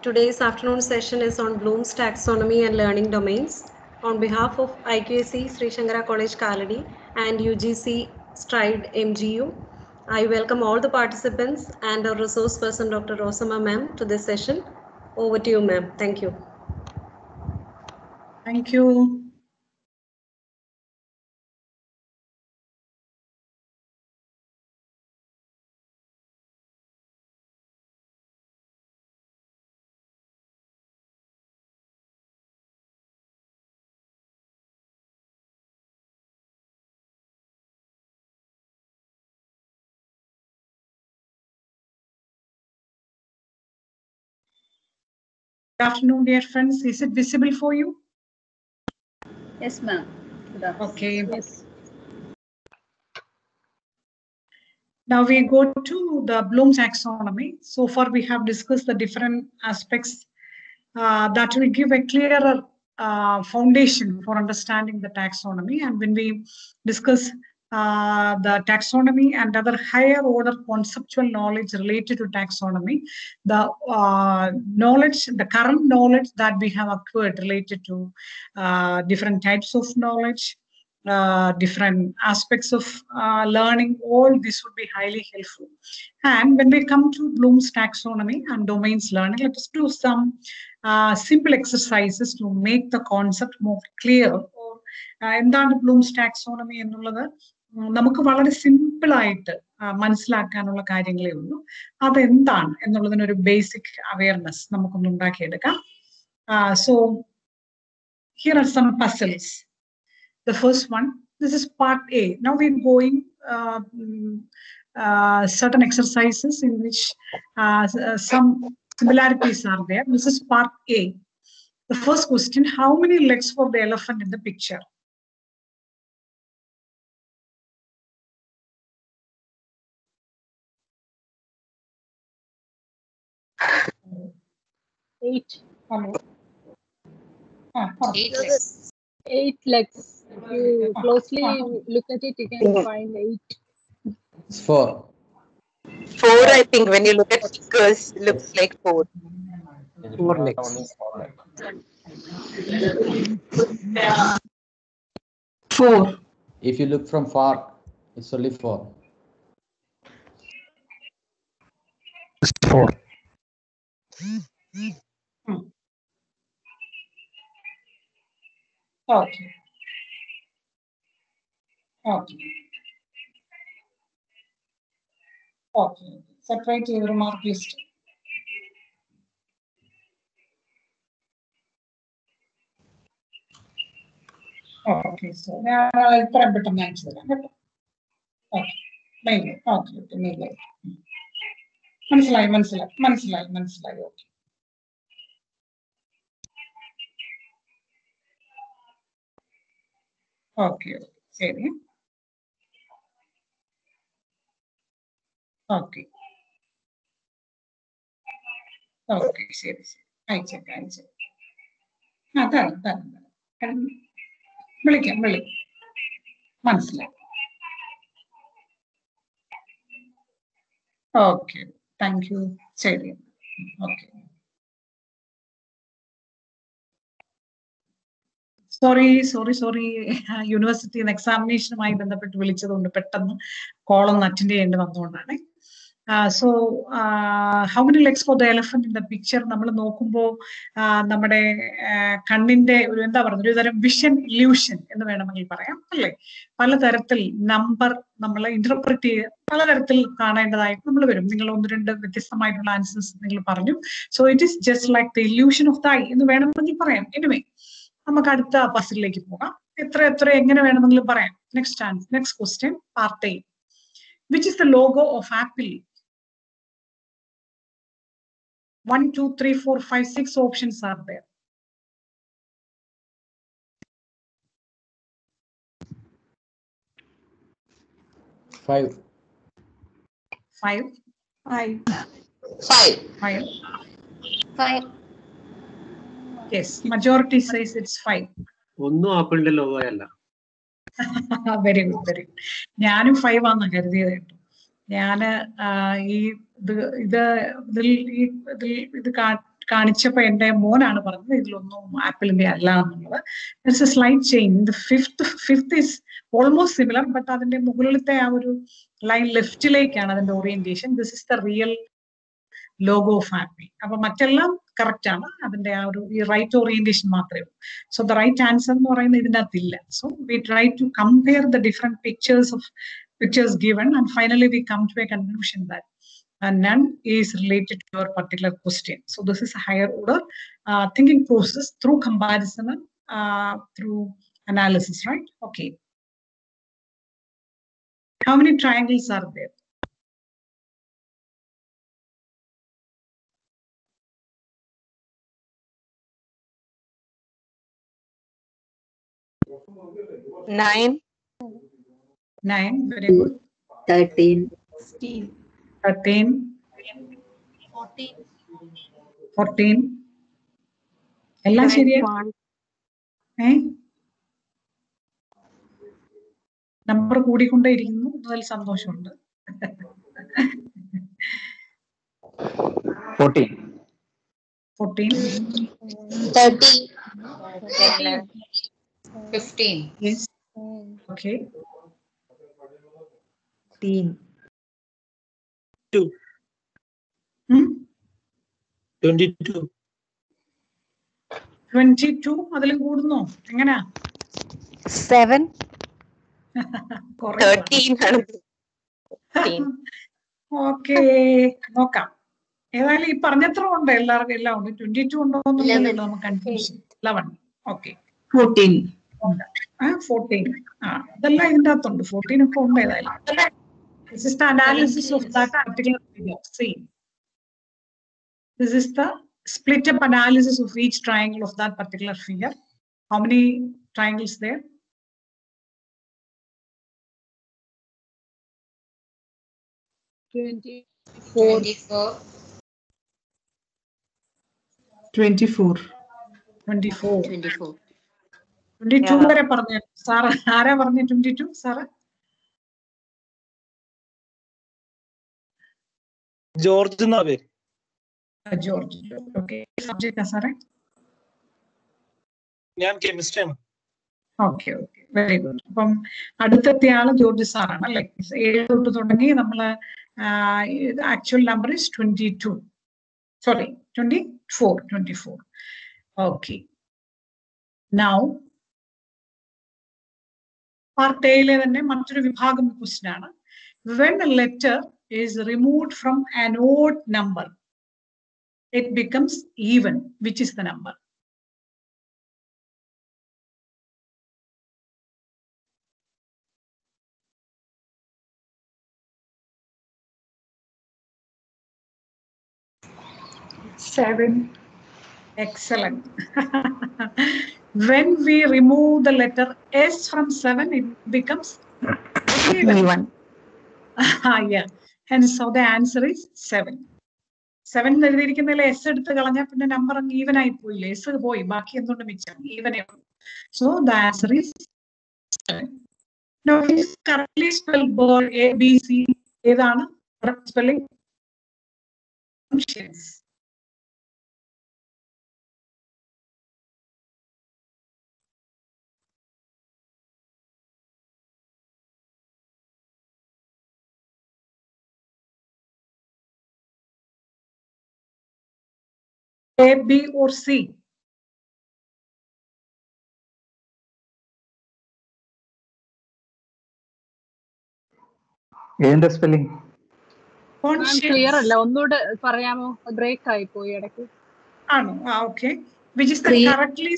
Today's afternoon session is on Bloom's Taxonomy and Learning Domains. On behalf of IQAC Sri Shankara College Kaladi and UGC Stride MGU, I welcome all the participants and our resource person Dr. Rosama ma'am to this session. Over to you ma'am. Thank you. Thank you. Good afternoon, dear friends. Is it visible for you? Yes, ma'am. Okay. Yes. Now we go to the Bloom taxonomy. So far we have discussed the different aspects that will give a clearer foundation for understanding the taxonomy. And when we discuss the taxonomy and other higher order conceptual knowledge related to taxonomy, the knowledge, the current knowledge that we have acquired related to different types of knowledge, different aspects of learning, all this would be highly helpful. And when we come to Bloom's taxonomy and domains learning, let us do some simple exercises to make the concept more clear. എന്താണ് Bloom's taxonomy എന്നുള്ളത് നമുക്ക് വളരെ simple ആയിട്ട് മനസ്സിലാക്കാനുള്ള കാര്യങ്ങളേ ഉള്ളൂ. അതെന്താണ് എന്നുള്ളതിനൊരു basic awareness നമുക്കൊന്ന് ഉണ്ടാക്കിയെടുക്കാം. So here are some puzzles. The first one, this is part A. Now we're going certain exercises in which some similarities are there. This is part A. The first question, how many legs for the elephant in the picture? Eight. Eight legs. If you closely look at it, you can find 8. It's 4. 4, I think. When you look at figures, it looks like 4. 4 legs. 4. If you look from far, it's only 4. It's 4. Okay. Okay. Okay. Separate your remark list. Okay, so I'll put a bit of match there. Okay. Maybe. Okay, maybe. മനസ്സിലായി. Okay. Okay, ശരി. Okay. Okay, ശരി. അയച്ചേക്കാം. തരാം. വിളിക്കാം. മനസ്സിലായി. Okay, thank you. ശരി. Okay. Sorry. University എക്സാമിനേഷനുമായി ബന്ധപ്പെട്ട് വിളിച്ചതുകൊണ്ട് പെട്ടെന്ന് കോളൊന്ന് അറ്റൻഡ് ചെയ്യേണ്ടി വന്നുകൊണ്ടാണ്. So how many legs for the elephant in the picture? നമ്മൾ നോക്കുമ്പോൾ നമ്മുടെ കണ്ണിന്റെ ഒരു എന്താ പറയുക, ഒരു തരം വിഷൻ ഇല്യൂഷൻ എന്ന് വേണമെങ്കിൽ പറയാം അല്ലേ. പലതരത്തിൽ നമ്പർ നമ്മൾ ഇന്റർപ്രറ്റ് ചെയ്ത് പലതരത്തിൽ കാണേണ്ടതായിട്ട് നമ്മൾ വരും. നിങ്ങൾ 1-2 വ്യത്യസ്തമായിട്ടുള്ള ആൻസേഴ്സ് നിങ്ങൾ പറഞ്ഞു. So it is just like the illusion of the I എന്ന് വേണമെങ്കിൽ പറയാം. എനിവേ, നമുക്ക് അടുത്ത പസിലേക്ക് പോകാം. എത്ര എങ്ങനെ വേണമെങ്കിലും പറയാം. Next question, part A. Which is the logo of Apple? 1, 2, 3, 4, 5, 6 options are there. Five. Yes, majority says it's 5. ഒന്നും ആപ്പിളിന്റെ ലോഗോ അല്ല. Very good. ഞാനും 5 ആണെന്ന് കരുതിയത് കേട്ടോ. ഞാന് ഈ ഇത് കാണിച്ചപ്പോൾ എൻ്റെ മോനാണ് പറഞ്ഞത് ഇതിലൊന്നും ആപ്പിളിന്റെ അല്ല എന്നുള്ളത്. It's a slight change. Fifth is almost similar, but അതിന്റെ മുകളിലത്തെ ആ ഒരു ലൈൻ ലെഫ്റ്റിലേക്കാണ് അതിന്റെ orientation. This is the real logo of Apple. അപ്പൊ മറ്റെല്ലാം കറക്റ്റ് ആണ്, അതിന്റെ ആ ഒരു ഈ റൈറ്റ് ഓറിയന്റേഷൻ മാത്രമേ ഉള്ളൂ. സോ ദ റൈറ്റ് ആൻസർ എന്ന് പറയുന്നത് ഇതിനകത്തില്ല. So we try to compare the different pictures given, and finally we come to a conclusion that none is related to your particular question. So this is a higher order thinking process through comparison and through analysis, right? Okay. How many triangles are there? Nine. 9. Very good. 13. 13. 14. എല്ലാം ശരിയാ? Number കൂടിക്കൊണ്ടേയിരിക്കുന്നു, അതിൽ സന്തോഷമുണ്ട്. 14. 30. 15. Yes. Okay. 22. അതിലും കൂടുന്നോ? എങ്ങനാ? 7. 13. Okay, നോക്കാം. ഏതായാലും ഈ പറഞ്ഞത്ര ഉണ്ട്, എല്ലാവർക്കും എല്ലാം ഉണ്ട്. 22 ഉണ്ടോ എന്നുള്ളത് നമുക്ക് കൺഫ്യൂഷൻ. 11. ഓക്കെ. 14. 14. അതെല്ലാം ഇതിൻ്റെ അകത്തുണ്ട്. 14 ഒക്കെ ഉണ്ട് ഏതായാലും. This is the analysis of that particular figure. See, this is the split up analysis of each triangle of that particular figure. How many triangles there? 24. 22 വരെ പറഞ്ഞു സാറ്. ആരാ പറഞ്ഞു 22? സാറ് ജോർജ് എന്നാ പേര്. ജോർജ്. ഓക്കെ. സബ്ജക്റ്റാ സാറേ? ഞാൻ chemistry ആണ്. Okay, okay, very good. അപ്പം അടുത്തെത്തിയ ആള് ജോർജ് സാറാണ് അല്ലെ? 7 തൊട്ട് തുടങ്ങി നമ്മള് actual number is 22. Sorry, 24. Okay. Now part എയിലെ തന്നെ മറ്റൊരു വിഭാഗം ക്വസ്റ്റ്യൻ ആണ്. When a letter is removed from an odd number, it becomes even. Which is the number? Seven. Excellent. When we remove the letter S from 7, it becomes even. Yeah. And so the answer is 7. 7 എഴുതിയിരിക്കുന്നതിൽ S എടുത്ത് കളഞ്ഞാൽ പിന്നെ number അങ്ങ് even ആയി പോയില്ലേ? S പോയി, ബാക്കി എന്തുകൊണ്ട് മിച്ചം? ഈവനേ ഉള്ളൂ. So the answer is 7. Now is correctly spelled ball A B C. ഏതാണ് correct spelling? A, B or C? ഏതിന്റെ സ്പെല്ലിംഗ്? ക്ലിയർ അല്ല, ഒന്നുകൂടെ പറയാമോ? ബ്രേക്ക് ആയി പോയി ഇടയ്ക്ക്. ആണോ? Okay. Which is the correctly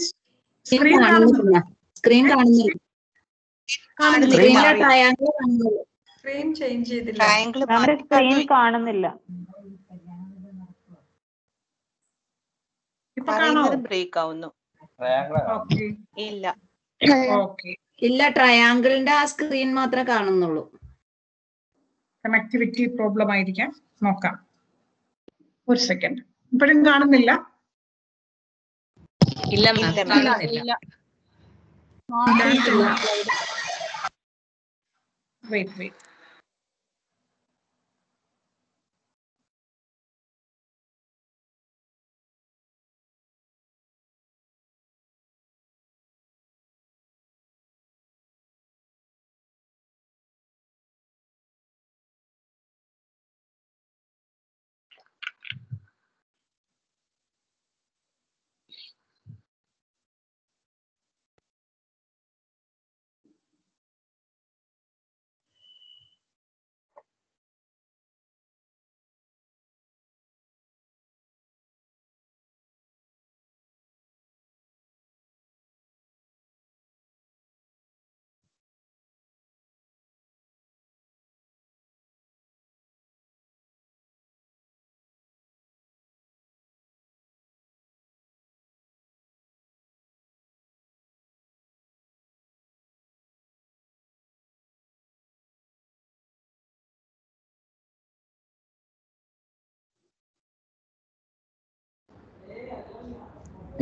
screen കാണുന്നില്ല. സ്ക്രീൻ ചേഞ്ച് ചെയ്തില്ല. സ്ക്രീൻ കാണുന്നില്ല. ബ്രേക്ക് ആവുന്നു. ഇല്ല, ട്രയാങ്കിളിന്റെ ആ സ്ക്രീൻ മാത്രമേ കാണുന്നുള്ളൂ. കണക്ടിവിറ്റി പ്രോബ്ലം ആയിരിക്കാം. നോക്കാം, ഒരു സെക്കൻഡ്. ഇപ്പോഴും കാണുന്നില്ല? Wait.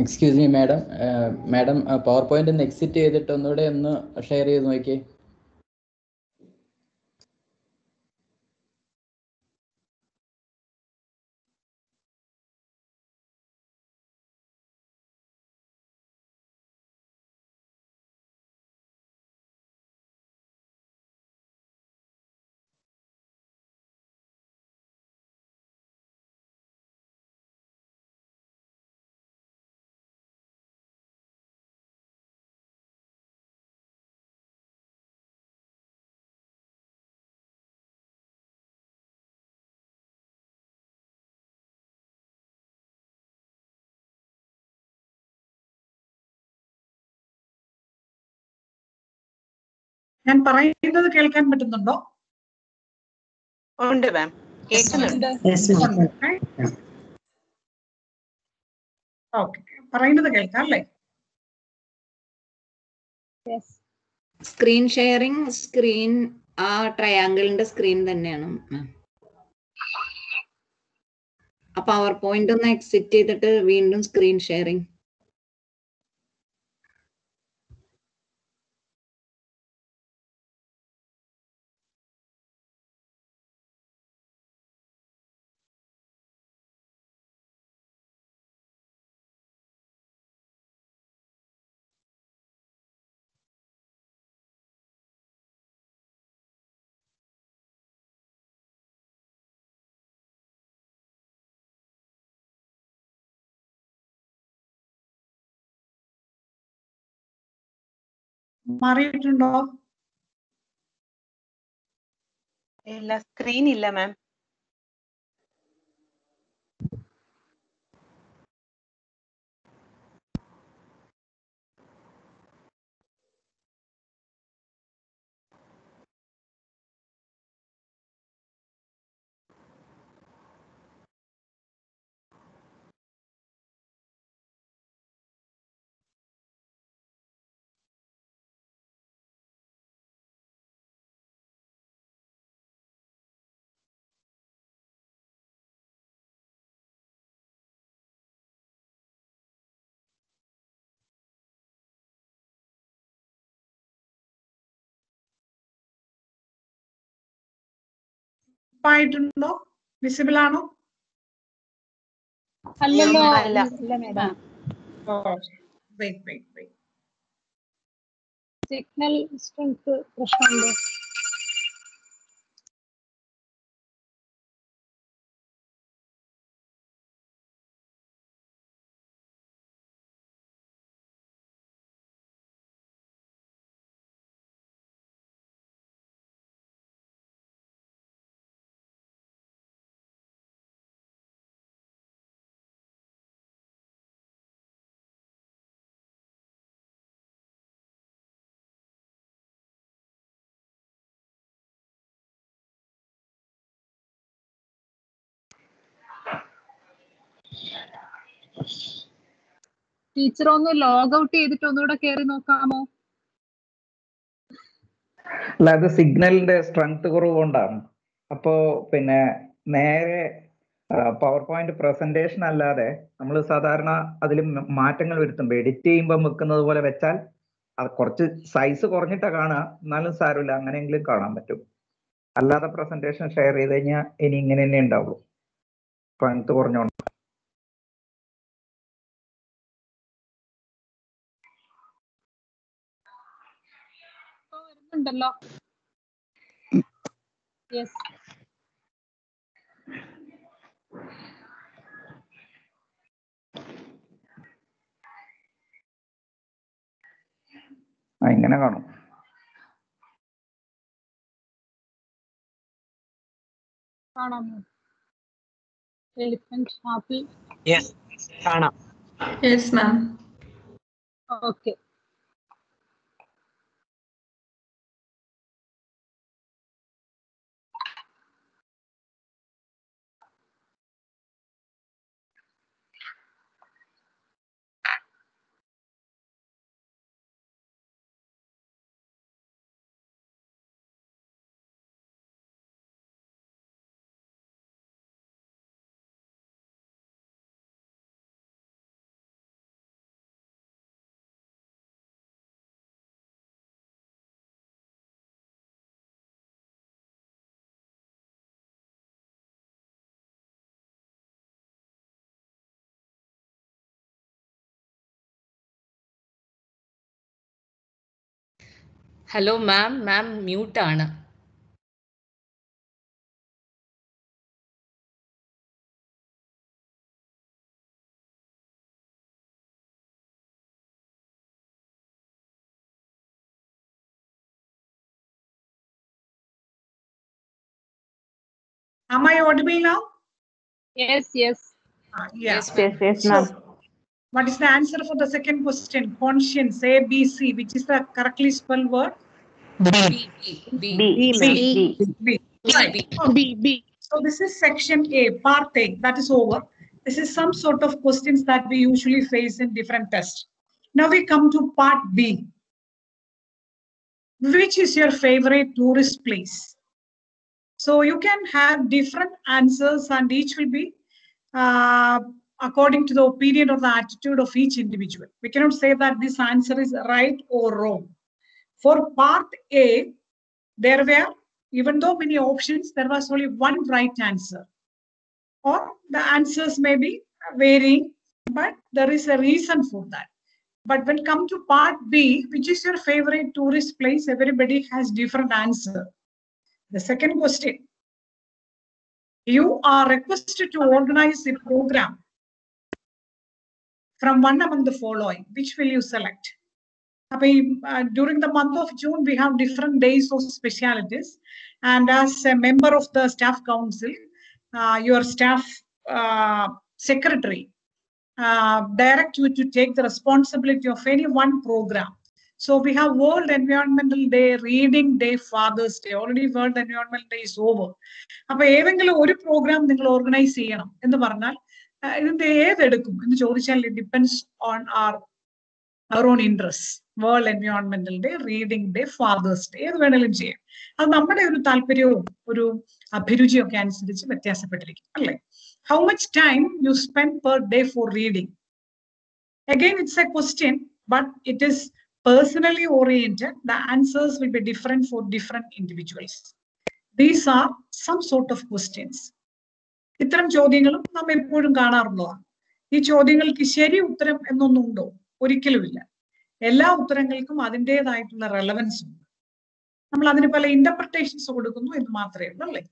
Excuse me madam, madam PowerPoint ഒന്ന് എക്സിറ്റ് ചെയ്തിട്ട് ഒന്നുകൂടെ ഒന്ന് ഷെയർ ചെയ്ത് നോക്കിയേ. ഞാൻ പറയുന്നത് കേൾക്കാൻ പറ്റുന്നുണ്ടോ? ഉണ്ട് മാം, കേൾക്കുന്നുണ്ട്. ഓക്കെ, പറയുന്നത് കേൾക്കാം അല്ലേ? സ്ക്രീൻ ഷെയറിംഗ് സ്ക്രീൻ ആ ട്രയാങ്കിളിന്റെ സ്ക്രീൻ തന്നെയാണ് മാം. ആ പവർ പോയിന്റ് ഒന്ന് എക്സിറ്റ് ചെയ്തിട്ട് വീണ്ടും സ്ക്രീൻ ഷെയറിംഗ്. മാറിയിട്ടുണ്ടോ? ഇല്ല, സ്ക്രീൻ ഇല്ല മാം. ആയിട്ടുണ്ടോ? വിസിബിൾ ആണോ? അല്ലല്ലോ. അല്ല. സിഗ്നൽ സ്ട്രെങ്ത് പ്രശ്നമുണ്ട്. ടീച്ചർ ഒന്ന് ലോഗ് ഔട്ട് ചെയ്തിട്ട് ഒന്നുകൂടെ കയറി നോക്കാമോ? അല്ല, അത് സിഗ്നലിന്റെ സ്ട്രെങ്ത് കുറവ് കൊണ്ടാണ്. അപ്പോ പിന്നെ നേരെ പവർ പോയിന്റ് പ്രസന്റേഷൻ അല്ലാതെ നമ്മൾ സാധാരണ അതിൽ മാറ്റങ്ങൾ വരുത്തുമ്പോൾ എഡിറ്റ് ചെയ്യുമ്പോൾ വെക്കുന്നത് പോലെ വെച്ചാൽ അത് കുറച്ച് സൈസ് കുറഞ്ഞിട്ടാ കാണുക, എന്നാലും സാരമില്ല, അങ്ങനെയെങ്കിലും കാണാൻ പറ്റും. അല്ലാതെ പ്രസന്റേഷൻ ഷെയർ ചെയ്ത് കഴിഞ്ഞാൽ ഇനി ഇങ്ങനെ തന്നെ ഉണ്ടാവുള്ളൂ, സ്ട്രെങ്ത് കുറഞ്ഞോണ്ട്. വരുന്നുണ്ടല്ലോ. യെസ്. ഇങ്ങനെ കാണും. കാണാമോ? Elephant apple. യെസ്, കാണാം. Yes ma'am. Okay. Hello ma'am, ma'am mute ആണ്. Am I audible now? Yes. Yeah. Yes, ma'am. So, what is the answer for the second question? Conscience, A, B, C. Which is the correctly spelled word? B. Right. B. So this is section A, part A. That is over. This is some sort of questions that we usually face in different tests. Now we come to part B. Which is your favorite tourist place? So you can have different answers, and each will be according to the opinion or the attitude of each individual. We cannot say that this answer is right or wrong. For part A, there were, even though many options, there was only one right answer. Or the answers may be varying, but there is a reason for that. But when come to part B, which is your favorite tourist place, everybody has different answer. The second question, you are requested to organize a program from one among the following. Which will you select? During the month of June, we have different days of specialities. And as a member of the staff council, your staff secretary direct you to take the responsibility of any one program. So we have World Environmental Day, Reading Day, Father's Day. Already World Environmental Day is over. അപ്പോൾ ഏതെങ്കിലും ഒരു programme നിങ്ങൾ organise ചെയ്യണം എന്ന് പറഞ്ഞാൽ ഇതിന്റെ ഏതെടുക്കും എന്ന് ചോദിച്ചാൽ it depends on our own interests. World Environmental Day, Reading Day, Father's Day, ഏത് വേണമെങ്കിലും ചെയ്യാം. അത് നമ്മുടെ ഒരു താല്പര്യവും ഒരു അഭിരുചിയും ഒക്കെ അനുസരിച്ച് വ്യത്യാസപ്പെട്ടിരിക്കും അല്ലേ? How much time you spend per day for reading? Again, it's a question, but it is personally oriented. The answers will be different for different individuals. These are some sort of questions. ഇത്തരം ചോദ്യങ്ങളും നാം എപ്പോഴും കാണാറുള്ളതാണ്. ഈ ചോദ്യങ്ങൾക്ക് ശരി ഉത്തരം എന്നൊന്നും ഉണ്ടോ? ഒരിക്കലുമില്ല. എല്ലാ ഉത്തരങ്ങൾക്കും അതിൻ്റെതായിട്ടുള്ള റെലവൻസ് ഉണ്ട്. നമ്മൾ അതിന് പല ഇന്റർപ്രിട്ടേഷൻസ് കൊടുക്കുന്നു എന്ന് മാത്രമേ ഉള്ളൂ അല്ലേ?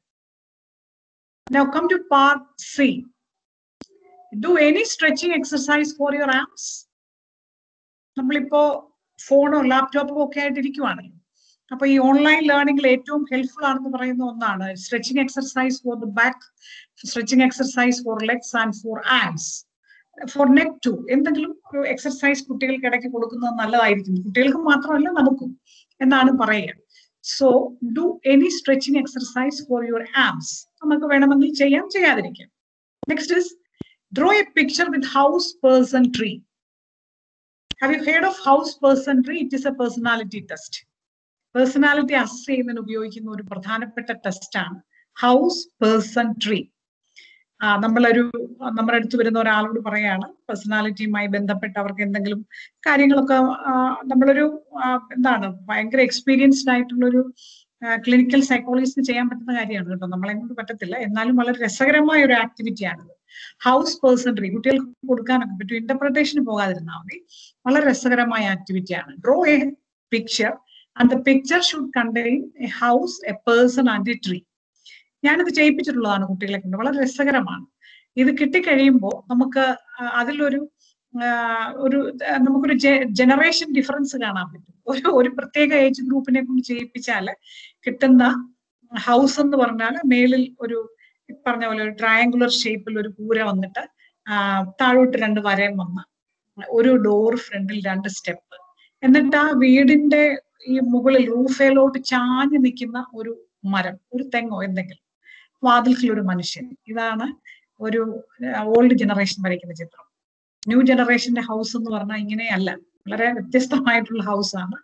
Now come to part C. Do any stretching exercise for your arms? നമ്മളിപ്പോ ഫോണോ ലാപ്ടോപ്പോ ഒക്കെ ആയിട്ടിരിക്കുവാണല്ലോ. അപ്പൊ ഈ ഓൺലൈൻ ലേണിംഗിൽ ഏറ്റവും ഹെൽപ്ഫുൾ ആണെന്ന് പറയുന്ന ഒന്നാണ് stretching exercise for the back, stretching exercise for legs and for arms, for neck too. എന്തെങ്കിലും ഒരു എക്സർസൈസ് കുട്ടികൾക്ക് ഇടയ്ക്ക് കൊടുക്കുന്നത് നല്ലതായിരിക്കും. കുട്ടികൾക്ക് മാത്രമല്ല നമുക്കും എന്നാണ് പറയുക. So do any stretching exercise for your arms. നമുക്ക് വേണമെങ്കിൽ ചെയ്യാം, ചെയ്യാതിരിക്കാം. Next is draw a picture with house, person, tree. Have you heard of house, person, tree? It is a personality test. Personality assess ചെയ്യുന്നതിന് ഉപയോഗിക്കുന്ന ഒരു പ്രധാനപ്പെട്ട test ആണ് house, person, tree. നമ്മുടെ അടുത്ത് വരുന്ന ഒരാളോട് പറയാണ് പേഴ്സണാലിറ്റിയുമായി ബന്ധപ്പെട്ട് അവർക്ക് എന്തെങ്കിലും കാര്യങ്ങളൊക്കെ നമ്മളൊരു ഭയങ്കര എക്സ്പീരിയൻസ്ഡ് ആയിട്ടുള്ളൊരു ക്ലിനിക്കൽ സൈക്കോളജിസ്റ്റ് ചെയ്യാൻ പറ്റുന്ന കാര്യമാണ് കേട്ടോ. നമ്മളെ കൊണ്ട് പറ്റത്തില്ല, എന്നാലും വളരെ രസകരമായ ഒരു ആക്ടിവിറ്റിയാണിത്. ഹൗസ്, പേഴ്സൺ, ട്രീ കുട്ടികൾക്ക് കൊടുക്കാനൊക്കെ പറ്റും. ഇന്റർപ്രിട്ടേഷന് പോകാതിരുന്നാൽ മതി. വളരെ രസകരമായ ആക്ടിവിറ്റിയാണ്. Draw a picture and the picture should contain a house, a person and a tree. ഞാനിത് ചെയ്യിപ്പിച്ചിട്ടുള്ളതാണ് കുട്ടികളെ കൊണ്ട്. വളരെ രസകരമാണ്. ഇത് കിട്ടിക്കഴിയുമ്പോൾ നമുക്ക് അതിലൊരു നമുക്കൊരു ജനറേഷൻ ഡിഫറൻസ് കാണാൻ പറ്റും. ഒരു പ്രത്യേക ഏജ് ഗ്രൂപ്പിനെ കൊണ്ട് ചെയ്യിപ്പിച്ചാൽ കിട്ടുന്ന ഹൗസ് എന്ന് പറഞ്ഞാൽ മേളിൽ ഒരു പറഞ്ഞ പോലെ ഒരു ട്രയാങ്കുലർ ഷേപ്പിൽ ഒരു കൂര വന്നിട്ട് താഴോട്ട് 2 വരയും വന്ന് ഒരു ഡോർ, ഫ്രണ്ടിൽ 2 സ്റ്റെപ്പ്, എന്നിട്ട് ആ വീടിന്റെ ഈ മുകളിൽ റൂഫേലോട്ട് ചാഞ്ഞു നിൽക്കുന്ന ഒരു മരം, ഒരു തെങ്ങോ എന്തെങ്കിലും, വാതിൽക്കിലൊരു മനുഷ്യൻ. ഇതാണ് ഒരു ഓൾഡ് ജനറേഷൻ വരയ്ക്കുന്ന ചിത്രം. ന്യൂ ജനറേഷന്റെ ഹൗസ് എന്ന് പറഞ്ഞാൽ ഇങ്ങനെയല്ല, വളരെ വ്യത്യസ്തമായിട്ടുള്ള ഹൗസാണ്.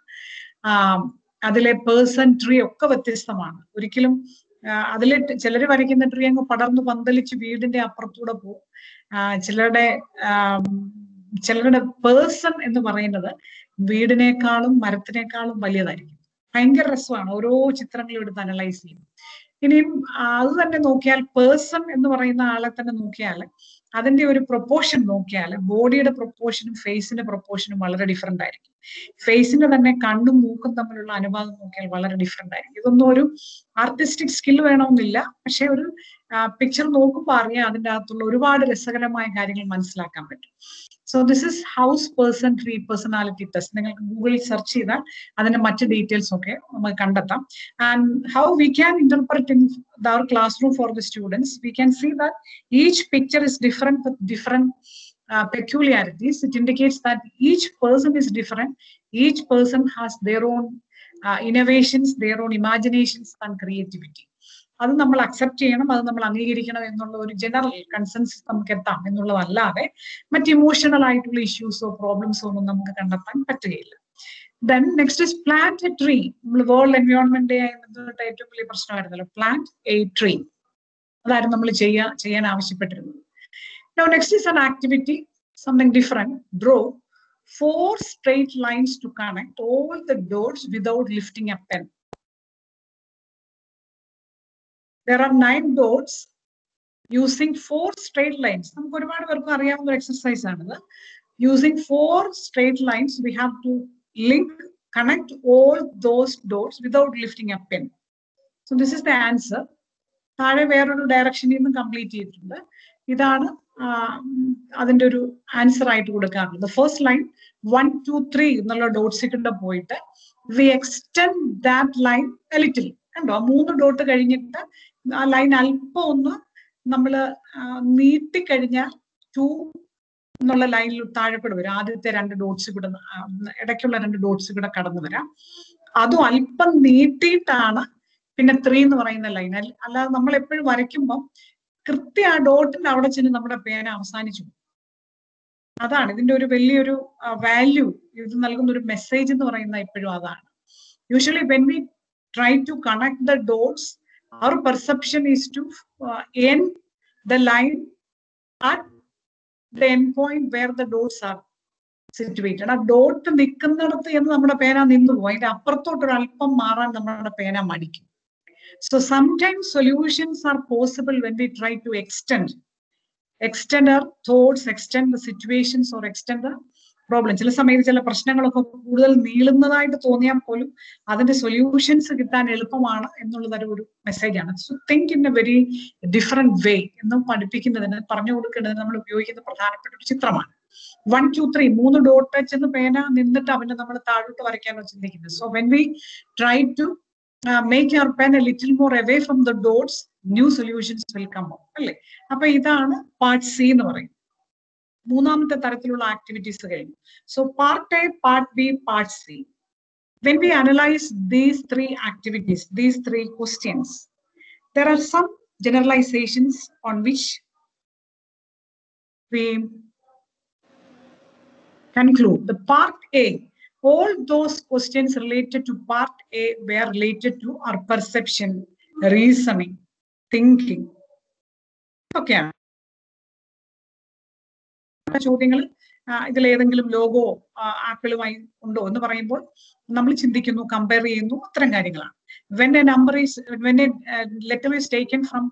അതിലെ പേഴ്സൺ, ട്രീ ഒക്കെ വ്യത്യസ്തമാണ്. ഒരിക്കലും അതിലെ ചിലർ വരയ്ക്കുന്ന ട്രീ അങ്ങ് പടർന്നു പന്തലിച്ച് വീടിന്റെ അപ്പുറത്തൂടെ പോകും. ചിലരുടെ പേഴ്സൺ എന്ന് പറയുന്നത് വീടിനേക്കാളും മരത്തിനേക്കാളും വലിയതായിരിക്കും. ഭയങ്കര രസമാണ്. ഓരോ ചിത്രങ്ങളും എടുത്ത് അനലൈസ് ചെയ്യും. ഇനിയും അത് തന്നെ നോക്കിയാൽ പേഴ്സൺ എന്ന് പറയുന്ന ആളെ തന്നെ നോക്കിയാൽ അതിന്റെ ഒരു പ്രൊപ്പോർഷൻ നോക്കിയാൽ ബോഡിയുടെ പ്രൊപ്പോർഷനും ഫേസിന്റെ പ്രൊപ്പോർഷനും വളരെ ഡിഫറെന്റ് ആയിരിക്കും. ഫേസിന്റെ തന്നെ കണ്ണും മൂക്കും തമ്മിലുള്ള അനുപാതം നോക്കിയാൽ വളരെ ഡിഫറെന്റ് ആയിരിക്കും. ഇതൊന്നും ഒരു ആർട്ടിസ്റ്റിക് സ്കിൽ വേണമെന്നില്ല, പക്ഷെ ഒരു പിക്ചർ നോക്കുമ്പോൾ അറിയാം അതിൻ്റെ അകത്തുള്ള ഒരുപാട് രസകരമായ കാര്യങ്ങൾ മനസ്സിലാക്കാൻ പറ്റും. So this is house person tree personality test. നിങ്ങൾക്ക് ഗൂഗിളിൽ സെർച്ച് ചെയ്താൽ അതിന്റെ മറ്റ് ഡീറ്റെയിൽസ് ഒക്കെ നമുക്ക് കണ്ടെത്താം. And how we can interpret in our classroom for the students, we can see that each picture is different with different peculiarities. It indicates that each person is different. Each person has their own innovations, their own imaginations and creativity. അത് നമ്മൾ accept ചെയ്യണം, അത് നമ്മൾ അംഗീകരിക്കണം എന്നുള്ള ഒരു general consensus നമുക്ക് എത്താം എന്നുള്ളതല്ലാതെ മറ്റ് ഇമോഷണൽ ആയിട്ടുള്ള ഇഷ്യൂസോ പ്രോബ്ലംസോ ഒന്നും നമുക്ക് കണ്ടെത്താൻ പറ്റുകയില്ല. Then next is plant a tree. നമ്മൾ വേൾഡ് എൻവയോൺമെന്റ് ഡേ ആയിട്ട് ഏറ്റവും വലിയ പ്രശ്നമായിരുന്നല്ലോ, plant a tree. അതായിരുന്നു നമ്മൾ ചെയ്യാൻ ആവശ്യപ്പെട്ടിരുന്നത്. Now next is an activity, something different. Draw 4 straight lines to connect all the dots without lifting a pen. There are 9 dots using 4 straight lines. നമുക്ക് ഒരുപാട് പേർക്ക് അറിയാവുന്ന ഒരു എക്സർസൈസ് ആണിത്. Using 4 straight lines, we have to connect all those dots without lifting a pen. So this is the answer. താഴെ വേറൊരു ഡയറക്ഷനിൽ നിന്ന് കംപ്ലീറ്റ് ചെയ്തിട്ടുണ്ട്. ഇതാണ് അതിന്റെ ഒരു ആൻസർ ആയിട്ട് കൊടുക്കാറുള്ളത്. ഫസ്റ്റ് ലൈൻ 1, 2, 3 എന്നുള്ള ഡോട്ട്സിന്റെ പോയിട്ട് we extend that line a little. കണ്ടോ, 3 ഡോട്ട് കഴിഞ്ഞിട്ട് ആ ലൈൻ അല്പം ഒന്ന് നമ്മൾ നീട്ടിക്കഴിഞ്ഞാൽ 2 എന്നുള്ള ലൈനിൽ താഴെ കൂടെ വരും. ആദ്യത്തെ 2 ഡോട്ട്സ് കൂടെ, ഇടയ്ക്കുള്ള 2 ഡോട്ട്സ് കൂടെ കടന്നു വരാം. അതും അല്പം നീട്ടിയിട്ടാണ് പിന്നെ 3 എന്ന് പറയുന്ന ലൈൻ. അല്ലാതെ നമ്മൾ എപ്പോഴും വരയ്ക്കുമ്പോൾ കൃത്യ ആ ഡോട്ടിന്റെ അവിടെ ചെന്ന് നമ്മുടെ പേന അവസാനിച്ചു. അതാണ് ഇതിന്റെ ഒരു വലിയൊരു വാല്യൂ, ഇത് നൽകുന്ന ഒരു മെസ്സേജ് എന്ന് പറയുന്നത് എപ്പോഴും അതാണ്. Usually when we try to connect the dots, our perception is to end the line at the end point where the dots are situated. ആ ഡോട്ട് നിൽക്കുന്നിടത്ത് എന്ന് നമ്മുടെ പേന നിന്ന് പോകും, അതിന്റെ അപ്പുറത്തോട്ട് ഒരു അല്പം മാറാൻ നമ്മുടെ പേന മടിക്കും. So sometimes solutions are possible when we try to extend our thoughts, extend the situations or extend the problem. ചില സമയത്ത് ചില പ്രശ്നങ്ങളൊക്കെ കൂടുതൽ നീളുന്നതായിട്ട് തോന്നിയാൽ പോലും അതിന്റെ സൊല്യൂഷൻസ് കിട്ടാൻ എളുപ്പമാണ് എന്നുള്ളത് ഒരു മെസ്സേജാണ്. So think in A very different വേ എന്ന് പഠിപ്പിക്കുന്നതിന്, പറഞ്ഞു കൊടുക്കുന്നതിന് നമ്മൾ ഉപയോഗിക്കുന്ന പ്രധാനപ്പെട്ട ഒരു ചിത്രമാണ്. 1, 2, 3 3 ഡോട്ട് വെച്ചെന്ന് പേന നിന്നിട്ട് അവനെ നമ്മൾ താഴോട്ട് വരയ്ക്കാനോ ചിന്തിക്കുന്നത്. So when we try to make your pen a little more away from the dots, new solutions will come up. അല്ലേ? അപ്പൊ ഇതാണ് പാർട്ട് സി എന്ന് പറയുന്നത്. മൂന്നാമത്തെ തരത്തിലുള്ള ആക്ടിവിറ്റീസ് കഴിഞ്ഞു. So part A, part B, part C. When we analyze these 3 activities, these 3 questions, there are some generalizations on which we conclude. The part A, all those questions related to part A were related to our perception, reasoning, thinking. Okay. ചോദ്യങ്ങൾ ഇതിൽ ഏതെങ്കിലും logo ആപ്പിളുമായി ഉണ്ടോ എന്ന് പറയുമ്പോൾ നമ്മൾ ചിന്തിക്കുന്നു, compare ചെയ്യുന്നു, അത്തരം കാര്യങ്ങളാണ്. when a letter is taken from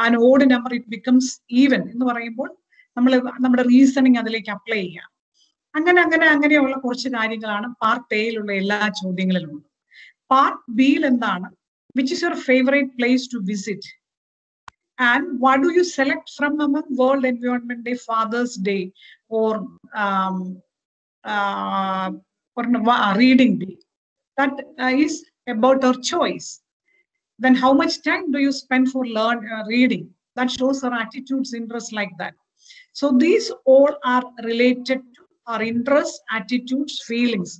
an odd number, it becomes even എന്ന് പറയുമ്പോൾ നമ്മൾ നമ്മുടെ റീസണിങ് അതിലേക്ക് അപ്ലൈ ചെയ്യുക. അങ്ങനെയുള്ള കുറച്ച് കാര്യങ്ങളാണ് പാർട്ട് എയിലുള്ള എല്ലാ ചോദ്യങ്ങളിലും. പാർട്ട് ബിയിൽ എന്താണ്? Which is your favourite place to visit and what do you select from among World Environment Day, Father's Day or Reading Day? That is about our choice. Then how much time do you spend for reading? That shows our attitudes, interests, like that. So these all are related to our interests, attitudes, feelings,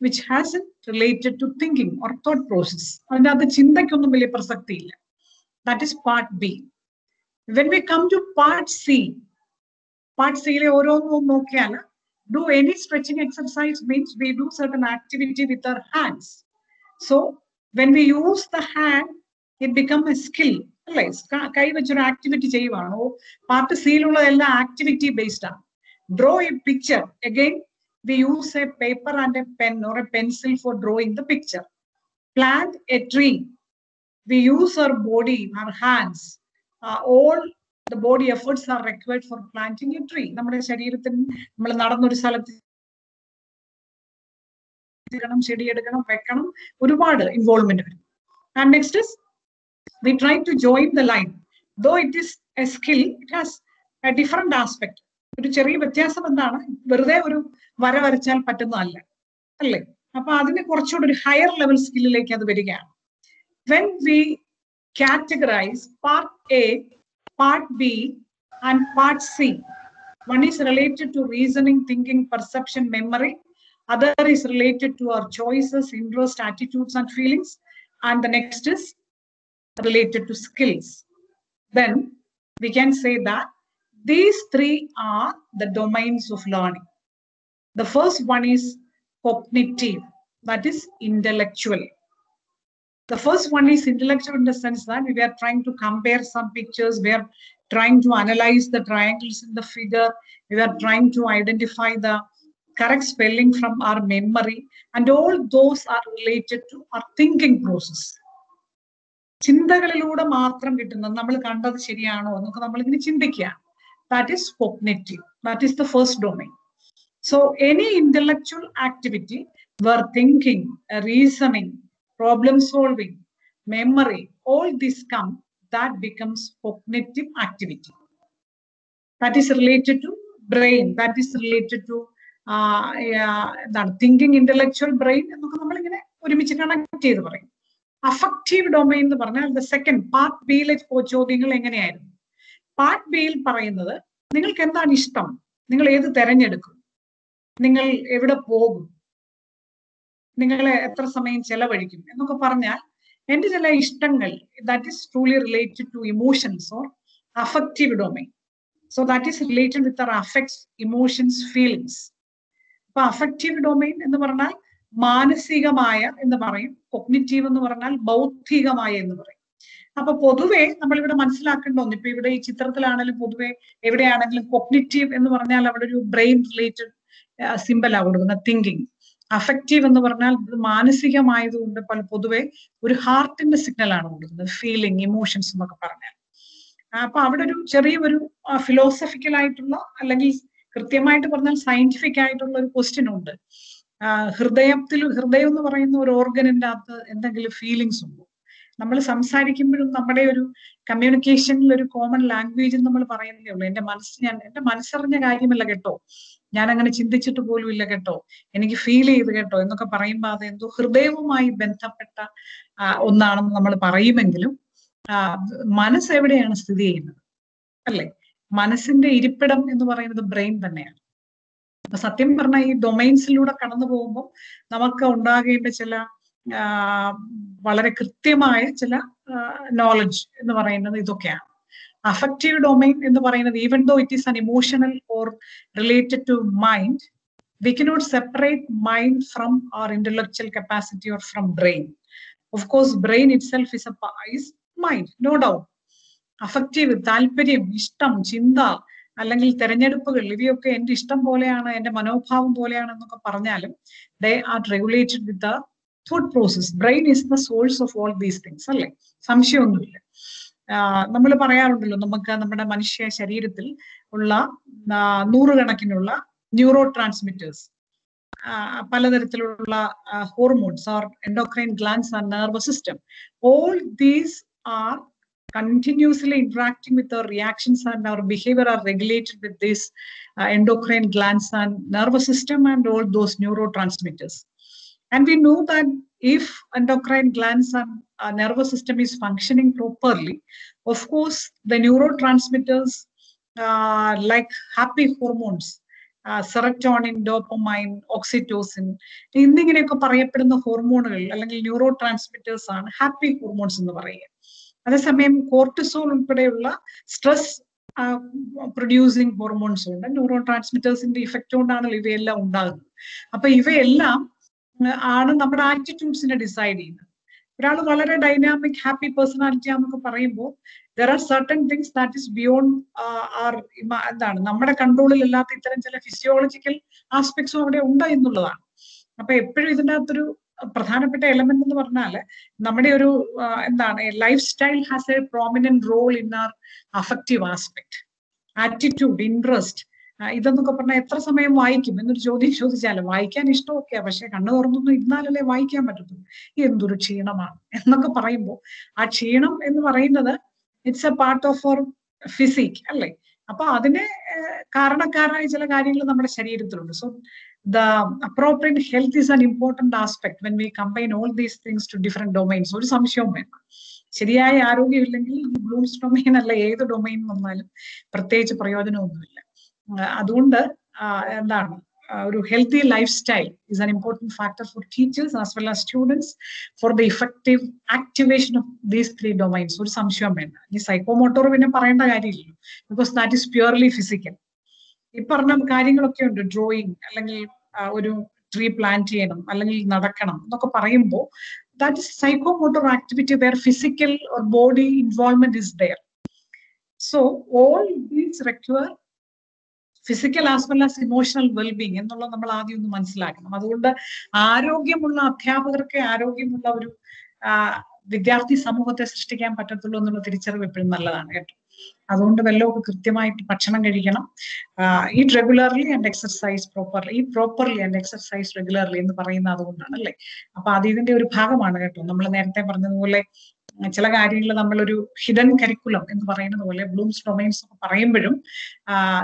which hasn't related to thinking or thought process. അതിനകത്ത് ചിന്തയ്ക്കൊന്നും വലിയ പ്രസക്തിയില്ല. That is part B. When we come to part C, part C le oronnu nokkiyal, do any stretching exercise means we do certain activity with our hands. So when we use the hand, it become a skill. Alle kai vechoru activity cheyuvano. Part C lulla ella activity based ആണ്. Draw a picture. Again, we use a paper and a pen or a pencil for drawing the picture. Plant a tree. we use our body, our hands, all the body efforts are required for planting a tree. നമ്മുടെ ശരീരത്തിൽ നമ്മൾ നടന്നൊരു സ്ഥലത്ത് ചെടിയെടുക്കണം, വെക്കണം, ഒരുപാട് involvement വരും. And next is we try to join the line. Though it is a skill, it has a different aspect. ഒരു ചെറിയ വ്യത്യാസം എന്താണ്, വെറുതെ ഒരു വര വരച്ചാൽ പറ്റുന്നതല്ല, അല്ലേ? അപ്പൊ അതിന് കുറച്ചുകൂടി ഒരു ഹയർ ലെവൽ സ്കില്ലിലേക്ക് അത് വരികയാണ്. When we categorize part A, part B and part C, one is related to reasoning, thinking, perception, memory. Other is related to our choices, interests, attitudes and feelings. And the next is related to skills. Then we can say that these three are the domains of learning. The first one is cognitive, that is intellectual. The first one is intellectual in the sense that we are trying to compare some pictures, we are trying to analyze the triangles in the figure, we are trying to identify the correct spelling from our memory, and all those are related to our thinking process. ചിന്തകളിലൂടെ മാത്രം കിട്ടുന്നത്, നമ്മൾ കണ്ടത് ശരിയാണോ എന്നൊക്കെ നമ്മൾ ഇങ്ങനെ ചിന്തിക്കുക. That is cognitive. That is the first domain. So any intellectual activity where thinking, reasoning, problem solving, memory, all this come, that becomes cognitive activity. That is related to brain. That is related to thinking, intellectual, brain എന്നൊക്കെ നമ്മൾ ഇങ്ങനെ ഒരുമിച്ച് connect ചെയ്ത് പറയും. Affective domain എന്ന് പറഞ്ഞാൽ the second part ബിയിലെ ചോദ്യങ്ങൾ എങ്ങനെയായിരുന്നു? പാർട്ട് ബിയിൽ പറയുന്നത് നിങ്ങൾക്ക് എന്താണ് ഇഷ്ടം, നിങ്ങൾ ഏത് തെരഞ്ഞെടുക്കും, നിങ്ങൾ എവിടെ പോകും, നിങ്ങൾ എത്ര സമയം ചെലവഴിക്കും എന്നൊക്കെ പറഞ്ഞാൽ എന്റെ ചില ഇഷ്ടങ്ങൾ, that is truly related to emotions or affective domain. So that is related with our affects, emotions, feelings. അപ്പൊ അഫക്റ്റീവ് ഡൊമൈൻ എന്ന് പറഞ്ഞാൽ മാനസികമായ എന്ന് പറയും, കൊഗ്നിറ്റീവ് എന്ന് പറഞ്ഞാൽ ബൗദ്ധികമായ എന്ന് പറയും. അപ്പൊ പൊതുവെ നമ്മളിവിടെ മനസ്സിലാക്കേണ്ട ഒന്ന്, ഇപ്പൊ ഇവിടെ ഈ ചിത്രത്തിലാണെങ്കിലും പൊതുവെ എവിടെയാണെങ്കിലും കൊഗ്നിറ്റീവ് എന്ന് പറഞ്ഞാൽ അവിടെ ഒരു ബ്രെയിൻ റിലേറ്റഡ് സിമ്പലാണ് കൊടുക്കുന്നത്, തിങ്കിങ്. അഫക്റ്റീവ് എന്ന് പറഞ്ഞാൽ മാനസികമായതുകൊണ്ട് പൊതുവെ ഒരു ഹാർട്ടിന്റെ സിഗ്നലാണ് കൊടുക്കുന്നത്, ഫീലിംഗ്, ഇമോഷൻസ് എന്നൊക്കെ പറഞ്ഞാൽ. അപ്പൊ അവിടെ ഒരു ചെറിയൊരു ഫിലോസഫിക്കൽ ആയിട്ടുള്ള, അല്ലെങ്കിൽ കൃത്യമായിട്ട് പറഞ്ഞാൽ സയന്റിഫിക് ആയിട്ടുള്ള ഒരു ക്വസ്റ്റ്യൻ ഉണ്ട്. ഹൃദയം എന്ന് പറയുന്ന ഒരു ഓർഗനിന്റെ അകത്ത് എന്തെങ്കിലും ഫീലിങ്സ് ഉണ്ടോ? നമ്മൾ സംസാരിക്കുമ്പോഴും നമ്മുടെ ഒരു കമ്മ്യൂണിക്കേഷനിൽ ഒരു കോമൺ ലാംഗ്വേജ് നമ്മൾ പറയുന്നതേ ഉള്ളൂ. എന്റെ മനസ്സറിഞ്ഞ കാര്യമല്ല കേട്ടോ, ഞാൻ അങ്ങനെ ചിന്തിച്ചിട്ട് പോലും ഇല്ല കേട്ടോ, എനിക്ക് ഫീൽ ചെയ്ത് കേട്ടോ എന്നൊക്കെ പറയുമ്പോൾ അത് എന്തോ ഹൃദയവുമായി ബന്ധപ്പെട്ട ഒന്നാണെന്ന് നമ്മൾ പറയുമെങ്കിലും മനസ്സ് എവിടെയാണ് സ്ഥിതി ചെയ്യുന്നത്, അല്ലെ? മനസ്സിന്റെ ഇരിപ്പിടം എന്ന് പറയുന്നത് ബ്രെയിൻ തന്നെയാണ്. അപ്പൊ സത്യം പറഞ്ഞാൽ ഈ ഡൊമൈൻസിലൂടെ കടന്നു പോകുമ്പോൾ നമുക്ക് ഉണ്ടാകേണ്ട ചില വളരെ കൃത്യമായ ചില നോളജ് എന്ന് പറയുന്നത് ഇതൊക്കെയാണ്. അഫക്റ്റീവ് ഡൊമൈൻ എന്ന് പറയുന്നത്, even though it is an emotional or related to mind, we cannot separate mind from our intellectual capacity or from brain. Of course, brain itself is mind, no doubt. Affective, താല്പര്യം, ഇഷ്ടം, ചിന്ത അല്ലെങ്കിൽ തെരഞ്ഞെടുപ്പുകൾ, ഇവയൊക്കെ എന്റെ ഇഷ്ടം പോലെയാണ്, എന്റെ മനോഭാവം പോലെയാണ് എന്നൊക്കെ പറഞ്ഞാലും they are regulated with the thought process. Brain is the source of all these things, അല്ലെ? സംശയമൊന്നുമില്ല. നമ്മൾ പറയാറുണ്ടല്ലോ, നമുക്ക് നമ്മുടെ മനുഷ്യ ശരീരത്തിൽ ഉള്ള നൂറുകണക്കിനുള്ള ന്യൂറോ ട്രാൻസ്മിറ്റേഴ്സ്, പലതരത്തിലുള്ള hormones or endocrine glands and nervous system. All these are continuously interacting with our reactions, and our behavior are regulated with this endocrine glands and nervous system and all those neurotransmitters. And we know that if endocrine glands and nervous system is functioning properly, of course the neurotransmitters like happy hormones, serotonin, dopamine, oxytocin എന്നിങ്ങനെയൊക്കെ പറയപ്പെടുന്ന ഹോർമോണുകൾ അല്ലെങ്കിൽ neurotransmitters ആണ് happy hormones എന്ന് പറയുക. അതേസമയം cortisol ഉൾപ്പെടെയുള്ള stress producing hormones ഉണ്ട്. ന്യൂറോ ട്രാൻസ്മിറ്റേഴ്സിന്റെ ഇഫക്റ്റ് കൊണ്ടാണല്ലോ ഇവയെല്ലാം ഉണ്ടാകുന്നത്. അപ്പൊ ഇവയെല്ലാം ആണ് നമ്മുടെ ആറ്റിറ്റ്യൂഡ്സിനെ ഡിസൈഡ് ചെയ്യുന്നത്. ഒരാൾ വളരെ ഡൈനാമിക് ഹാപ്പി പേഴ്സണാലിറ്റി ആണെന്നൊക്കെ പറയുമ്പോൾ there are certain things that is beyond our എന്താണ് നമ്മുടെ കൺട്രോളിൽ അല്ലാത്ത ഇത്തരം ചില ഫിസിയോളജിക്കൽ ആസ്പെക്ട്സും അവിടെ ഉണ്ട് എന്നുള്ളതാണ്. അപ്പൊ എപ്പോഴും ഇതിൻ്റെ അകത്തൊരു പ്രധാനപ്പെട്ട എലമെന്റ് എന്ന് പറഞ്ഞാൽ നമ്മുടെ ഒരു എന്താണ് lifestyle has a prominent role in our affective aspect. Attitude, interest, ഇതെന്നൊക്കെ പറഞ്ഞാൽ എത്ര സമയം വായിക്കും എന്നൊരു ചോദ്യം ചോദിച്ചാലും വായിക്കാൻ ഇഷ്ടമൊക്കെയാ, പക്ഷെ കണ്ണു തുറന്നൊന്നും ഇരുന്നാലല്ലേ വായിക്കാൻ പറ്റത്തുള്ളൂ. എന്തൊരു ക്ഷീണമാണ് എന്നൊക്കെ പറയുമ്പോൾ ആ ക്ഷീണം എന്ന് പറയുന്നത് it's a part of our physique അല്ലേ. അപ്പൊ അതിന് കാരണക്കാരായ ചില കാര്യങ്ങൾ നമ്മുടെ ശരീരത്തിലുണ്ട്. So the appropriate health is an important aspect when we combine all these things to different domains. ഒരു സംശയവും വേണ്ട. ശരിയായ ആരോഗ്യമില്ലെങ്കിൽ ബ്ലൂംസ് ഡൊമൈൻ അല്ല ഏത് ഡൊമൈൻ വന്നാലും പ്രത്യേകിച്ച് പ്രയോജനമൊന്നുമില്ല. അതുകൊണ്ട് എന്താണ് ഒരു healthy life style is an important factor for teachers as well as students for the effective activation of these 3 domains. ഒരു സംശയവും വേണ്ട. ഈ സൈക്കോമോട്ടോർ പിന്നെ പറയേണ്ട കാര്യമില്ലല്ലോ, because that is purely physical. ഈ പറഞ്ഞ കാര്യങ്ങളൊക്കെ ഉണ്ട്. ഡ്രോയിങ് അല്ലെങ്കിൽ ഒരു ട്രീ പ്ലാന്റ് ചെയ്യണം അല്ലെങ്കിൽ നടക്കണം എന്നൊക്കെ പറയുമ്പോൾ that is psychomotor activity where physical or body involvement is there. So all these require physical as well as emotional well-being എന്നുള്ളത് നമ്മൾ ആദ്യം ഒന്ന് മനസ്സിലാക്കണം. അതുകൊണ്ട് ആരോഗ്യമുള്ള അധ്യാപകർക്ക് ആരോഗ്യമുള്ള ഒരു വിദ്യാർത്ഥി സമൂഹത്തെ സൃഷ്ടിക്കാൻ പറ്റത്തുള്ളൂ എന്നുള്ള തിരിച്ചറിവ് എപ്പോഴും നല്ലതാണ് കേട്ടോ. അതുകൊണ്ട് വല്ലതൊക്കെ കൃത്യമായിട്ട് ഭക്ഷണം കഴിക്കണം. Eat regularly and exercise properly. ഈ പ്രോപ്പർലി ആൻഡ് എക്സർസൈസ് റെഗുലർലി എന്ന് പറയുന്നത് അതുകൊണ്ടാണ് അല്ലേ. അപ്പൊ അത് ഇതിന്റെ ഒരു ഭാഗമാണ് കേട്ടോ. നമ്മൾ നേരത്തെ പറഞ്ഞതുപോലെ ചില കാര്യങ്ങൾ നമ്മളൊരു ഹിഡൻ കരിക്കുലം എന്ന് പറയുന്നത് പോലെ ബ്ലൂംസ് ഡൊമൈൻസ് ഒക്കെ പറയുമ്പോഴും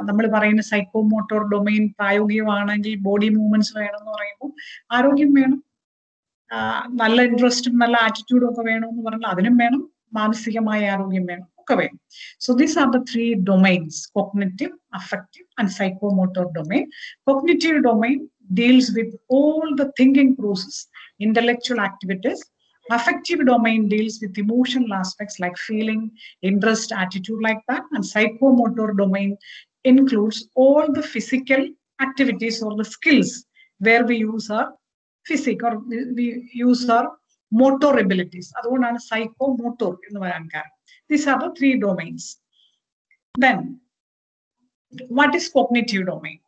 നമ്മൾ പറയുന്ന സൈക്കോമോട്ടോർ ഡൊമൈൻ പ്രായോഗികമാണെങ്കിൽ ബോഡി മൂവ്മെന്റ്സ് വേണം എന്ന് പറയുമ്പോൾ ആരോഗ്യം വേണം, നല്ല ഇൻട്രസ്റ്റും നല്ല ആറ്റിറ്റ്യൂഡും ഒക്കെ വേണമെന്ന് പറഞ്ഞാൽ അതിനും വേണം, മാനസികമായ ആരോഗ്യം വേണം, ഒക്കെ വേണം. So these are the 3 domains: cognitive, affective and psychomotor domain. Cognitive domain deals with all the thinking process, intellectual activities. Affective domain deals with emotional aspects like feeling, interest, attitude, like that. And psychomotor domain includes all the physical activities or the skills where we use our physic or we use our motor abilities. അതുകൊണ്ടാണ് psychomotor എന്ന് പറയാൻ കാരണം. These are the 3 domains. Then, what is cognitive domain?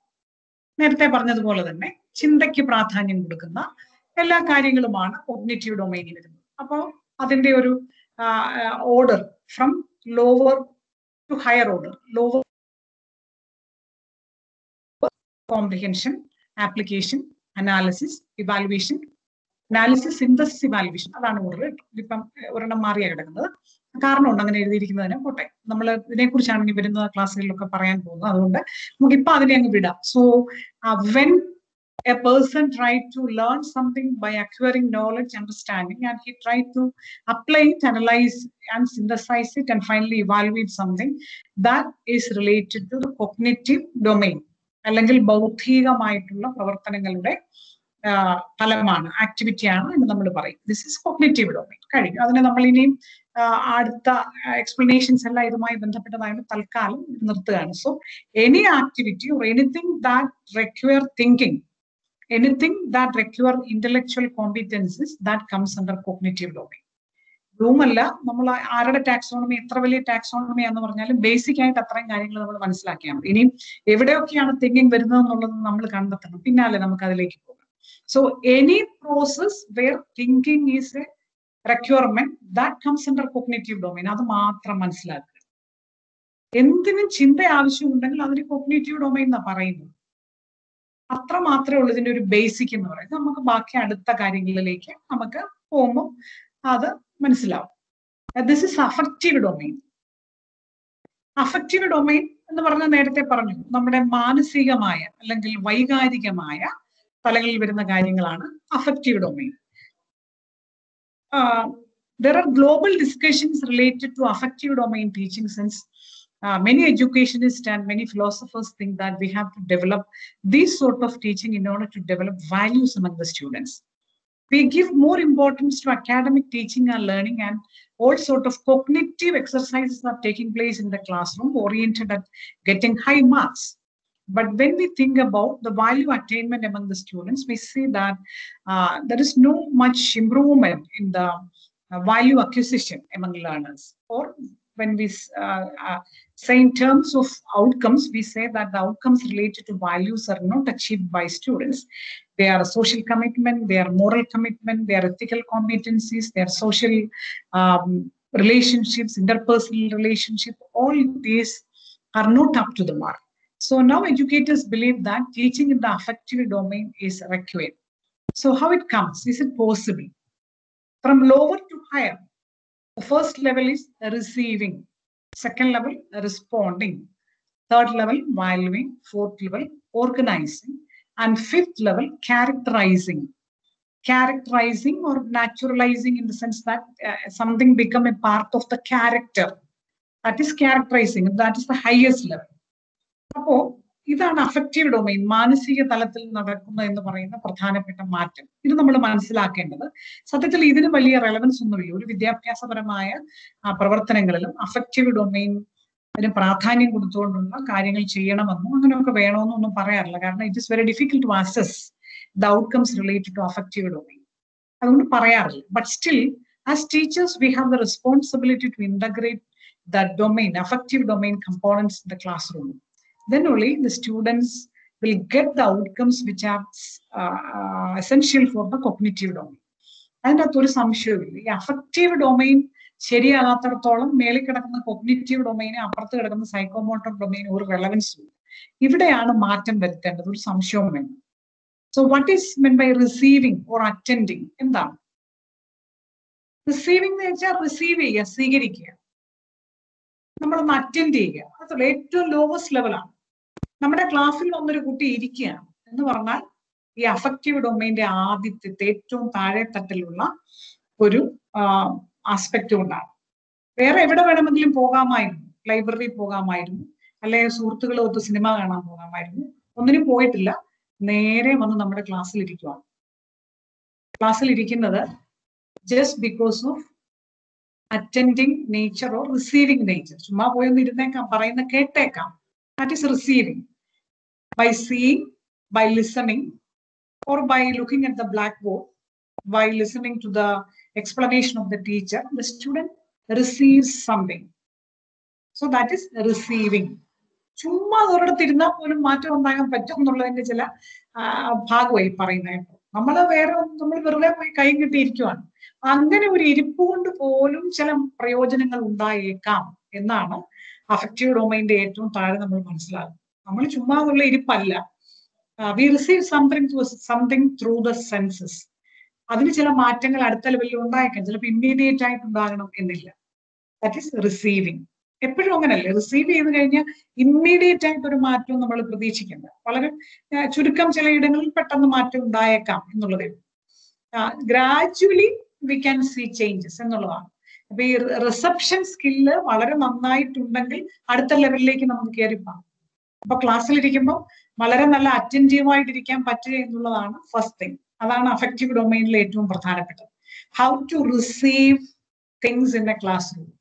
നേരത്തെ പറഞ്ഞതുപോലെ തന്നെ ചിന്തയ്ക്ക് പ്രാധാന്യം കൊടുക്കുന്ന എല്ലാ കാര്യങ്ങളുമാണ് കോഗ്നിറ്റീവ് ഡൊമൈനിൽ വരുന്നത്. അപ്പോൾ അതിന്റെ ഒരു order from lower to higher order. Lower comprehension, application, analysis, evaluation, analysis, synthesis, evaluation, അതാണ് ഓർഡർ. ഇപ്പം ഒരെണ്ണം മാറിയാണ് കിടക്കുന്നത്. കാരണമുണ്ട് അങ്ങനെ എഴുതിയിരിക്കുന്നതിന്. പോട്ടെ, നമ്മൾ ഇതിനെക്കുറിച്ചാണ് ഇനി വരുന്ന ക്ലാസ്സുകളിലൊക്കെ പറയാൻ പോകുന്നത്. അതുകൊണ്ട് നമുക്കിപ്പോൾ അതിനെ അങ്ങ് വിടാം. So when a person tried to learn something by acquiring knowledge, understanding, and he tried to apply it, analyze and synthesize it, and finally evaluate something, that is related to the cognitive domain. അല്ലെങ്കിൽ ബൗദ്ധികമായിട്ടുള്ള പ്രവർത്തനങ്ങളുടെ ഫലമാണ്, ആക്ടിവിറ്റിയാണ് എന്ന് നമ്മൾ പറയും. This is cognitive domain. കഴിഞ്ഞു. അതിനെ നമ്മൾ ഇനിയും അടുത്ത എക്സ്പ്ലനേഷൻസ് എല്ലാം ഇതുമായി ബന്ധപ്പെട്ടതായിട്ട് തൽക്കാലം നിർത്തുകയാണ്. So any activity or anything that require thinking, anything that require intellectual competencies, that comes under cognitive domain. Bloom അല്ല, നമ്മൾ ആരുടെ ടാക്സോണമി, എത്ര വലിയ ടാക്സോണമി എന്ന് പറഞ്ഞാലും ബേസിക് ആയിട്ട് അത്രയും കാര്യങ്ങൾ നമ്മൾ മനസ്സിലാക്കിയാൽ മതി. ഇനിയും എവിടെയൊക്കെയാണ് തിങ്കിങ് വരുന്നത് എന്നുള്ളത് നമ്മൾ കണ്ടെത്തണം, പിന്നാലെ നമുക്ക് അതിലേക്ക് പോകാം. So any process where thinking is a requirement, that comes under cognitive domain. അത് മാത്രം മനസ്സിലാക്കുക. എന്തിനും ചിന്ത ആവശ്യമുണ്ടെങ്കിൽ അതിന് കോഗ്നിറ്റീവ് ഡൊമൈൻ എന്നാ പറയുന്നത്. അത്ര മാത്രമേ ഉള്ളൂ ഇതിന്റെ ഒരു ബേസിക് എന്ന് പറയുന്നത്. നമുക്ക് ബാക്കി അടുത്ത കാര്യങ്ങളിലേക്ക് നമുക്ക് പോകുമ്പോൾ അത് മനസ്സിലാവും. This is affective domain. Affective domain എന്ന് പറഞ്ഞാൽ നേരത്തെ പറഞ്ഞു, നമ്മുടെ മാനസികമായ അല്ലെങ്കിൽ വൈകാരികമായ തലങ്ങളിൽ വരുന്ന കാര്യങ്ങളാണ് affective domain. There are global discussions related to affective domain teaching, since many educationists and many philosophers think that we have to develop this sort of teaching in order to develop values among the students. We give more importance to academic teaching and learning, and all sort of cognitive exercises are taking place in the classroom oriented at getting high marks. But when we think about the value attainment among the students, we see that there is no much improvement in the value acquisition among learners, or when we say in terms of outcomes, we say that the outcomes related to values are not achieved by students. They are social commitment, they are moral commitment, they are ethical competencies, they are social relationships, interpersonal relationship. All these are not up to the mark. So now educators believe that teaching in the affective domain is required. So how it comes? Is it possible? From lower to higher, the first level is receiving, second level responding, third level valuing, fourth level organizing, and fifth level characterizing. Characterizing or naturalizing in the sense that something become a part of the character. That is characterizing. That is the highest level. അപ്പോ ഇതാണ് affective domain, മാനസിക തലത്തിൽ നടക്കുന്ന എന്ന് പറയുന്ന പ്രധാനപ്പെട്ട മാറ്റം. ഇത് നമ്മൾ മനസ്സിലാക്കേണ്ടത്. സത്യത്തിൽ ഇതിന് വലിയ റെലവൻസ് ഒന്നുമില്ല. ഒരു വിദ്യാഭ്യാസപരമായ പ്രവർത്തനങ്ങളിലും അഫക്റ്റീവ് ഡൊമൈന് പ്രാധാന്യം കൊടുത്തുകൊണ്ടുള്ള കാര്യങ്ങൾ ചെയ്യണമെന്നും അങ്ങനെയൊക്കെ വേണമെന്നും ഒന്നും പറയാറില്ല. കാരണം it is very difficult to assess the outcomes related to affective domain. അതുകൊണ്ട് പറയാറില്ല. But still as teachers we have the responsibility to integrate the domain, affective domain components in the classroom. Then only the students will get the outcomes which are essential for the cognitive domain. അതിനകത്ത് ഒരു സംശയമില്ല. ഈ affective domain ശരിയാകാത്തിടത്തോളം മേളിൽ കിടക്കുന്ന cognitive domain അപ്പുറത്ത് കിടക്കുന്ന psychomotor domain ഒരു relevance ഇല്ല. ഇവിടെയാണ് മാറ്റം വരുത്തേണ്ടത്, ഒരു സംശയവും വേണം. So what is mean by receiving or attending? എന്താണ് റിസീവിംഗ് എന്ന് വെച്ചാൽ? റിസീവ് ചെയ്യുക, സ്വീകരിക്കുക, നമ്മളൊന്ന് അറ്റൻഡ് ചെയ്യുക. അതുള്ള ഏറ്റവും ലോവസ്റ്റ് ലെവലാണ്. നമ്മുടെ ക്ലാസ്സിൽ വന്നൊരു കുട്ടി ഇരിക്കുകയാണ് എന്ന് പറഞ്ഞാൽ ഈ അഫക്റ്റീവ് ഡൊമൈൻ്റെ ആദ്യത്തെ ഏറ്റവും താഴെ തട്ടിലുള്ള ഒരു ആസ്പെക്ട് കൊണ്ടാണ്. വേറെ എവിടെ വേണമെങ്കിലും പോകാമായിരുന്നു, ലൈബ്രറി പോകാമായിരുന്നു, അല്ലെങ്കിൽ സുഹൃത്തുക്കളൊത്ത് സിനിമ കാണാൻ പോകാമായിരുന്നു. ഒന്നിനും പോയിട്ടില്ല, നേരെ വന്ന് നമ്മുടെ ക്ലാസ്സിൽ ഇരിക്കുകയാണ്. ക്ലാസ്സിൽ ഇരിക്കുന്നത് just because of attending nature or receiving nature. ചുമ്മാ പോയൊന്ന് ഇരുന്നേക്കാം, പറയുന്ന കേട്ടേക്കാം. That is receiving. By seeing, by listening, or by looking at the blackboard, by listening to the explanation of the teacher, the student receives something. So that is receiving. ചുമ്മാ ഒരിടത്ത് ഇരുന്നാൽ പോലും മാറ്റം ഉണ്ടാകാൻ പറ്റും എന്നുള്ളതിന്റെ ചില ഭാഗമായി പറയുന്നതായിട്ട് നമ്മൾ വെറുതെ പോയി കൈ കിട്ടിയിരിക്കുവാണ്. അങ്ങനെ ഒരു ഇരിപ്പ് കൊണ്ട് പോലും ചില പ്രയോജനങ്ങൾ ഉണ്ടായേക്കാം എന്നാണ് അഫക്റ്റീവ് ഡൊമൈൻ്റെ ഏറ്റവും താഴെ നമ്മൾ മനസ്സിലാകും. നമ്മൾ ചുമ്മാ ഉള്ള ഇരിപ്പല്ല. We receive something through the senses. അതിന് ചില മാറ്റങ്ങൾ അടുത്ത ലെവലിൽ ഉണ്ടായേക്കാം, ചിലപ്പോൾ ഇമ്മീഡിയറ്റ് ആയിട്ട് ഉണ്ടാകണം എന്നില്ല. That is receiving. എപ്പോഴും അങ്ങനല്ലേ, റിസീവ് ചെയ്ത് കഴിഞ്ഞാൽ ഇമ്മീഡിയറ്റ് ആയിട്ട് ഒരു മാറ്റവും നമ്മൾ പ്രതീക്ഷിക്കേണ്ട. വളരെ ചുരുക്കം ചിലയിടങ്ങളിൽ പെട്ടെന്ന് മാറ്റം ഉണ്ടായേക്കാം എന്നുള്ളതേ. Gradually we can see changes എന്നുള്ളതാണ്. അപ്പൊ ഈ റിസപ്ഷൻ സ്കില്ല് വളരെ നന്നായിട്ടുണ്ടെങ്കിൽ അടുത്ത ലെവലിലേക്ക് നമുക്ക് കയറിപ്പോകാം. അപ്പൊ ക്ലാസ്സിലിരിക്കുമ്പോൾ വളരെ നല്ല അറ്റൻറ്റീവായിട്ടിരിക്കാൻ പറ്റുക എന്നുള്ളതാണ് ഫസ്റ്റ് തിങ്. അതാണ് അഫക്റ്റീവ് ഡൊമൈനിലെ ഏറ്റവും പ്രധാനപ്പെട്ടത്. How to receive things in a classroom.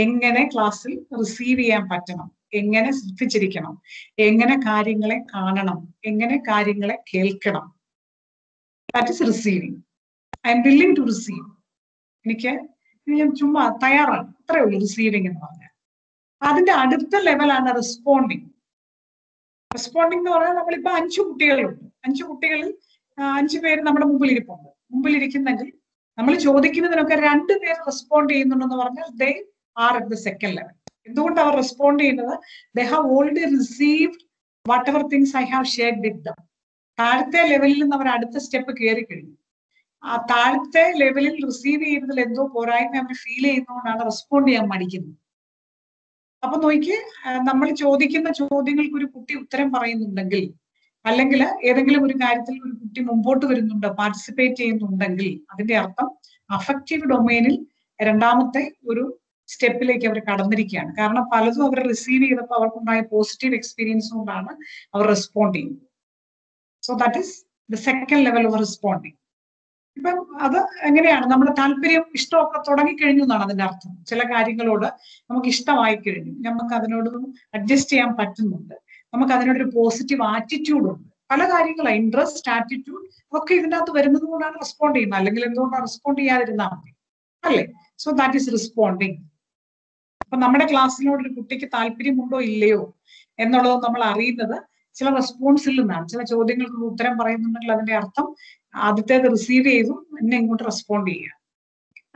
എങ്ങനെ ക്ലാസ്സിൽ റിസീവ് ചെയ്യാൻ പറ്റണം, എങ്ങനെ ശ്രദ്ധിച്ചിരിക്കണം, എങ്ങനെ കാര്യങ്ങളെ കാണണം, എങ്ങനെ കാര്യങ്ങളെ കേൾക്കണം. That is receiving. I'm willing to receive. ഞാൻ ചുമ്മാ തയ്യാറാണ്, അത്രേ ഉള്ളൂ റിസീവിങ് എന്ന് പറഞ്ഞാൽ. അതിന്റെ അടുത്ത ലെവലാണ് റെസ്പോണ്ടിങ്. റെസ്പോണ്ടിങ് എന്ന് പറഞ്ഞാൽ നമ്മളിപ്പോ 5 കുട്ടികളുണ്ട്. 5 കുട്ടികളിൽ 5 പേര് നമ്മുടെ മുമ്പിലിരിക്കുന്നെങ്കിൽ നമ്മൾ ചോദിക്കുന്നതിനൊക്കെ 2 പേര് റെസ്പോണ്ട് ചെയ്യുന്നുണ്ടെന്ന് പറഞ്ഞാൽ they are at the second level. എന്തുകൊണ്ട് അവർ റെസ്പോണ്ട് ചെയ്യുന്നത്? They have already received what ever things I have shared വിത്ത് ദം. താഴത്തെ ലെവലിൽ നിന്ന് അവർ അടുത്ത സ്റ്റെപ്പ് കയറി കഴിഞ്ഞു. ആ താഴത്തെ ലെവലിൽ റിസീവ് ചെയ്യുന്നതിൽ എന്തോ പോരായ്മ അവർ ഫീൽ ചെയ്യുന്നതുകൊണ്ടാണ് റെസ്പോണ്ട് ചെയ്യാൻ മടിക്കുന്നത്. അപ്പൊ നോക്കി, നമ്മൾ ചോദിക്കുന്ന ചോദ്യങ്ങൾക്ക് ഒരു കുട്ടി ഉത്തരം പറയുന്നുണ്ടെങ്കിൽ, അല്ലെങ്കിൽ ഏതെങ്കിലും ഒരു കാര്യത്തിൽ ഒരു കുട്ടി മുമ്പോട്ട് വരുന്നുണ്ട്, പാർട്ടിസിപ്പേറ്റ് ചെയ്യുന്നുണ്ടെങ്കിൽ, അതിന്റെ അർത്ഥം അഫക്റ്റീവ് ഡൊമൈനിൽ രണ്ടാമത്തെ ഒരു സ്റ്റെപ്പിലേക്ക് അവർ കടന്നിരിക്കുകയാണ്. കാരണം പലതും അവർ റിസീവ് ചെയ്തപ്പോൾ അവർക്കുണ്ടായ പോസിറ്റീവ് എക്സ്പീരിയൻസ് കൊണ്ടാണ് അവർ റെസ്പോണ്ട് ചെയ്യുന്നത്. So that is the second level of responding. ഇപ്പം അത് എങ്ങനെയാണ്? നമ്മുടെ താല്പര്യം, ഇഷ്ടമൊക്കെ തുടങ്ങിക്കഴിഞ്ഞു എന്നാണ് അതിന്റെ അർത്ഥം. ചില കാര്യങ്ങളോട് നമുക്ക് ഇഷ്ടമായി കഴിഞ്ഞു, നമുക്ക് അതിനോട് അഡ്ജസ്റ്റ് ചെയ്യാൻ പറ്റുന്നുണ്ട്, നമുക്ക് അതിനോടൊരു പോസിറ്റീവ് ആറ്റിറ്റ്യൂഡ് ഉണ്ട്. പല കാര്യങ്ങളും ഇൻട്രസ്റ്റ്, ആറ്റിറ്റ്യൂഡ് ഒക്കെ ഇതിൻ്റെ അകത്ത് വരുന്നത് കൊണ്ടാണ് റെസ്പോണ്ട് ചെയ്യുന്നത്. അല്ലെങ്കിൽ എന്തുകൊണ്ടാണ് റെസ്പോണ്ട് ചെയ്യാതിരുന്നാൽ മതി, അല്ലേ? So that is responding. അപ്പൊ നമ്മുടെ ക്ലാസ്സിനോട് ഒരു കുട്ടിക്ക് താല്പര്യമുണ്ടോ ഇല്ലയോ എന്നുള്ളത് നമ്മൾ അറിയുന്നത് ചില റെസ്പോൺസിൽ നിന്നാണ്. ചില ചോദ്യങ്ങൾക്ക് ഉത്തരം പറയുന്നുണ്ടെങ്കിൽ അതിന്റെ അർത്ഥം ആദ്യത്തേത് റിസീവ് ചെയ്തു എന്നെ ഇങ്ങോട്ട് റെസ്പോണ്ട് ചെയ്യുക.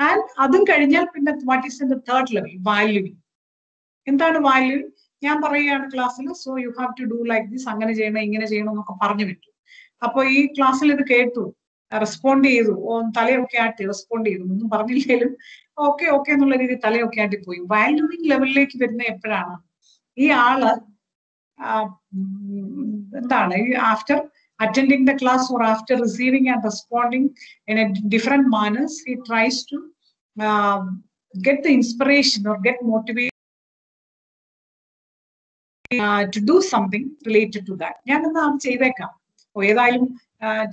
ആൻഡ് അതും കഴിഞ്ഞാൽ പിന്നെ what is in the third level, valuing. എന്താണ് വാല്യൂവിങ്? ഞാൻ പറയുകയാണ് ക്ലാസ്സിൽ, so you have to do like this, അങ്ങനെ ചെയ്യണം ഇങ്ങനെ ചെയ്യണം എന്നൊക്കെ പറഞ്ഞു വിട്ടു. അപ്പൊ ഈ ക്ലാസ്സിൽ ഇത് കേട്ടു, റെസ്പോണ്ട് ചെയ്തു, തലയൊക്കെ ആട്ടി റെസ്പോണ്ട് ചെയ്തു, ഒന്നും പറഞ്ഞില്ലെങ്കിലും ഓക്കെ ഓക്കെ എന്നുള്ള രീതിയിൽ തലയൊക്കെ ആട്ടി പോയി. വാല്യൂവിങ് ലെവലിലേക്ക് വരുന്ന എപ്പോഴാണ്? ഈ ആള് എന്താണ്, after attending the class or after receiving and responding in a different manners, he tries to get the inspiration or get motivated to do something related to that. ഞാൻ എന്നാ ചെയ്തേക്കാം, ഏതായാലും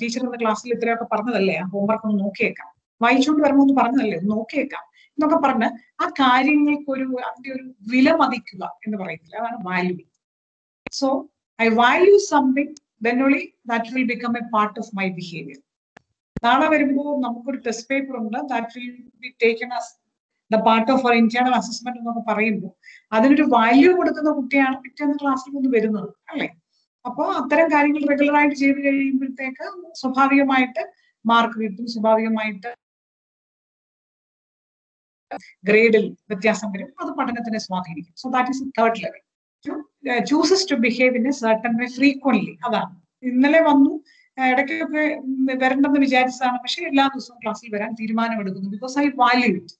ടീച്ചർ എന്ന ക്ലാസ്സിൽ ഇത്രയൊക്കെ പറഞ്ഞതല്ലേ, ഹോംവർക്ക് ഒന്ന് നോക്കിയേക്കാം, വായിച്ചുകൊണ്ട് വരുമ്പോൾ ഒന്ന് പറഞ്ഞതല്ലേ, ഒന്ന് നോക്കിയേക്കാം എന്നൊക്കെ പറഞ്ഞ് ആ കാര്യങ്ങൾക്കൊരു അതിന്റെ ഒരു വില മതിക്കുക എന്ന് പറയത്തില്ല, അതാണ് valuing. So I value something, then only that will become a part of my behavior. നാളെ വരുമ്പോൾ നമുക്കൊരു ടെസ്റ്റ് പേപ്പർ ഉണ്ട്, that will be taken as the part of our internal assessment എന്നൊക്കെ പറയുമ്പോൾ അതിനൊരു വാല്യൂ കൊടുക്കുന്ന കുട്ടിയാണ് പിറ്റേന്ന് ക്ലാസ്സിൽ ഒന്ന് വരുന്നത്, അല്ലേ? അപ്പോൾ അത്തരം കാര്യങ്ങൾ റെഗുലർ ആയിട്ട് ചെയ്ത് കഴിയുമ്പോഴത്തേക്ക് സ്വാഭാവികമായിട്ട് മാർക്ക് കിട്ടും, സ്വാഭാവികമായിട്ട് ഗ്രേഡിൽ വ്യത്യാസം വരും, അത് പഠനത്തിനെ സ്വാധീനിക്കും. So that is third level. chooses to behave in a certain way frequently. അതാണ് ഇന്നലെ വന്നു, ഇടയ്ക്കൊക്കെ വരണ്ടെന്ന് വിചാരിച്ചതാണ്, പക്ഷെ എല്ലാ ദിവസവും ക്ലാസ്സിൽ വരാൻ തീരുമാനമെടുക്കുന്നു. Because I value it.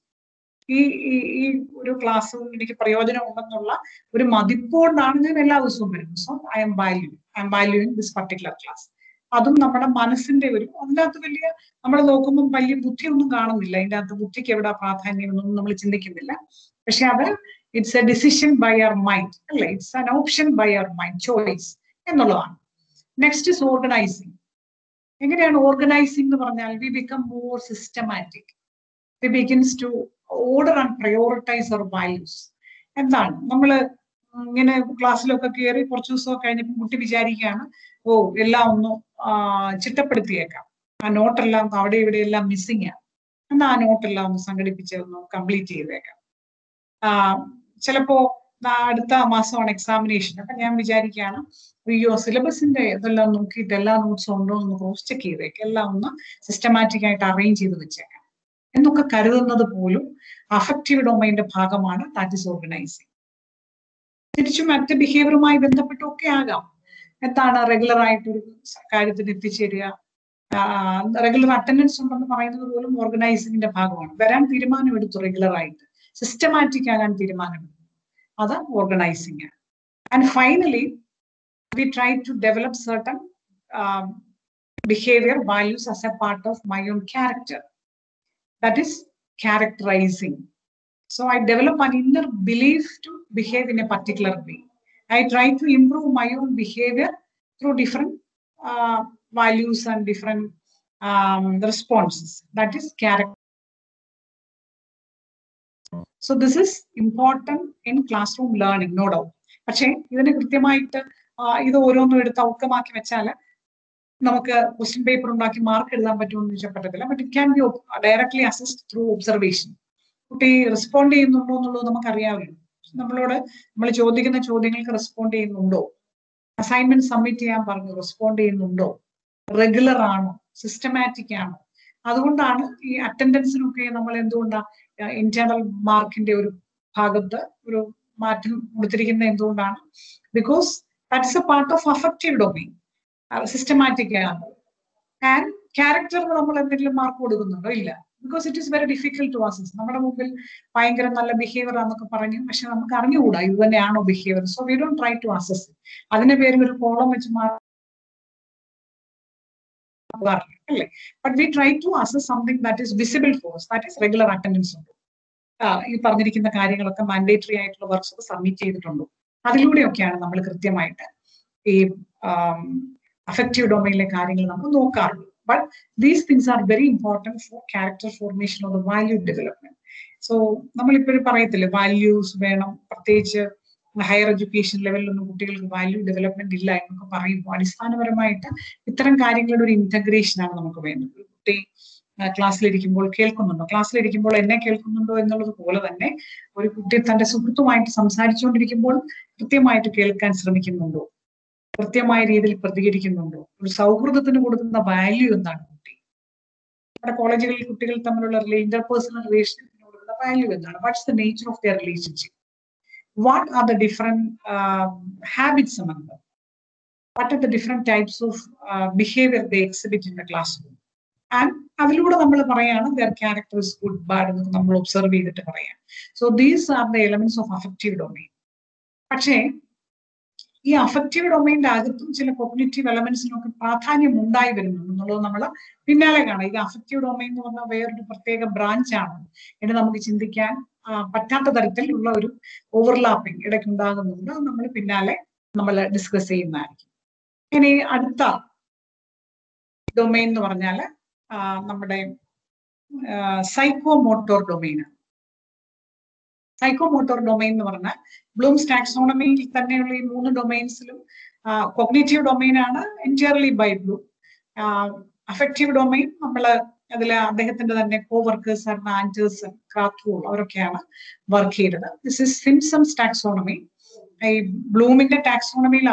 ഈ ഒരു ക്ലാസ് എനിക്ക് പ്രയോജനം ഉണ്ടെന്നുള്ള ഒരു മതിപ്പോണ്ടാണ് ഞാൻ എല്ലാ ദിവസവും വരുന്നത്. So I M valuing this particular class. അതും നമ്മുടെ മനസ്സിന്റെ ഒരു, അതിനകത്ത് വലിയ നമ്മൾ നോക്കുമ്പോൾ വലിയ ബുദ്ധിയൊന്നും കാണുന്നില്ല, അതിൻ്റെ അകത്ത് ബുദ്ധിക്ക് എവിടെ പ്രാധാന്യം എന്നൊന്നും നമ്മൾ ചിന്തിക്കുന്നില്ല. പക്ഷെ അത് it's a decision by our mind, അല്ലേ? It's an option by our mind, choice എന്നുള്ളതാണ്. Next is organising. എങ്ങനെയാണ് ഓർഗനൈസിങ് എന്ന് പറഞ്ഞാൽ? We become more systematic. We begins to order and prioritise our values. എന്താണ്, നമ്മൾ ഇങ്ങനെ ക്ലാസ്സിലൊക്കെ കയറി കുറച്ച് ദിവസമൊക്കെ കഴിഞ്ഞപ്പോൾ കുട്ടി വിചാരിക്കുകയാണ്, ഓ എല്ലാം ഒന്ന് ചിട്ടപ്പെടുത്തിയേക്കാം, ആ നോട്ടെല്ലാം അവിടെ ഇവിടെ എല്ലാം മിസ്സിങ് ആണ്, എന്നാൽ ആ നോട്ടെല്ലാം ഒന്ന് സംഘടിപ്പിച്ച് ഒന്ന് കംപ്ലീറ്റ് ചെയ്തേക്കാം. ചിലപ്പോ അടുത്ത മാസമാണ് എക്സാമിനേഷൻ, അപ്പൊ ഞാൻ വിചാരിക്കുകയാണ്, അയ്യോ സിലബസിന്റെ ഇതെല്ലാം നോക്കിയിട്ട് എല്ലാ നോട്ട്സും ഉണ്ടോ എന്ന് ക്രോസ് ചെക്ക് ചെയ്തേക്കാം, എല്ലാം ഒന്ന് സിസ്റ്റമാറ്റിക് ആയിട്ട് അറേഞ്ച് ചെയ്ത് വെച്ചേക്കാം എന്നൊക്കെ കരുതുന്നത് പോലും അഫക്റ്റീവ് ഡൊമൈന്റെ ഭാഗമാണ്. That is organising. തിരിച്ചും മറ്റ് ബിഹേവിയറുമായി ബന്ധപ്പെട്ടൊക്കെ ആകാം. എന്താണ്, റെഗുലർ ആയിട്ടൊരു കാര്യത്തിന് എത്തിച്ചേരുക, റെഗുലർ അറ്റൻഡൻസ് ഉണ്ടെന്ന് പറയുന്നത് പോലും ഓർഗനൈസിങ്ങിന്റെ ഭാഗമാണ്. വരാൻ തീരുമാനമെടുത്തു, റെഗുലർ ആയിട്ട് സിസ്റ്റമാറ്റിക് ആകാൻ തീരുമാനമെടുത്തു, അത് ഓർഗനൈസിങ് ആണ്. And finally we try to develop certain behavior values as a part of my own character. That is characterizing. So I develop an inner belief to behave in a particular way. I try to improve my own behavior through different values and different responses. That is character. So this is important in classroom learning, no doubt. പക്ഷേ ഇതിന് കൃത്യമായിട്ട് ഇത് ഓരോന്നും എടുത്ത് ഔട്ട്കമാക്കി വെച്ചാൽ നമുക്ക് question paper ഉണ്ടാക്കി mark എഴുതാൻ പറ്റുമെന്ന് ചോദിച്ചാൽ പറ്റത്തില്ല. But it can be directly assist through observation. കുട്ടി റെസ്പോണ്ട് ചെയ്യുന്നുണ്ടോ എന്നുള്ളത് നമുക്കറിയാമല്ലോ. നമ്മൾ ചോദിക്കുന്ന ചോദ്യങ്ങൾക്ക് റെസ്പോണ്ട് ചെയ്യുന്നുണ്ടോ, അസൈൻമെന്റ് സബ്മിറ്റ് ചെയ്യാൻ പറഞ്ഞു റെസ്പോണ്ട് ചെയ്യുന്നുണ്ടോ, റെഗുലർ ആണോ, സിസ്റ്റമാറ്റിക് ആണോ. അതുകൊണ്ടാണ് ഈ അറ്റൻഡൻസിനൊക്കെ നമ്മൾ എന്തുകൊണ്ടാണ് ഇന്റേണൽ മാർക്കിന്റെ ഒരു ഭാഗത്ത് ഒരു മാറ്റം കൊടുത്തിരിക്കുന്നത്? എന്തുകൊണ്ടാണ്? Because that's a part of affective domain, systematic ആണ്. ആൻഡ് ക്യാരക്ടറിന് നമ്മൾ എന്തെങ്കിലും മാർക്ക് കൊടുക്കുന്നുണ്ടോ? ഇല്ല. Because it is very difficult to assess. നമ്മുടെ മുമ്പിൽ ഭയങ്കര നല്ല ബിഹേവിയർ ആണെന്നൊക്കെ പറഞ്ഞു, പക്ഷെ നമുക്ക് അറിഞ്ഞുകൂടാ ഇത് തന്നെയാണോ behaviour. So we don't try to assess. അതിന്റെ പേരിൽ ഒരു കോളം വെച്ച് അല്ലേ? But we try to assess something that is visible for us, that is regular attendance ഉണ്ടോ, ഈ പറഞ്ഞിരിക്കുന്ന കാര്യങ്ങളൊക്കെ മാൻഡേറ്ററി ആയിട്ടുള്ള വർക്ക്സ് ഒക്കെ സബ്മിറ്റ് ചെയ്തിട്ടുണ്ടോ. അതിലൂടെയൊക്കെയാണ് നമ്മൾ കൃത്യമായിട്ട് ഈ അഫക്റ്റീവ് ഡൊമൈനിലെ കാര്യങ്ങൾ നമ്മൾ നോക്കാറുള്ളൂ. But these things are very important for character formation of the value development. So നമ്മളിപ്പോഴും പറയത്തില്ലേ വാല്യൂസ് വേണം, പ്രത്യേകിച്ച് ഹയർ എഡ്യൂക്കേഷൻ ലെവലിലൊന്നും കുട്ടികൾക്ക് വാല്യൂ ഡെവലപ്മെന്റ് ഇല്ല എന്നൊക്കെ പറയുമ്പോൾ അടിസ്ഥാനപരമായിട്ട് ഇത്തരം കാര്യങ്ങളുടെ ഒരു ഇന്റഗ്രേഷൻ ആണ് നമുക്ക് വേണ്ടത്. കുട്ടി ക്ലാസ്സിലിരിക്കുമ്പോൾ കേൾക്കുന്നുണ്ടോ? ക്ലാസ്സിലിരിക്കുമ്പോൾ എന്നെ കേൾക്കുന്നുണ്ടോ എന്നുള്ളത് പോലെ തന്നെ ഒരു കുട്ടി തന്റെ സുഹൃത്തുമായിട്ട് സംസാരിച്ചുകൊണ്ടിരിക്കുമ്പോൾ കൃത്യമായിട്ട് കേൾക്കാൻ ശ്രമിക്കുന്നുണ്ടോ? കൃത്യമായ രീതിയിൽ പ്രതികരിക്കുന്നുണ്ടോ? ഒരു സൗഹൃദത്തിന് കൊടുക്കുന്ന വാല്യൂ എന്താണ് കുട്ടി? നമ്മുടെ കോളേജുകളിൽ കുട്ടികൾ തമ്മിലുള്ള ഇന്റർപേഴ്സണൽ റിലേഷൻഷിപ്പിന് കൊടുക്കുന്ന വാല്യൂ എന്താണ്? What's the nature of their relationship? What are the different habits among them? What are the different types of behavior they exhibit in the classroom? And അതിലൂടെ നമ്മൾ പറയാണ് their character is good, bad എന്ന് നമ്മൾ observe ചെയ്തിട്ട് പറയാം. So these are the elements of affective domain. പക്ഷേ ഈ affective ഡൊമൈൻ്റെ അകത്തും ചില കോഗ്നിറ്റീവ് എലമെന്റ്സിനൊക്കെ പ്രാധാന്യം ഉണ്ടായി വരുന്നുണ്ട് എന്നുള്ളത് നമ്മൾ പിന്നാലെ കാണാം. ഇത് അഫക്റ്റീവ് ഡൊമൈൻ എന്ന് പറഞ്ഞാൽ വേറൊരു പ്രത്യേക ബ്രാഞ്ചാണ് എന്ന് നമുക്ക് ചിന്തിക്കാൻ പറ്റാത്ത തരത്തിലുള്ള ഒരു ഓവർലാപ്പിംഗ് ഇടയ്ക്ക് ഉണ്ടാകുന്നുണ്ട്. അത് നമ്മൾ പിന്നാലെ നമ്മൾ ഡിസ്കസ് ചെയ്യുന്നതായിരിക്കും. ഇനി അടുത്ത ഡൊമൈൻ എന്ന് പറഞ്ഞാൽ നമ്മുടെ സൈക്കോമോട്ടോർ ഡൊമൈനാണ്. സൈക്കോമോട്ടോർ ഡൊമൈൻ എന്ന് പറഞ്ഞാൽ ബ്ലൂംസ് ടാക്സോണമിയിൽ തന്നെയുള്ള ഈ 3 ഡൊമൈൻസിലും കോഗ്നിറ്റീവ് ഡൊമൈനാണ് entirely by Bloom. Affective domain നമ്മൾ അതിൽ അദ്ദേഹത്തിന്റെ തന്നെ കോ വർക്കേഴ്സ് ആയിരുന്ന ആൻഡേഴ്സൺ, ക്രാത്വൂൾ അവരൊക്കെയാണ് വർക്ക് ചെയ്തത്. This is Simpson's taxonomy. ഈ ബ്ലൂമിന്റെ ടാക്സോണമിയിൽ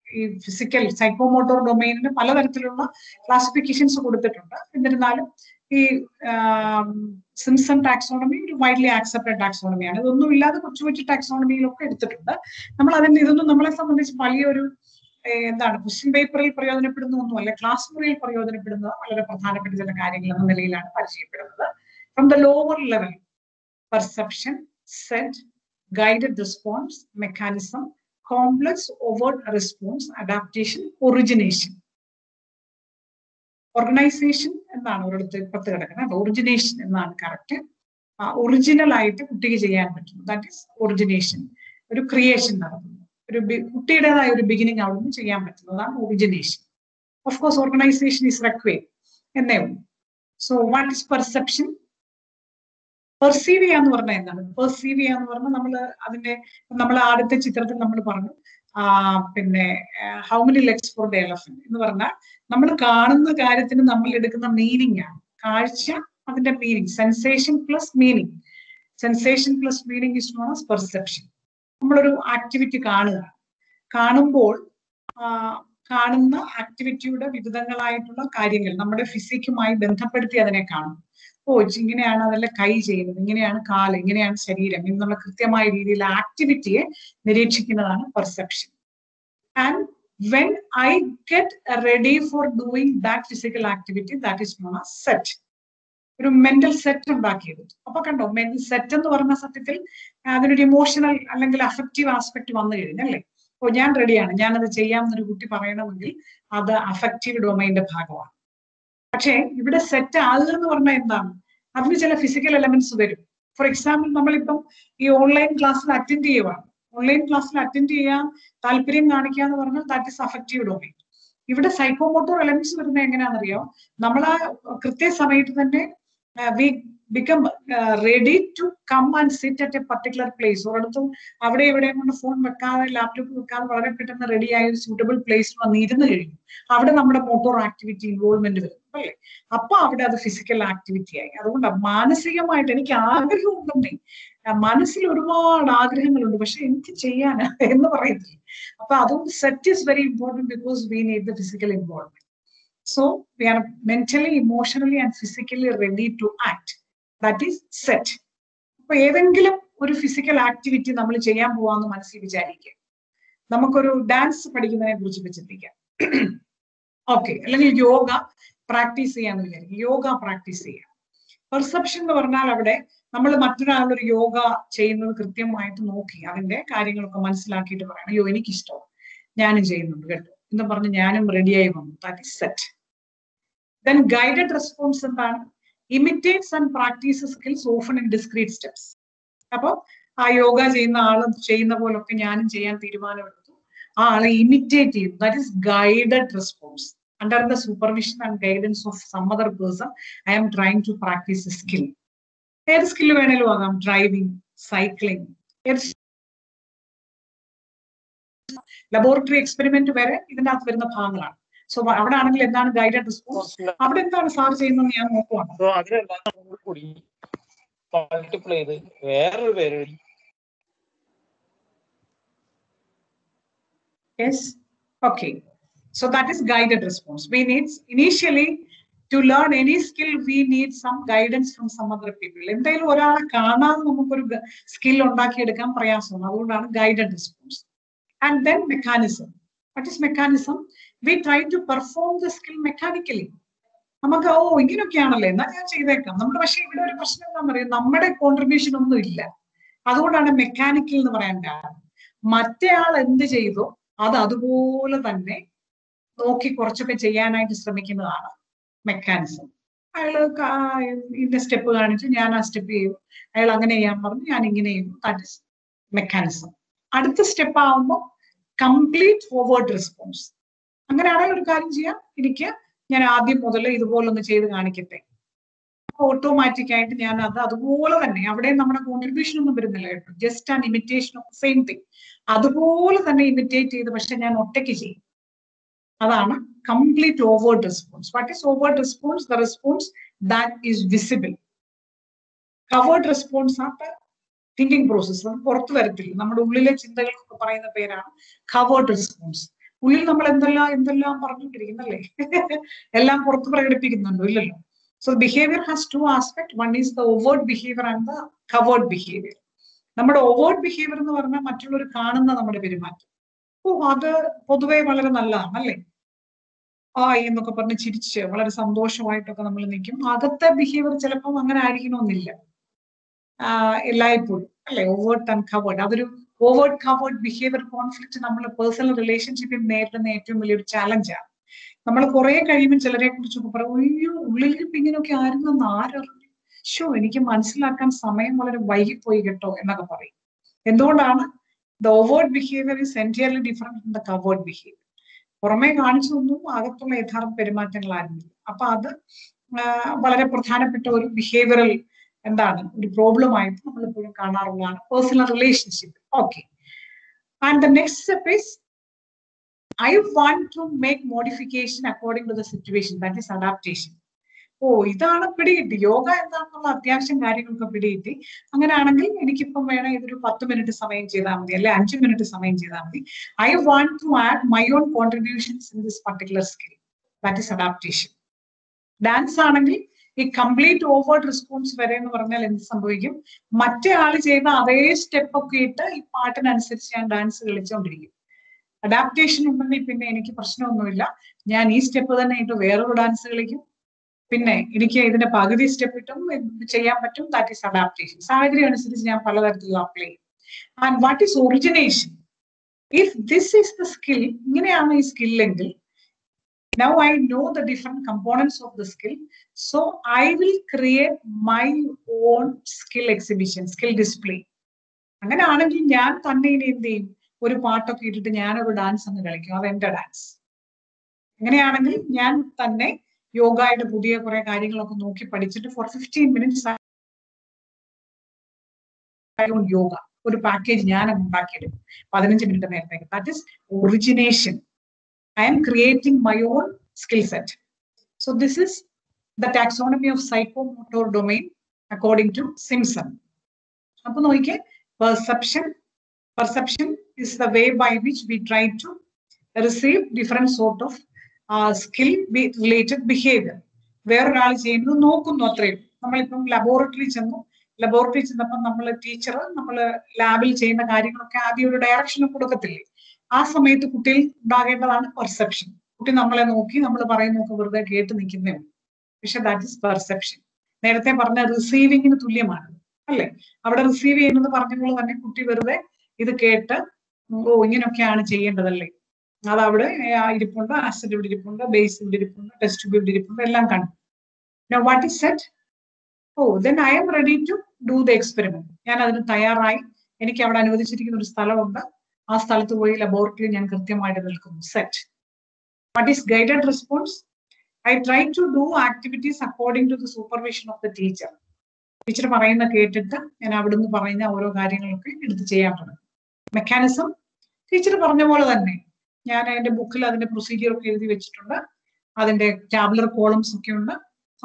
ഈ ഫിസിക്കൽ സൈക്കോമോട്ടോർ ഡൊമൈനിന് പലതരത്തിലുള്ള ക്ലാസിഫിക്കേഷൻസ് കൊടുത്തിട്ടുണ്ട്. എന്നിരുന്നാലും ഈ സിംപ്സൺ ടാക്സോണമി ഒരു വൈഡ്ലി ആക്സെപ്റ്റഡ് ടാക്സോണമിയാണ്. ഇതൊന്നും ഇല്ലാതെ കൊച്ചു കൊച്ചു ടാക്സോണമിയിലൊക്കെ എടുത്തിട്ടുണ്ട്. നമ്മൾ അതിന്റെ ഇതൊന്നും നമ്മളെ സംബന്ധിച്ച് വലിയൊരു എന്താണ് ക്വസ്റ്റ്യൻ പേപ്പറിൽ പ്രയോജനപ്പെടുന്ന ഒന്നുമല്ല, ക്ലാസ് മുറിയിൽ പ്രയോജനപ്പെടുന്നത് വളരെ പ്രധാനപ്പെട്ട ചില കാര്യങ്ങൾ എന്ന നിലയിലാണ് പരിചയപ്പെടുന്നത്. From the lower level perception, set, guided response, mechanism, complex overt response, adaptation, origination. Organisation എന്നാണ് ഒരിടത്ത് ഇപ്പുറത്ത് കിടക്കുന്നത്, ഒറിജിനേഷൻ എന്നാണ് കറക്റ്റ്. ഒറിജിനൽ ആയിട്ട് കുട്ടിക്ക് ചെയ്യാൻ പറ്റും, ദാറ്റ് ഈസ് ഒറിജിനേഷൻ. ഒരു ക്രിയേഷൻ നടത്തുന്നു, ഒരു കുട്ടിയുടേതായ ഒരു ബിഗിനിങ് അവിടുന്ന് ചെയ്യാൻ പറ്റുന്നതാണ് origination. Of course organisation is required എന്നേ ഉള്ളൂ. So what is perception? Perceive ചെയ്യാന്ന് പറഞ്ഞാൽ എന്താണ്? പെർസീവ് ചെയ്യാന്ന് പറഞ്ഞാൽ നമ്മൾ ആദ്യത്തെ ചിത്രത്തിൽ നമ്മൾ പറഞ്ഞു പിന്നെ how many legs for the elephant എന്ന് പറഞ്ഞാൽ നമ്മൾ കാണുന്ന കാര്യത്തിന് നമ്മൾ എടുക്കുന്ന മീനിങ് ആണ്. കാഴ്ച അതിന്റെ meaning, sensation plus meaning. Sensation plus meaning is known as perception. നമ്മളൊരു ആക്ടിവിറ്റി കാണുമ്പോൾ കാണുന്ന ആക്ടിവിറ്റിയുടെ വിവിധങ്ങളായിട്ടുള്ള കാര്യങ്ങൾ നമ്മുടെ ഫിസിക്കുമായി ബന്ധപ്പെടുത്തി അതിനെ കാണും. ഇങ്ങനെയാണ് അതല്ല കൈ ചെയ്യുന്നത്, ഇങ്ങനെയാണ് കാല്, ഇങ്ങനെയാണ് ശരീരം എന്നുള്ള കൃത്യമായ രീതിയിൽ ആക്ടിവിറ്റിയെ നിരീക്ഷിക്കുന്നതാണ് perception. And when I get ready for doing that physical activity, that is known as set. ഒരു മെന്റൽ സെറ്റ് ഉണ്ടാക്കിയത്. അപ്പൊ കണ്ടോ, മെന്റൽ സെറ്റ് എന്ന് പറഞ്ഞ സത്യത്തിൽ അതിനൊരു ഇമോഷണൽ അല്ലെങ്കിൽ അഫക്റ്റീവ് ആസ്പെക്ട് വന്നു കഴിഞ്ഞല്ലേ. ഞാൻ റെഡിയാണ്, ഞാനത് ചെയ്യാമെന്നൊരു കുട്ടി പറയണമെങ്കിൽ അത് അഫക്റ്റീവ് ഡൊമൈൻ്റെ ഭാഗമാണ്. പക്ഷേ ഇവിടെ സെറ്റ് ആകുക എന്ന് പറഞ്ഞാൽ എന്താണ്? അതിന് ചില ഫിസിക്കൽ എലമെന്റ്സ് വരും. ഫോർ എക്സാമ്പിൾ, നമ്മളിപ്പം ഈ ഓൺലൈൻ ക്ലാസ്സിൽ അറ്റൻഡ് ചെയ്യുവാണ്. ഓൺലൈൻ ക്ലാസ്സിൽ അറ്റൻഡ് ചെയ്യാൻ താല്പര്യം കാണിക്കുക എന്ന് പറഞ്ഞാൽ ദാറ്റ് ഇസ് അഫക്റ്റീവ് ഡൊമൈൻ. ഇവിടെ സൈക്കോമോട്ടോർ എലമെന്റ്സ് വരുന്നത് എങ്ങനെയാണെന്നറിയോ? നമ്മൾ ആ കൃത്യസമയത്ത് തന്നെ we become ready to come and sit at a particular place. ഒരിടത്തും അവിടെ ഇവിടെ കൊണ്ട് ഫോൺ വെക്കാതെ ലാപ്ടോപ്പ് വെക്കാതെ വളരെ പെട്ടെന്ന് റെഡി ആയ ഒരു സൂട്ടബിൾ പ്ലേസിൽ വന്നിരുന്ന് കഴിഞ്ഞു. അവിടെ നമ്മുടെ മോട്ടോർ ആക്ടിവിറ്റി ഇൻവോൾവ്മെന്റ് വരും അല്ലേ. അപ്പൊ അവിടെ അത് ഫിസിക്കൽ ആക്ടിവിറ്റി ആയി. അതുകൊണ്ട് മാനസികമായിട്ട് എനിക്ക് ആഗ്രഹമുണ്ടെന്നേ, മനസ്സിൽ ഒരുപാട് ആഗ്രഹങ്ങളുണ്ട്, പക്ഷെ എനിക്ക് ചെയ്യാനാ എന്ന് പറയത്തില്ല. അപ്പൊ അതുകൊണ്ട് set is very important because we need the physical involvement. So we are mentally, emotionally and physically ready to act. That is set. അപ്പൊ ഏതെങ്കിലും ഒരു ഫിസിക്കൽ ആക്ടിവിറ്റി നമ്മൾ ചെയ്യാൻ പോവാന്ന് മനസ്സിൽ വിചാരിക്കുക. നമുക്കൊരു ഡാൻസ് പഠിക്കുന്നതിനെ കുറിച്ച് ചിന്തിക്കാം. ഓക്കെ, അല്ലെങ്കിൽ യോഗ പ്രാക്ടീസ് ചെയ്യാന്ന് വിചാരിക്കും. യോഗ പ്രാക്ടീസ് ചെയ്യാം. പെർസെപ്ഷൻ എന്ന് പറഞ്ഞാൽ അവിടെ നമ്മൾ മറ്റൊരാളൊരു യോഗ ചെയ്യുന്നത് കൃത്യമായിട്ട് നോക്കി അതിന്റെ കാര്യങ്ങളൊക്കെ മനസ്സിലാക്കിയിട്ട് പറയണം, അയ്യോ എനിക്കിഷ്ടം, ഞാനും ചെയ്യുന്നുണ്ട് കേട്ടോ എന്ന് പറഞ്ഞ് ഞാനും റെഡിയായി വന്നു. That is set. Then guided response എന്താണ്? Imitates and practices skills often in discrete steps. അപ്പോൾ ആ യോഗ ചെയ്യുന്ന ആളും ചെയ്യുന്ന പോലൊക്കെ ഞാനും ചെയ്യാൻ തീരുമാനമെടുത്തു, ആ ആളെ ഇമിറ്റേറ്റ് ചെയ്യും. That is guided response. Under the supervision and guidance of some other person, I am trying to practice a skill. ഏത് സ്കില്ല് വേണേലും ആകാം, ഡ്രൈവിംഗ്, സൈക്ലിംഗ്, ലബോറട്ടറി എക്സ്പെരിമെന്റ് വരെ ഇതിൻ്റെ അകത്ത് വരുന്ന ഭാഗങ്ങളാണ്. സോ അവിടെ ആണെങ്കിൽ എന്താണ് ഗൈഡഡ് റെസ്പോൺസ്, അവിടെ എന്താണ് സാർ ചെയ്യുന്നത് ഞാൻ നോക്കുവാണ്. മൾട്ടിപ്ലൈ ചെയ്ത് വേറൊരു പേര്. Yes. Okay. So that is guided response. We need initially to learn any skill, we need some guidance from some other people. എന്തായാലും ഒരാളെ കാണാതെ നമുക്കൊരു സ്കിൽ ഉണ്ടാക്കിയെടുക്കാൻ പ്രയാസമാണ്. അതുകൊണ്ടാണ് guided response. And then mechanism. What is mechanism? We try to perform the skill mechanically. നമുക്ക് ഇങ്ങനെയൊക്കെയാണല്ലേ, എന്നാൽ ഞാൻ ചെയ്തേക്കാം. നമ്മുടെ പക്ഷേ ഇവിടെ ഒരു പ്രശ്നം എന്താ പറയുക, നമ്മുടെ കോൺട്രിബ്യൂഷൻ ഒന്നും ഇല്ല. അതുകൊണ്ടാണ് മെക്കാനിക്കൽ എന്ന് പറയാൻ കാരണം. മറ്റേ ആൾ എന്ത് ചെയ്തോ അത് അതുപോലെ തന്നെ നോക്കി കുറച്ചൊക്കെ ചെയ്യാനായിട്ട് ശ്രമിക്കുന്നതാണ് മെക്കാനിസം. അയാൾ ഇതിന്റെ സ്റ്റെപ്പ് കാണിച്ചു, ഞാൻ ആ സ്റ്റെപ്പ് ചെയ്തു, അയാൾ അങ്ങനെ ചെയ്യാൻ പറഞ്ഞു, ഞാൻ ഇങ്ങനെ ചെയ്തു. That is mechanism. അടുത്ത സ്റ്റെപ്പ് ആവുമ്പോൾ കംപ്ലീറ്റ് ഫോർവേഡ് റെസ്പോൺസ്. അങ്ങനെയാണെങ്കിൽ ഒരു കാര്യം ചെയ്യാം, ഞാൻ ആദ്യം മുതൽ ഇതുപോലൊന്ന് ചെയ്ത് കാണിക്കട്ടെ. ഓട്ടോമാറ്റിക് ആയിട്ട് ഞാൻ അത് അതുപോലെ തന്നെ, അവിടെ നമ്മുടെ കോൺട്രിബ്യൂഷൻ ഒന്നും വരുന്നില്ല കേട്ടോ, just an imitation of same thing. അതുപോലെ തന്നെ ഇമിറ്റേറ്റ് ചെയ്ത് പക്ഷെ ഞാൻ ഒറ്റയ്ക്ക് ചെയ്യും. അതാണ് complete overt response. What is overt response? The response that is visible. Covert response ആണ് തിങ്കിങ് പ്രോസസ്, അത് പുറത്തു വരത്തില്ല. നമ്മുടെ ഉള്ളിലെ ചിന്തകൾക്കൊക്കെ പറയുന്ന പേരാണ് കവേർഡ് റെസ്പോൺസ്. ഉള്ളിൽ നമ്മൾ എന്തെല്ലാം പറഞ്ഞുകൊണ്ടിരിക്കുന്നല്ലേ, എല്ലാം പുറത്ത് പ്രകടിപ്പിക്കുന്നുണ്ടോ? ഇല്ലല്ലോ. So behavior has two aspects. One is the overt behavior and the covert behavior. നമ്മുടെ overt behavior എന്ന് പറഞ്ഞാൽ മറ്റുള്ളവർ കാണുന്ന നമ്മുടെ പെരുമാറ്റം. അത് പൊതുവെ വളരെ നല്ലതാണ് അല്ലേ, എന്നൊക്കെ പറഞ്ഞ് ചിരിച്ച് വളരെ സന്തോഷമായിട്ടൊക്കെ നമ്മൾ നിൽക്കും. അകത്തെ ബിഹേവിയർ ചിലപ്പം അങ്ങനെ ആയിരിക്കണമെന്നില്ല എല്ലായ്പ്പോഴും അല്ലെ. ഓവേർട്ട് ആൻഡ് കവേർഡ്, അതൊരു ഓവേർട്ട് കവേർഡ് ബിഹേവിയർ കോൺഫ്ലിക്റ്റ് നമ്മൾ പേഴ്സണൽ റിലേഷൻഷിപ്പിൽ നേരിടുന്ന ഏറ്റവും വലിയൊരു ചാലഞ്ചാണ്. നമ്മൾ കുറെ കഴിയുമ്പോൾ ചിലരെ കുറിച്ചൊക്കെ പറയും, അയ്യോ ഉള്ളിൽ ഇങ്ങനെയൊക്കെ ആയിരുന്നെന്ന് ആരറിഞ്ഞു, എനിക്ക് മനസ്സിലാക്കാൻ സമയം വളരെ വൈകിപ്പോയി കേട്ടോ എന്നൊക്കെ പറയും. എന്തുകൊണ്ടാണ്? The overt behaviour is entirely different from the covered behaviour. പുറമേ കാണിച്ചൊന്നും അകത്തുള്ള യഥാർത്ഥ പെരുമാറ്റങ്ങളായിരുന്നില്ല. അപ്പൊ അത് വളരെ പ്രധാനപ്പെട്ട ഒരു ബിഹേവിയറൽ ഒരു പ്രോബ്ലം ആയിട്ട് നമ്മൾ എപ്പോഴും കാണാറുള്ളതാണ് personal relationship. Okay. And the next step is I want to make modification according to the situation. That is adaptation. ഇതാണ് പിടികിട്ടി, യോഗ എന്താണെന്നുള്ള അത്യാവശ്യം കാര്യങ്ങളൊക്കെ പിടികിട്ടി. അങ്ങനെയാണെങ്കിൽ എനിക്കിപ്പം വേണം ഇതൊരു 10 മിനിറ്റ് സമയം ചെയ്താൽ മതി, അല്ലെ 5 മിനിറ്റ് സമയം ചെയ്താൽ മതി. I want to add my own contributions in this particular skill. That is adaptation. Dance ആണെങ്കിൽ ഈ കംപ്ലീറ്റ് ഓവേർഡ് റെസ്പോൺസ് വരെ എന്ന് പറഞ്ഞാൽ എന്ത് സംഭവിക്കും? മറ്റേ ആള് ചെയ്ത അതേ സ്റ്റെപ്പ് ഒക്കെ ഇട്ട് ഈ പാട്ടിനനുസരിച്ച് ഞാൻ ഡാൻസ് കളിച്ചുകൊണ്ടിരിക്കും. അഡാപ്റ്റേഷൻ ഉണ്ടെങ്കിൽ പിന്നെ എനിക്ക് പ്രശ്നമൊന്നുമില്ല, ഞാൻ ഈ സ്റ്റെപ്പ് തന്നെ ഇട്ട് വേറൊരു ഡാൻസ് കളിക്കും, പിന്നെ എനിക്ക് ഇതിന്റെ പകുതി സ്റ്റെപ്പ് ഇട്ടും ചെയ്യാൻ പറ്റും. That is adaptation. സാഹചര്യം അനുസരിച്ച് ഞാൻ പലതരത്തിലുള്ള അപ്ലൈ ചെയ്യും. And what is origination? If this is the skill, ഇങ്ങനെയാണ് ഈ സ്കില്ലെങ്കിൽ, now I know the different components of the skill, so I will create my own skill exhibition, skill display. അങ്ങനെയാണെങ്കിൽ ഞാൻ തന്നെ ഇനി എന്ത് ചെയ്യും? ഒരു പാട്ടൊക്കെ ഇട്ടിട്ട് ഞാനൊരു ഡാൻസ് അങ്ങ് കളിക്കും, അത് എന്റെ ഡാൻസ്. അങ്ങനെയാണെങ്കിൽ ഞാൻ തന്നെ യോഗയുടെ പുതിയ കുറെ കാര്യങ്ങളൊക്കെ നോക്കി പഠിച്ചിട്ട് for 15 minutes യോഗ ഒരു പാക്കേജ് ഞാൻ ഉണ്ടാക്കിയെടുക്കും 15 മിനിറ്റ് നേരത്തേക്ക്. That is origination. I am creating my own skill set. So this is the taxonomy of psychomotor domain according to Simpson. Appo noike, perception is the way by which we try to receive different sort of skill related behavior. വേറൊരാൾ ചെയ്യുന്നത് നോക്കുന്നു, അത്രയും. നമ്മളിപ്പം laboratory ചെന്നപ്പോൾ നമ്മൾ teacher നമ്മൾ ലാബിൽ ചെയ്യുന്ന കാര്യങ്ങളൊക്കെ ആദ്യം ഒരു ഡയറക്ഷൻ കൊടുക്കത്തില്ലേ? ആ സമയത്ത് കുട്ടിയിൽ ഉണ്ടാകേണ്ടതാണ് പെർസെപ്ഷൻ. കുട്ടി നമ്മളെ നോക്കി നമ്മൾ പറയുന്നൊക്കെ വെറുതെ കേട്ട് നിൽക്കുന്നേ ഉള്ളൂ. പക്ഷെ ദാറ്റ് ഇസ് പെർസെപ്ഷൻ. നേരത്തെ പറഞ്ഞ റിസീവിങ്ങിന് തുല്യമാണ് അല്ലെ? അവിടെ റിസീവ് ചെയ്യുന്നത് പറഞ്ഞപ്പോൾ തന്നെ കുട്ടി വെറുതെ ഇത് കേട്ട് ഇങ്ങനെയൊക്കെയാണ് ചെയ്യേണ്ടതല്ലേ, അതവിടെ ഇരിപ്പുണ്ട്, ആസിഡ് ഇവിടെ ഇരിപ്പുണ്ട്, ബേസ് ഇവിടെ ഇരിപ്പുണ്ട്, ടെസ്റ്റ് ട്യൂബ് ഇവിടെ ഇരിപ്പുണ്ട്, എല്ലാം കണ്ടു. Now what is said? Then I am ready to do the experiment. ഞാൻ അതിന് തയ്യാറായി. എനിക്ക് അവിടെ അനുവദിച്ചിരിക്കുന്ന ഒരു സ്ഥലമുണ്ട്, ആ സ്ഥലത്ത് പോയി ലബോറട്ടറി ഞാൻ കൃത്യമായിട്ട് നിൽക്കുന്നു. Set. What is guided response? I try to do activities according to the supervision of the teacher. Teacher പറയുന്ന കേട്ടിട്ട് ഞാൻ അവിടുന്ന് പറയുന്ന ഓരോ കാര്യങ്ങളൊക്കെ എടുത്ത് ചെയ്യാൻ തുടങ്ങും. മെക്കാനിസം ടീച്ചർ പറഞ്ഞ പോലെ തന്നെ ഞാൻ എൻ്റെ ബുക്കിൽ അതിന്റെ പ്രൊസീജിയർ ഒക്കെ എഴുതി വെച്ചിട്ടുണ്ട്. അതിന്റെ ടാബുലർ കോളംസ് ഒക്കെ ഉണ്ട്.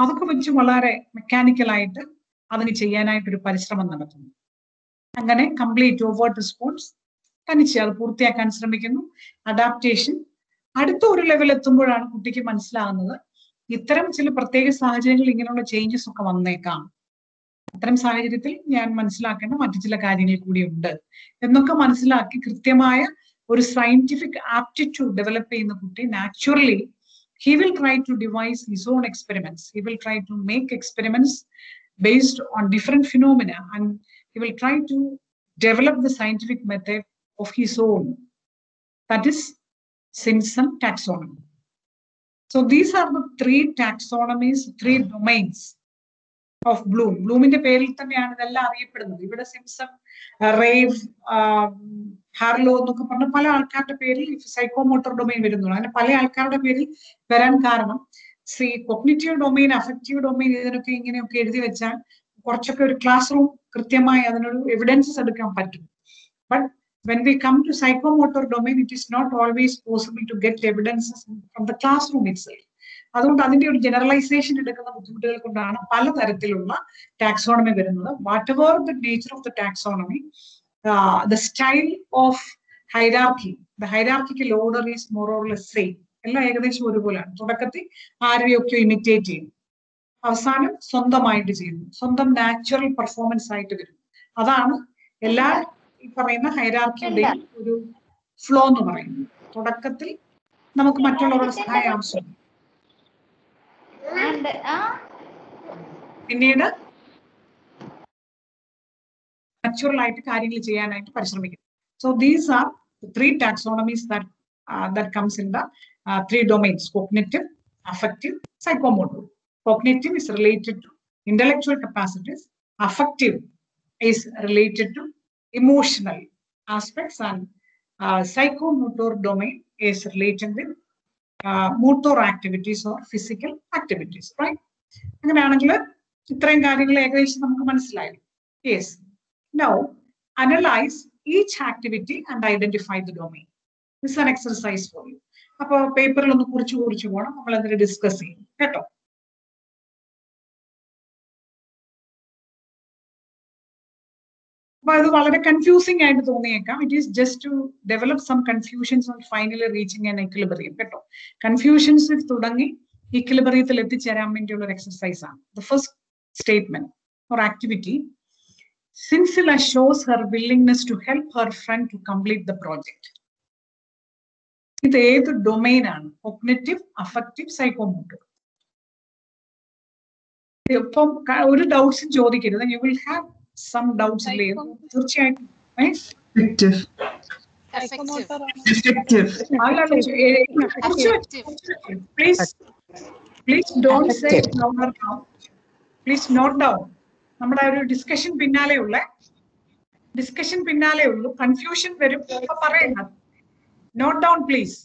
അതൊക്കെ വെച്ച് വളരെ മെക്കാനിക്കലായിട്ട് അതിന് ചെയ്യാനായിട്ടൊരു പരിശ്രമം നടത്തുന്നു. അങ്ങനെ കംപ്ലീറ്റ് ഓവേർട്ട് റെസ്പോൺസ് തനിച്ച് അത് പൂർത്തിയാക്കാൻ ശ്രമിക്കുന്നു. അഡാപ്റ്റേഷൻ അടുത്ത ഒരു ലെവൽ എത്തുമ്പോഴാണ് കുട്ടിക്ക് മനസ്സിലാകുന്നത് ഇത്തരം ചില പ്രത്യേക സാഹചര്യങ്ങളിൽ ഇങ്ങനെയുള്ള ചേഞ്ചസ് ഒക്കെ വന്നേക്കാം. അത്തരം സാഹചര്യത്തിൽ ഞാൻ മനസ്സിലാക്കേണ്ട മറ്റു ചില കാര്യങ്ങൾ കൂടിയുണ്ട് എന്നൊക്കെ മനസ്സിലാക്കി കൃത്യമായ ഒരു സയന്റിഫിക് ആപ്റ്റിറ്റ്യൂഡ് ഡെവലപ്പ് ചെയ്യുന്ന കുട്ടി naturally he will try to devise his own experiments. He will try to make experiments based on different phenomena, and he will try to develop the scientific method of his own. That is Simpson taxonomy. So these are the 3 taxonomies, 3 domains of Bloom. Bloomന്റെ പേരിൽ തന്നെയാണ് ഇതെല്ലാം അറിയപ്പെടുന്നത്. ഇവിടെ Simpson, റേവ്, ഹാർലോ എന്നൊക്കെ പറഞ്ഞ പല ആൾക്കാരുടെ പേരിൽ സൈക്കോമോട്ടർ ഡൊമൈൻ വരുന്നുള്ളൂ. അങ്ങനെ പല ആൾക്കാരുടെ പേരിൽ വരാൻ കാരണം കോഗ്നിറ്റീവ് ഡൊമൈൻ, അഫക്റ്റീവ് ഡൊമൈൻ ഇതിനൊക്കെ ഇങ്ങനെയൊക്കെ എഴുതി വെച്ചാൽ കുറച്ചൊക്കെ ഒരു ക്ലാസ് റൂം കൃത്യമായി അതിനൊരു എവിഡൻസസ് എടുക്കാൻ പറ്റും. But when we come to psychomotor domain, it is not always possible to get evidences from the classroom itself. അതുകൊണ്ട് അതിന്റെ ഒരു ജനറലൈസേഷൻ എടുക്കുന്ന ബുദ്ധിമുട്ടുകൾ കൊണ്ടാണ് പലതരത്തിലുള്ള ടാക്സോണമി വരുന്നത്. What ever the nature of the taxonomy, the style of hierarchy, the hierarchical order is more or less same. എല്ലാം ഏകദേശം ഒരുപോലെയാണ്. തുടക്കത്തിൽ ആരെയൊക്കെ ഇമിറ്റേറ്റ് ചെയ്യുന്നു, അവസാനം സ്വന്തമായിട്ട് ചെയ്യുന്നു, സ്വന്തം നാച്ചുറൽ പെർഫോമൻസ് ആയിട്ട് വരുന്നു. അതാണ് എല്ലാ ഈ പറയുന്ന ഹൈറാർക്കിയുടെയും ഒരു ഫ്ലോ എന്ന് പറയുന്നത്. തുടക്കത്തിൽ നമുക്ക് മറ്റുള്ളവരുടെ സഹായം ആവശ്യമുണ്ട്, പിന്നീട് നാച്ചുറൽ ആയിട്ട് കാര്യങ്ങൾ ചെയ്യാനായിട്ട് പരിശ്രമിക്കുന്നു. So these are 3 taxonomies that comes in the 3 domains: cognitive, affective, psychomotor. Cognitive is related to intellectual capacities, affective is related to emotional aspects, and psychomotor domain is related with motor activities or physical activities, right? അങ്ങനെയാണെങ്കിൽ ഇത്രയും കാര്യങ്ങൾ ഏകദേശം നമുക്ക് മനസ്സിലായി. Yes, now analyse each activity and identify the domain. This an exercise for you. അപ്പൊ പേപ്പറിൽ ഒന്ന് കുറിച്ച് പോകണം, നമ്മൾ അതിന് ഡിസ്കസ് ചെയ്യും കേട്ടോ. അപ്പൊ അത് വളരെ കൺഫ്യൂസിംഗ് ആയിട്ട് തോന്നിയേക്കാം. It is just to develop some confusions on finally reaching an equilibrium കേട്ടോ. കൺഫ്യൂഷൻസിൽ തുടങ്ങി ഇക്വിലിബ്രിയത്തിൽ എത്തിച്ചേരാൻ വേണ്ടിയുള്ള ഒരു എക്സർസൈസ് ആണ്. The first statement or activity: Sinsila shows her willingness to help her friend to complete the project. ഇത് ഏത് ഡൊമൈൻ ആണ്? Cognitive, affective, psychomotor. ഇപ്പം ഒരു ഡൗട്ട്സും ചോദിക്കരുത്. You will have some doubts later. തീർച്ചയായിട്ടും please don't say louder now. Please note down. നമ്മുടെ ഒരു discussion പിന്നാലെ ഉള്ളൂ. കൺഫ്യൂഷൻ വരും, പറയണ്ട. Note down please.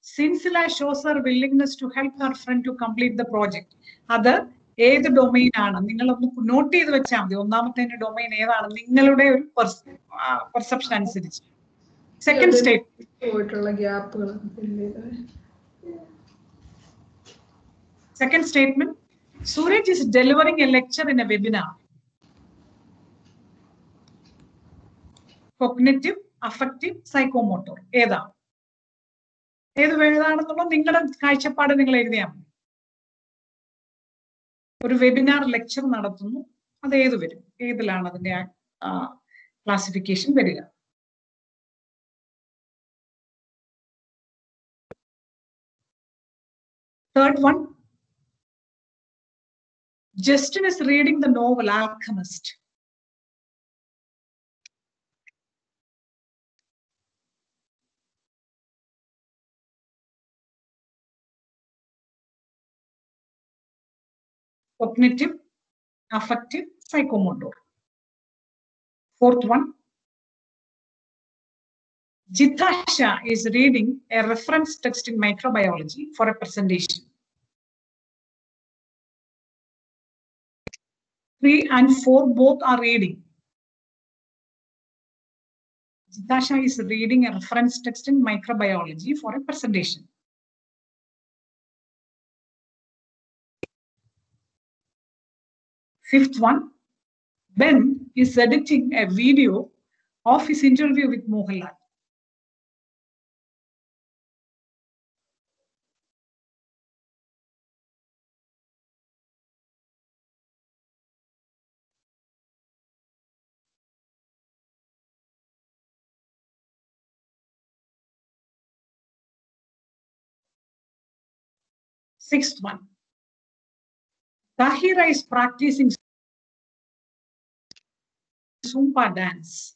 Sinsila shows her willingness to help her friend to complete the project. അത് ഏത് domain ആണ്? നിങ്ങളൊന്ന് നോട്ട് ചെയ്ത് വെച്ചാൽ മതി. ഒന്നാമത്തെ ഡൊമൈൻ ഏതാണ് നിങ്ങളുടെ ഒരു പെർസെപ്ഷൻ അനുസരിച്ച്. Second statement: Suraj is delivering a lecture in a webinar. Cognitive, affective, psychomotor. ഏത് ഏതാണെന്നുള്ള നിങ്ങളുടെ കാഴ്ചപ്പാട് നിങ്ങൾ എഴുതിയാൽ മതി. ഒരു വെബിനാർ ലെക്ചർ നടത്തുന്നു, അത് ഏത് വരും? ഏതിലാണ് അതിന്റെ ക്ലാസിഫിക്കേഷൻ വരിക? Third one: Justin is reading the novel Alchemist. Cognitive, affective, psychomotor. Fourth one: Jitasha is reading a reference text in microbiology for a presentation. 3 and 4 both are reading. Jitasha is reading a reference text in microbiology for a presentation. Fifth one, Ben is editing a video of his interview with Mohanlal. Sixth one, Tahira is practicing Zumba dance.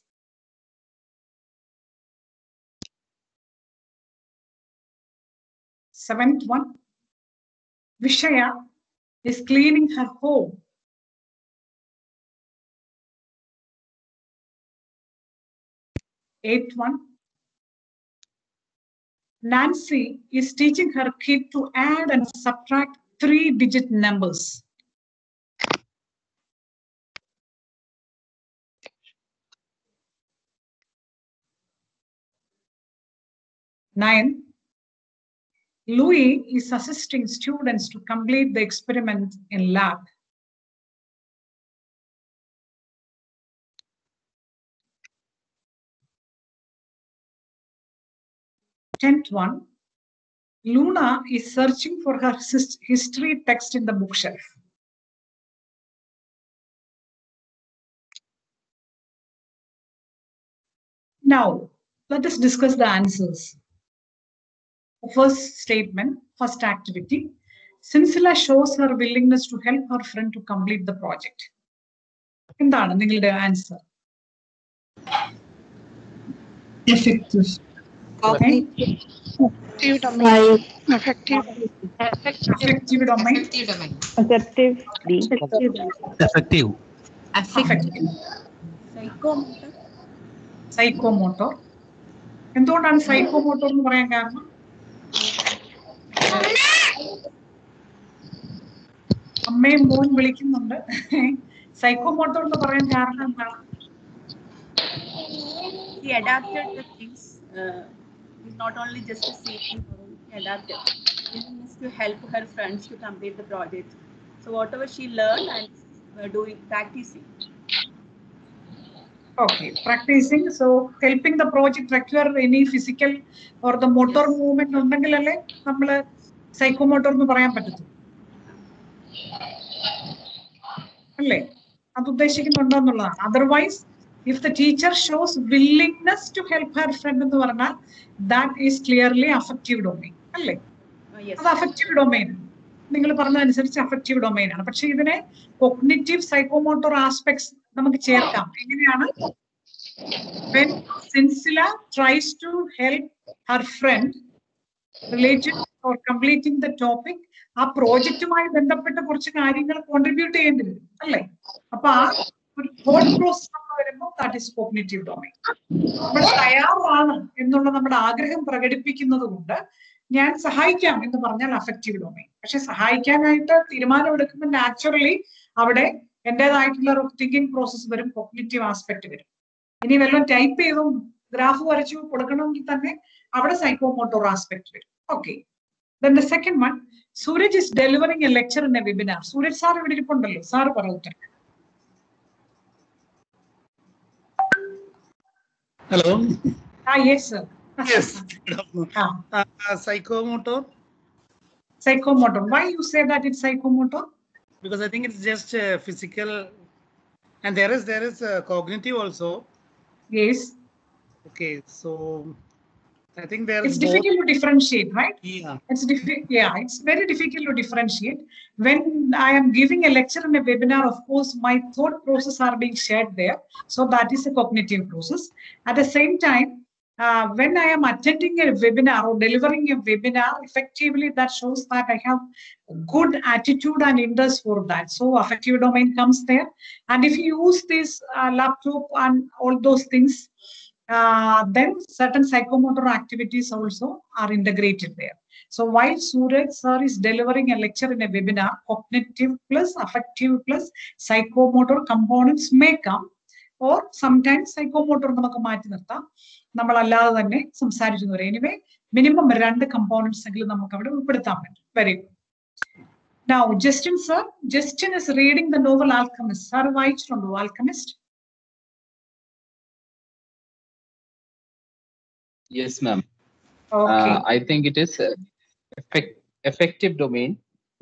Seventh one, Vishaya is cleaning her home. Eighth one, Nancy is teaching her kid to add and subtract 3-digit numbers. Nine, Louis is assisting students to complete the experiment in lab. Tenth one, Luna is searching for her history text in the bookshelf. Now, let us discuss the answers. The first statement, first activity, Sinsila shows her willingness to help her friend to complete the project. എന്താണ് നിങ്ങളുടെ answer? Effective. Affective domain. Affective domain. Psychomotor. എന്തുകൊണ്ടാണ് psychomotor എന്ന് പറയാൻ കാരണം? അമ്മയും മോൻ വിളിക്കുന്നുണ്ട്. Psychomotor എന്ന് പറയാൻ കാരണം എന്താണ്? He adapted the things. He's not only just a seeking, he adapted. Willingness to help her friends to complete the project. So whatever she learned and doing, practicing. Okay, practicing. So helping the project require any physical or the motor movement ഉണ്ടെങ്കിലല്ലേ നമ്മൾ psychomotor എന്ന് പറയാൻ പറ്റത്തുള്ളൂ. അല്ലേ? അത് ഉദ്ദേശിക്കുന്നുണ്ടോ എന്നുള്ളതാണ്. Otherwise if the teacher shows willingness to help her friend എന്ന് പറഞ്ഞാൽ that is clearly affective domain. അല്ലേ? അത് affective domain. നിങ്ങൾ പറഞ്ഞതനുസരിച്ച് affective domain ആണ്. പക്ഷെ ഇതിനെ cognitive psychomotor aspects നമുക്ക് ചേർക്കാം. എങ്ങനെയാണ്? When Sinsila tries to help her friend related or completing the topic, ആ പ്രോജക്റ്റുമായി ബന്ധപ്പെട്ട കുറച്ച് കാര്യങ്ങൾ കോൺട്രിബ്യൂട്ട് ചെയ്യേണ്ടി വരും. അല്ലേ? അപ്പൊ ആ ഒരു തോട്ട് പ്രോസസ് വരുമ്പോൾ ദാറ്റ് ഈസ് കോഗ്നിറ്റീവ് ഡൊമൈൻ. നമ്മൾ തയ്യാറാണ് എന്നുള്ള നമ്മുടെ ആഗ്രഹം പ്രകടിപ്പിക്കുന്നത് കൊണ്ട് ഞാൻ സഹായിക്കാം എന്ന് പറഞ്ഞാൽ അഫക്റ്റീവ് ഡൊമൈൻ. പക്ഷെ സഹായിക്കാനായിട്ട് തീരുമാനമെടുക്കുമ്പോൾ നാച്ചുറലി അവിടെ എന്റേതായിട്ടുള്ള ഒരു തിങ്കിങ് പ്രോസസ് വരും, കോഗ്നിറ്റീവ് ആസ്പെക്ട് വരും. ഇനി വല്ലതും ടൈപ്പ് ചെയ്തും ഗ്രാഫ് വരച്ചു കൊടുക്കണമെങ്കിൽ തന്നെ അവിടെ സൈക്കോമോട്ടോർ ആസ്പെക്ട് വരും. Okay. Then the second one, Suraj is delivering a lecture in a webinar. Suraj sir ഇവിടെ ഇരിപ്പുണ്ടല്ലോ, സാർ പറയട്ടെ. Hello. Yes, sir. Yes. Psychomotor. Psychomotor. Why you say that it's psychomotor? Because I think it's just physical, and there is cognitive also. Yes. Okay, so I think there it's difficult to differentiate, right? Yeah. It's very difficult to differentiate. When I am giving a lecture in a webinar, of course, my thought process are being shared there. So that is a cognitive process. At the same time, when I am attending a webinar or delivering a webinar, effectively that shows that I have good attitude and interest for that. So affective domain comes there. And if you use this laptop and all those things, then certain psychomotor activities also are integrated there. So while Suraj sir is delivering a lecture in a webinar, cognitive plus affective plus psychomotor components may come. or sometimes psychomotor നമുക്ക് മാറ്റി നിർത്താം, നമ്മളല്ലാതെ തന്നെ സംസാരിച്ചു വരും. Anyway minimum 2 components എങ്കിലും നമുക്ക് അവിടെ ഉൾപ്പെടുത്താൻ പറ്റും. Very good. Now Justin sir, Justin is reading the novel Alchemist. Sir വായിച്ചിട്ടുണ്ടോ Alchemist? Yes, ma'am. Okay. I think it is effective domain,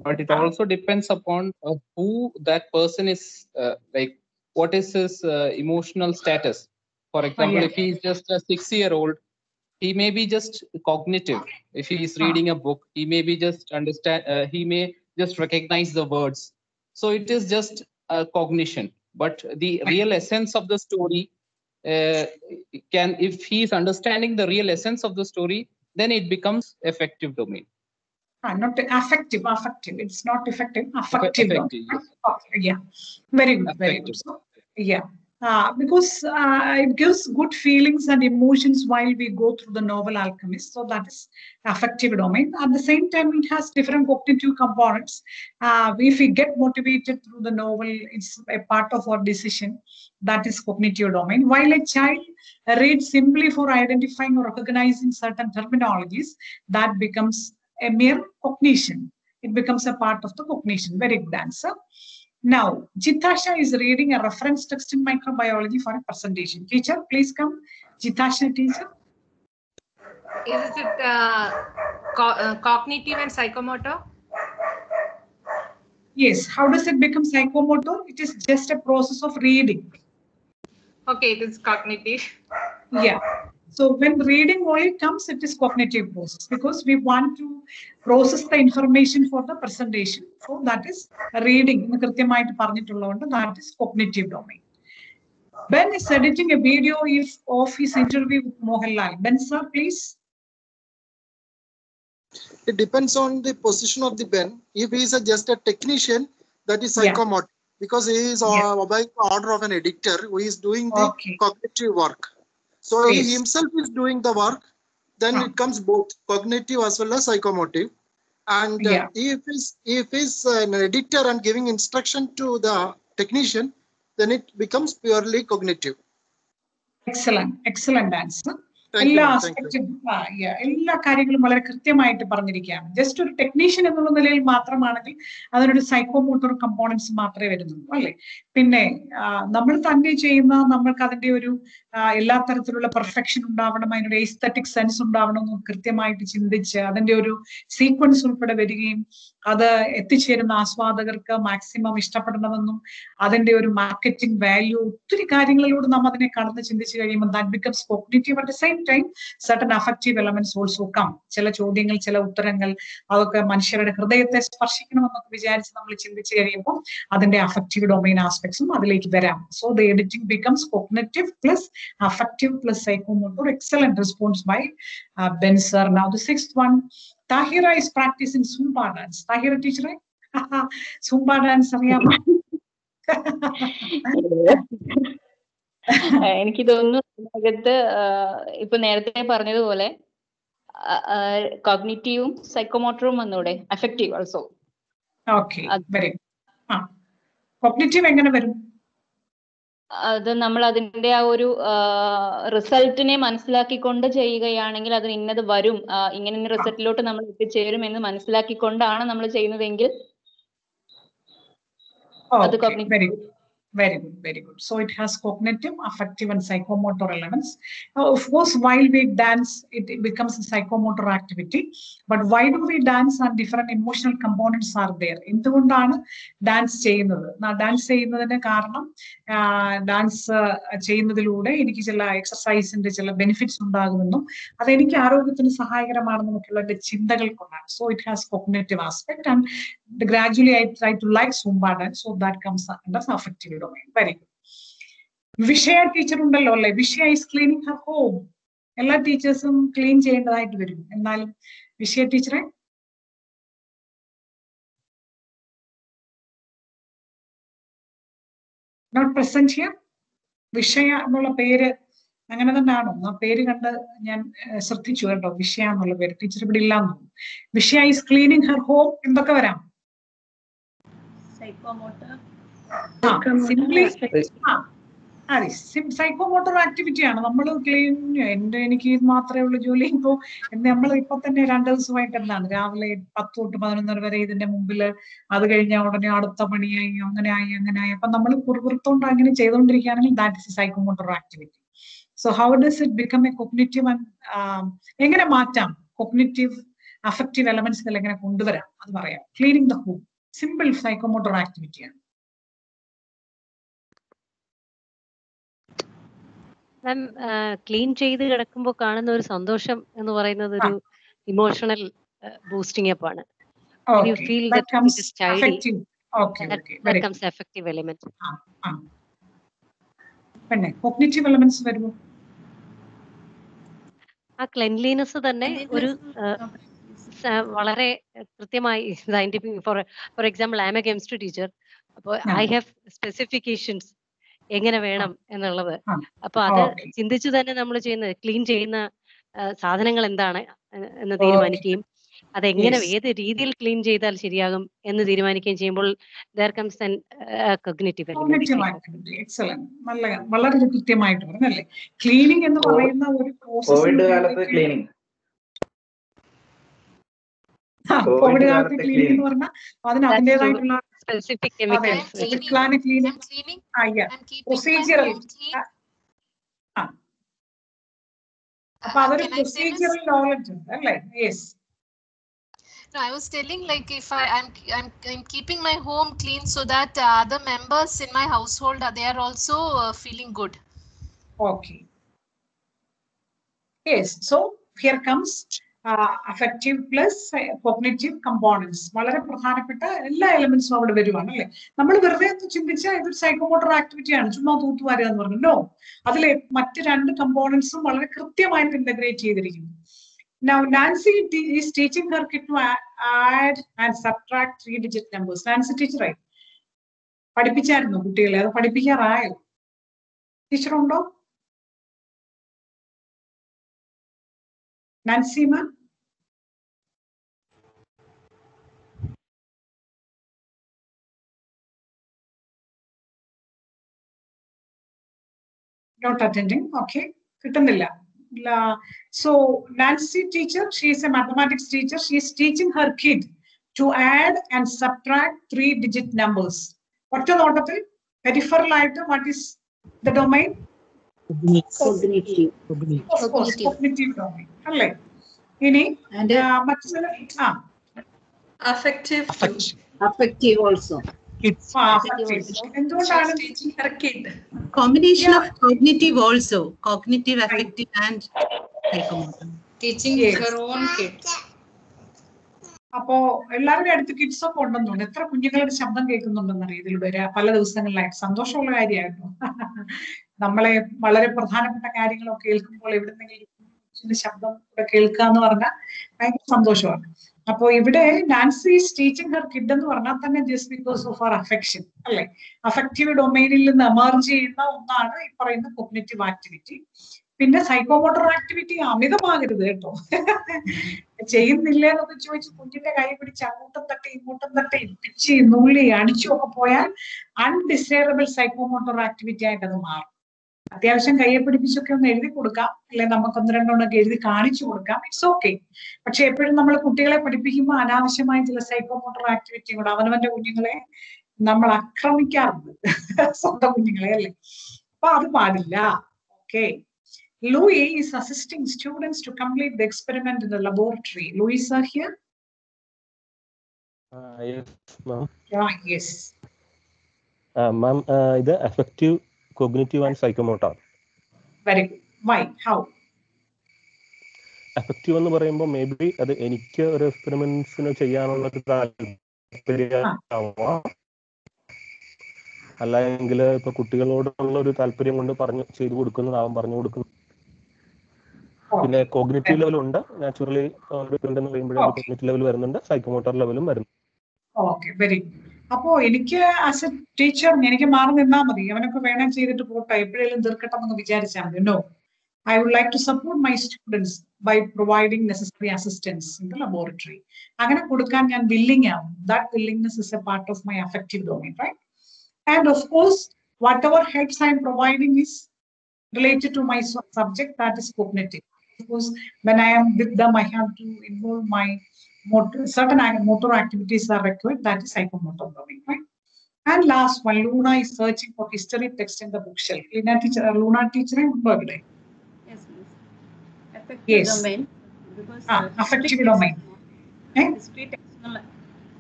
but it also depends upon who that person is, like what is his emotional status. For example, if he is just a 6-year-old, he may be just cognitive. If he is reading a book, he may be just he may just recognize the words. So it is just a cognition, but the real essence of the story if he is understanding the real essence of the story, then it becomes effective domain. Not affective. It's not effective. Affective. Yes. Okay, yeah. Very good. Very good. So, yeah. Because it gives good feelings and emotions while we go through the novel Alchemist. So that is affective domain. At the same time, it has different cognitive components. If we get motivated through the novel, it's a part of our decision. That is cognitive domain. While a child reads simply for identifying or recognizing certain terminologies, that becomes a mere cognition. It becomes a part of the cognition. Very good answer. Now, Jitasha is reading a reference text in microbiology for a presentation. Teacher, please come. Jitasha, teacher. Is it cognitive and psychomotor? Yes. How does it become psychomotor? It is just a process of reading. Okay, it is cognitive. Yeah. So when reading only comes, it is cognitive process because we want to process the information for the presentation. So that is reading. That is cognitive domain. Ben is editing a video of his interview with Mohanlal. Ben sir, please. It depends on the position of the Ben. If he is just a technician, that is psychomotor, because he is obeying the order of an editor who is doing the cognitive work. So he himself is doing the work, then it comes both cognitive as well as psychomotive. And if he's an editor and giving instruction to the technician, then it becomes purely cognitive. Excellent answer. എല്ലാ ആസ്പെക്റ്റും എല്ലാ കാര്യങ്ങളും വളരെ കൃത്യമായിട്ട് പറഞ്ഞിരിക്കുകയാണ്. Just ഒരു technician എന്നുള്ള നിലയിൽ മാത്രമാണെങ്കിൽ അതിനൊരു സൈക്കോമോട്ടോർ കമ്പോണൻസ് മാത്രമേ വരുന്നുള്ളൂ അല്ലെ. പിന്നെ നമ്മൾ തന്നെ ചെയ്യുന്ന നമ്മൾക്ക് അതിന്റെ ഒരു എല്ലാ തരത്തിലുള്ള പെർഫെക്ഷൻ ഉണ്ടാവണം, അതിനൊരു എസ്തെറ്റിക് സെൻസ് ഉണ്ടാവണം എന്ന് കൃത്യമായിട്ട് ചിന്തിച്ച് അതിന്റെ ഒരു സീക്വൻസ് ഉൾപ്പെടെ വരികയും അത് എത്തിച്ചേരുന്ന ആസ്വാദകർക്ക് മാക്സിമം ഇഷ്ടപ്പെടണമെന്നും അതിന്റെ ഒരു മാർക്കറ്റിംഗ് വാല്യൂ ഒത്തിരി കാര്യങ്ങളിലൂടെ നാം അതിനെ കടന്ന് ചിന്തിച്ചു കഴിയുമ്പോൾ that becomes cognitive. At the same time certain affective elements also come. ചില ചോദ്യങ്ങൾ, ചില ഉത്തരങ്ങൾ അതൊക്കെ മനുഷ്യരുടെ ഹൃദയത്തെ സ്പർശിക്കണമെന്നൊക്കെ വിചാരിച്ച് നമ്മൾ ചിന്തിച്ചു കഴിയുമ്പോൾ അതിന്റെ അഫക്റ്റീവ് ഡൊമൈൻ ആസ്പെക്ട്സും അതിലേക്ക് വരാം. So the editing becomes cognitive plus affective plus psychomotor. Excellent response by Ben sir. Now the 6th one, Tahira is practicing Zumba dance. Tahira teacher, Zumba dance അറിയാമോ? എനിക്ക് തോന്നുന്നു അകത്ത് ഇപ്പൊ നേരത്തെ പറഞ്ഞതുപോലെ കോഗ്നിറ്റീവും സൈക്കോമോട്ടറും വന്നൂടെ, affective also. Okay, very good. Cognitive എങ്ങനെ വരും? അത് നമ്മൾ അതിന്റെ ആ ഒരു റിസൾട്ടിനെ മനസ്സിലാക്കിക്കൊണ്ട് ചെയ്യുകയാണെങ്കിൽ അതിന് ഇന്നത് വരും, ഇങ്ങനെ റിസൾട്ടിലോട്ട് നമ്മൾ എത്തിച്ചേരും എന്ന് മനസ്സിലാക്കിക്കൊണ്ടാണ് നമ്മൾ ചെയ്യുന്നതെങ്കിൽ അത് cognitive. Very good, very good. So it has cognitive, affective, and psychomotor elements. Of course, while we dance, it becomes a psychomotor activity. But why do we dance and different emotional components are there? എന്തുകൊണ്ടാണ് dance ചെയ്യുന്നത്? Dance ചെയ്യുന്നതിന്റെ കാരണം dance ചെയ്യുന്നതിലൂടെ എനിക്ക് ചില എക്സസൈസിന്റെ ചില benefits ഉണ്ടാകുമെന്നും അതെനിക്ക് ആരോഗ്യത്തിന് സഹായകരമാണെന്നുമൊക്കെയുള്ള എന്റെ ചിന്തകൾ കൊണ്ടാണ്. So it has cognitive aspect, and gradually I try to like Zumba dance, so that comes under affective domain. Very good. Vishaya teacher ഉണ്ടല്ലോ അല്ലെ? Vishaya is cleaning her home. എല്ലാ ടീച്ചേഴ്സും ക്ലീൻ ചെയ്യേണ്ടതായിട്ട് വരും. എന്നാലും വിഷയ ടീച്ചറെ നോട്ട് പ്രസന്റ് ഹിയർ. വിഷയ എന്നുള്ള പേര് അങ്ങനെ തന്നെയാണോ? ആ പേര് കണ്ട് ഞാൻ ശ്രദ്ധിച്ചു കേട്ടോ. വിഷയ എന്നുള്ള പേര് ടീച്ചർ ഇവിടെ ഇല്ലാന്ന് തോന്നുന്നു. വിഷയ ഈസ് ക്ലീനിങ് ഹെർ ഹോം. എന്തൊക്കെ വരാം? Psychomotor. Simply അതെ, സൈക്കോമോട്ടർ ആക്ടിവിറ്റി ആണ്. നമ്മൾ ക്ലീൻ എനിക്ക് മാത്രമേ ഉള്ളൂ ജോലി. ഇപ്പോൾ നമ്മൾ ഇപ്പൊ തന്നെ 2 ദിവസമായിട്ട് എന്താണ് രാവിലെ 10 തൊട്ട് 11 വരെ ഇതിന്റെ മുമ്പിൽ, അത് കഴിഞ്ഞാൽ ഉടനെ അടുത്ത പണിയായി, അങ്ങനെയായി. അപ്പൊ നമ്മൾ കുറുകുറുത്തോണ്ട് അങ്ങനെ ചെയ്തുകൊണ്ടിരിക്കുകയാണെങ്കിൽ that is psychomotor activity. So how does it become a cognitive and എങ്ങനെ മാറ്റാം കോഗ്നിറ്റീവ് അഫക്റ്റീവ് എലമെന്റ്സ് എങ്ങനെ കൊണ്ടുവരാം അത് പറയാം. Cleaning the home simple psychomotor ആക്ടിവിറ്റിയാണ്. മാം, ക്ലീൻ ചെയ്ത് കിടക്കുമ്പോൾ കാണുന്ന ഒരു സന്തോഷം എന്ന് പറയുന്നത് ഒരു ഇമോഷണൽ ബൂസ്റ്റിംഗ് അപ്പ് ആണ്. You feel that it is tidy. That comes affective element. പിന്നെ കോഗ്നിറ്റീവ് എലമെന്റ്സ് വരുമോ? ആ ക്ലെൻലിനെസ് തന്നെ ഒരു വളരെ കൃത്യമായി scientific, for example I M A chemistry teacher. അപ്പോൾ ഐ ഹാവ് സ്പെസിഫിക്കേഷൻസ് എങ്ങനെ വേണം എന്നുള്ളത്. അപ്പൊ അത് ചിന്തിച്ചു തന്നെ നമ്മൾ ചെയ്യുന്നത് ക്ലീൻ ചെയ്യുന്ന സാധനങ്ങൾ എന്താണ് എന്ന് തീരുമാനിക്കുകയും അതെങ്ങനെ ഏത് രീതിയിൽ ക്ലീൻ ചെയ്താൽ ശരിയാകും എന്ന് തീരുമാനിക്കുകയും ചെയ്യുമ്പോൾ there comes an cognitive element. വളരെ കൃത്യമായിട്ട് പറഞ്ഞല്ലേ. ക്ലീനിങ് എന്ന് പറയുന്ന ഒരു കോവിഡ് കാലത്ത് ക്ലീനിങ് എന്ന് പറഞ്ഞാൽ അതിന് അതിൻ്റെതായിട്ടുള്ള specific chemicals. പ്രൊസീജിയറൽ. അപ്പൊ അതൊരു പ്രൊസീജിയറൽ നോളജ് ഉണ്ട് അല്ലേ? Yes. No, I was telling like if I'm keeping my home clean so that other members in my household they are also feeling good. Okay. Yes. So here comes affective plus cognitive components. വളരെ പ്രധാനപ്പെട്ട എല്ലാ എലമെന്റ്സും അവിടെ വരുവാണ് അല്ലേ? നമ്മൾ വെറുതെ ചിന്തിച്ചാൽ ഇതൊരു സൈക്കോമോട്ടർ ആക്ടിവിറ്റിയാണ്, ചുമ്മാ തൂത്തുവാരുക എന്ന് പറഞ്ഞു. നോ, അതിലെ മറ്റ് 2 കമ്പോണൻസും വളരെ കൃത്യമായിട്ട് ഇന്റഗ്രേറ്റ് ചെയ്തിരിക്കുന്നു. Now Nancy is teaching her kid to add and subtract 3-digit numbers. Nancy teacher ആയി പഠിപ്പിച്ചായിരുന്നു കുട്ടികളെ? അത് പഠിപ്പിക്കാറായോ? ടീച്ചർ ഉണ്ടോ? Nancy ma'am? Not attending. Okay. കിട്ടുന്നില്ല. So Nancy teacher, she is a mathematics teacher. She is teaching her kid to add and subtract 3-digit numbers. What is the peripheral item? What is the domain? Cognitive. Of course, cognitive domain. Alle. Ini affective. Affective also. Teaching her kid. Combination of cognitive also, cognitive, affective and psychomotor. Teaching her own kids. അപ്പോ എല്ലാവരുടെ അടുത്ത് kids ഒക്കെ ഉണ്ടെന്നുണ്ട്. എത്ര കുഞ്ഞുങ്ങളുടെ ശബ്ദം കേൾക്കുന്നുണ്ടെന്നറിയാം ഇതിലൂടെ പല ദിവസങ്ങളിലായിട്ട്. സന്തോഷമുള്ള കാര്യമായിരുന്നു. നമ്മളെ വളരെ പ്രധാനപ്പെട്ട കാര്യങ്ങളൊക്കെ കേൾക്കുമ്പോൾ എവിടുന്നെങ്കിലും ശബ്ദം കൂടെ കേൾക്കുക എന്ന് പറഞ്ഞാൽ ഭയങ്കര സന്തോഷമാണ്. അപ്പോ ഇവിടെ Nancy is teaching Har kid എന്ന് പറഞ്ഞാൽ തന്നെ just because of her affection അല്ലെ? അഫക്റ്റീവ് ഡൊമൈനിൽ നിന്ന് എമർജ് ചെയ്യുന്ന ഒന്നാണ് ഈ പറയുന്ന കോഗ്നിറ്റീവ് ആക്ടിവിറ്റി. പിന്നെ സൈക്കോമോട്ടർ ആക്ടിവിറ്റി അമിതമാകരുത് കേട്ടോ. ചെയ്യുന്നില്ല എന്നൊക്കെ ചോദിച്ച് കുഞ്ഞിന്റെ കൈ പിടിച്ച് അങ്ങോട്ടും തട്ടി ഇങ്ങോട്ടും തട്ടി പിച്ച് നുള്ളി അടിച്ചു ഒക്കെ പോയാൽ അൺഡിസൈറബിൾ സൈക്കോമോട്ടർ ആക്ടിവിറ്റി ആയിട്ട് അത് മാറും. അത്യാവശ്യം കയ്യെ പിടിപ്പിച്ചൊക്കെ ഒന്ന് എഴുതി കൊടുക്കാം, അല്ലെ നമുക്ക് 1-2 എഴുതി കാണിച്ചു കൊടുക്കാം. It's okay. പക്ഷെ എപ്പോഴും നമ്മൾ കുട്ടികളെ പഠിപ്പിക്കുമ്പോൾ അനാവശ്യമായ ചില സൈക്കോമോട്ടർ ആക്ടിവിറ്റി കൂടെ അവനവന്റെ കുഞ്ഞുങ്ങളെ നമ്മൾ ആക്രമിക്കാറുണ്ട്, സ്വന്തം കുഞ്ഞുങ്ങളെ അല്ലേ? അപ്പൊ അത് പാടില്ല. Okay. Louis is assisting students to complete the experiment in the laboratory. Louis are here? Yes, ma'am. Yes. Ma'am, the affective, cognitive and psychomotor. Very good. Why? How? Affective എന്ന് പറയുമ്പോൾ മേ ബി അത് എനിക്ക് ഒരു എക്സ്പെരിമെന്റ്സിന് ചെയ്യാനുള്ള താല്പര്യം, അല്ലെങ്കിൽ ഇപ്പൊ കുട്ടികളോടുള്ള ഒരു താല്പര്യം കൊണ്ട് ചെയ്തു കൊടുക്കുന്നതാവും, പറഞ്ഞു കൊടുക്കുന്നു. പിന്നെ കോഗ്നിറ്റീവ് ലെവൽ ഉണ്ട്, നാച്ചുറലി ഉണ്ടെന്ന് പറയുമ്പോഴേ കോഗ്നിറ്റീവ് ലെവൽ വരുന്നുണ്ട്, സൈക്കോമോട്ടർ ലെവലും വരുന്നു. Okay, very good. അപ്പോ എനിക്ക് ആസ് എ ടീച്ചർ എനിക്ക് മാറി നിന്നാ മതി, അവനൊക്കെ വേണം ചെയ്തിട്ട് പോട്ടെ, എപ്പോഴേലും തീർക്കട്ടെന്ന് വിചാരിച്ചാൽ മതി. No, I would like to support my students by providing necessary assistance in the laboratory. അങ്ങനെ കൊടുക്കാൻ ഞാൻ willing ആവും. That willingness is a part of my affective domain, right? And of course, whatever helps I am providing is related to my subject, that is cognitive. Because when I am with them, I have to involve my certain motor activities are required, that is psychomotor domain, right? And last one, Luna is searching for history text in the bookshelf. Luna teacher, Yes, miss. Affective domain, because affective domain.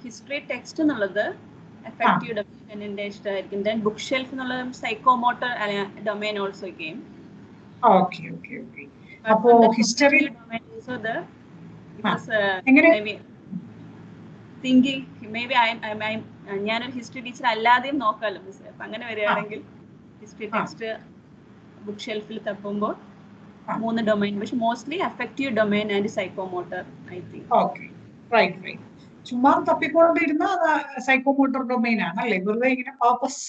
History text എന്നുള്ളത് affective domain ഇഷ്ടമായിരിക്കും. Then bookshelf എന്നുള്ളത് psychomotor domain also came. Okay. അപ്പോ history domain also there, because maybe thinking, maybe ഞാനൊരു history teacher അല്ലാതെയും നോക്കാമല്ലോ miss. അപ്പൊ അങ്ങനെ വരികയാണെങ്കിൽ ഹിസ്റ്ററി ടെക്സ്റ്റ് ബുക്ക് ഷെൽഫിൽ തപ്പുമ്പോൾ 3 ഡൊമൈൻ, പക്ഷെ mostly affective domain and psychomotor I think. Okay, right. ചുമ്മാ തപ്പിക്കൊണ്ടിരുന്ന സൈക്കോമോട്ടർ ഡൊമൈൻ ആണ് അല്ലേ? വെറുതെ ഇങ്ങനെ പർപ്പസ്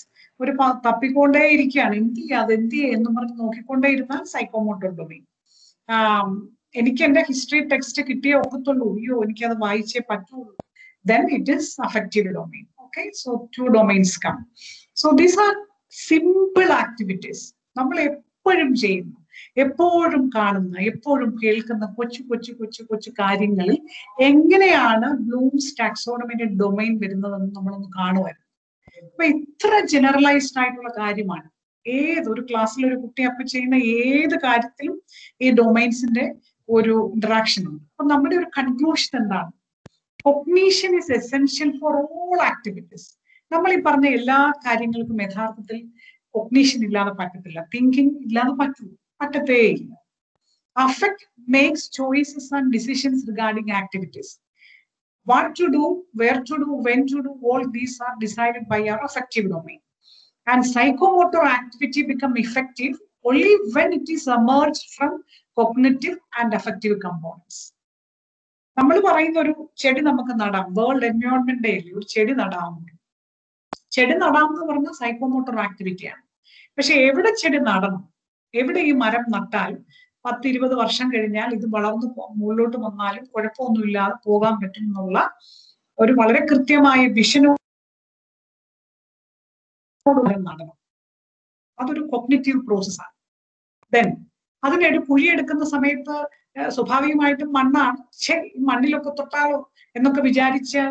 ഒരു തപ്പിക്കൊണ്ടേ ഇരിക്കുകയാണ്, എന്ത് ചെയ്യാ എന്ന് പറഞ്ഞ് നോക്കിക്കൊണ്ടേ ഇരുന്നാൽ സൈക്കോമോട്ടർ ഡൊമൈൻ. എനിക്ക് എന്റെ ഹിസ്റ്ററി ടെക്സ്റ്റ് കിട്ടിയേ ഒക്കത്തുള്ളൂ, അയ്യോ എനിക്കത് വായിച്ചേ പറ്റുള്ളൂ, then it is affective domain. Okay, so 2 domains come. So these are simple activities. നമ്മൾ എപ്പോഴും ചെയ്യുന്ന, എപ്പോഴും കാണുന്ന, എപ്പോഴും കേൾക്കുന്ന കൊച്ചു കാര്യങ്ങളിൽ എങ്ങനെയാണ് ബ്ലൂംസ് ടാക്സോണമിന്റെ ഡൊമൈൻ വരുന്നതെന്ന് നമ്മളൊന്ന് കാണുമായിരുന്നു. അപ്പൊ ഇത്ര ജനറലൈസ്ഡ് ആയിട്ടുള്ള കാര്യമാണ്. ഏതൊരു ക്ലാസ്സിൽ ഒരു കുട്ടി അപ്പൊ ചെയ്യുന്ന ഏത് കാര്യത്തിലും ഈ ഡൊമൈൻസിന്റെ ഒരു ഇന്ററാക്ഷൻ ഉണ്ട്. അപ്പൊ നമ്മുടെ ഒരു കൺക്ലൂഷൻ എന്താണ്? Cognition is essential for all activities. നമ്മൾ ഈ പറഞ്ഞ എല്ലാ കാര്യങ്ങൾക്കും യഥാർത്ഥത്തിൽ cognition ഇല്ലാതെ പറ്റത്തില്ല, തിങ്കിങ് ഇല്ലാതെ പറ്റത്തേ ഇല്ല. Affect makes choices and decisions regarding activities. What to do, where to do, when to do, all these are decided by our affective domain. And psychomotor activity become effective only when it is emerged from cognitive and affective components. നമ്മൾ പറയുന്ന ഒരു ചെടി നമുക്ക് നടാം, world environment ഡേയിൽ ഒരു ചെടി നടാമെന്ന് പറഞ്ഞാൽ സൈക്കോമോട്ടർ ആക്ടിവിറ്റിയാണ്. പക്ഷെ എവിടെ ചെടി നടണം, എവിടെ ഈ മരം നട്ടാൽ 10-20 വർഷം കഴിഞ്ഞാൽ ഇത് വളർന്നു മുകളിലോട്ട് വന്നാലും കുഴപ്പമൊന്നുമില്ലാതെ പോകാൻ പറ്റും എന്നുള്ള ഒരു വളരെ കൃത്യമായ വിഷനോട് നടണം. അതൊരു കോഗ്നിറ്റീവ് പ്രോസസ്സാണ്. ദെൻ അതിനൊരു കുഴിയെടുക്കുന്ന സമയത്ത് സ്വാഭാവികമായിട്ടും മണ്ണാണ്, മണ്ണിലൊക്കെ തൊട്ടാലോ എന്നൊക്കെ വിചാരിച്ച്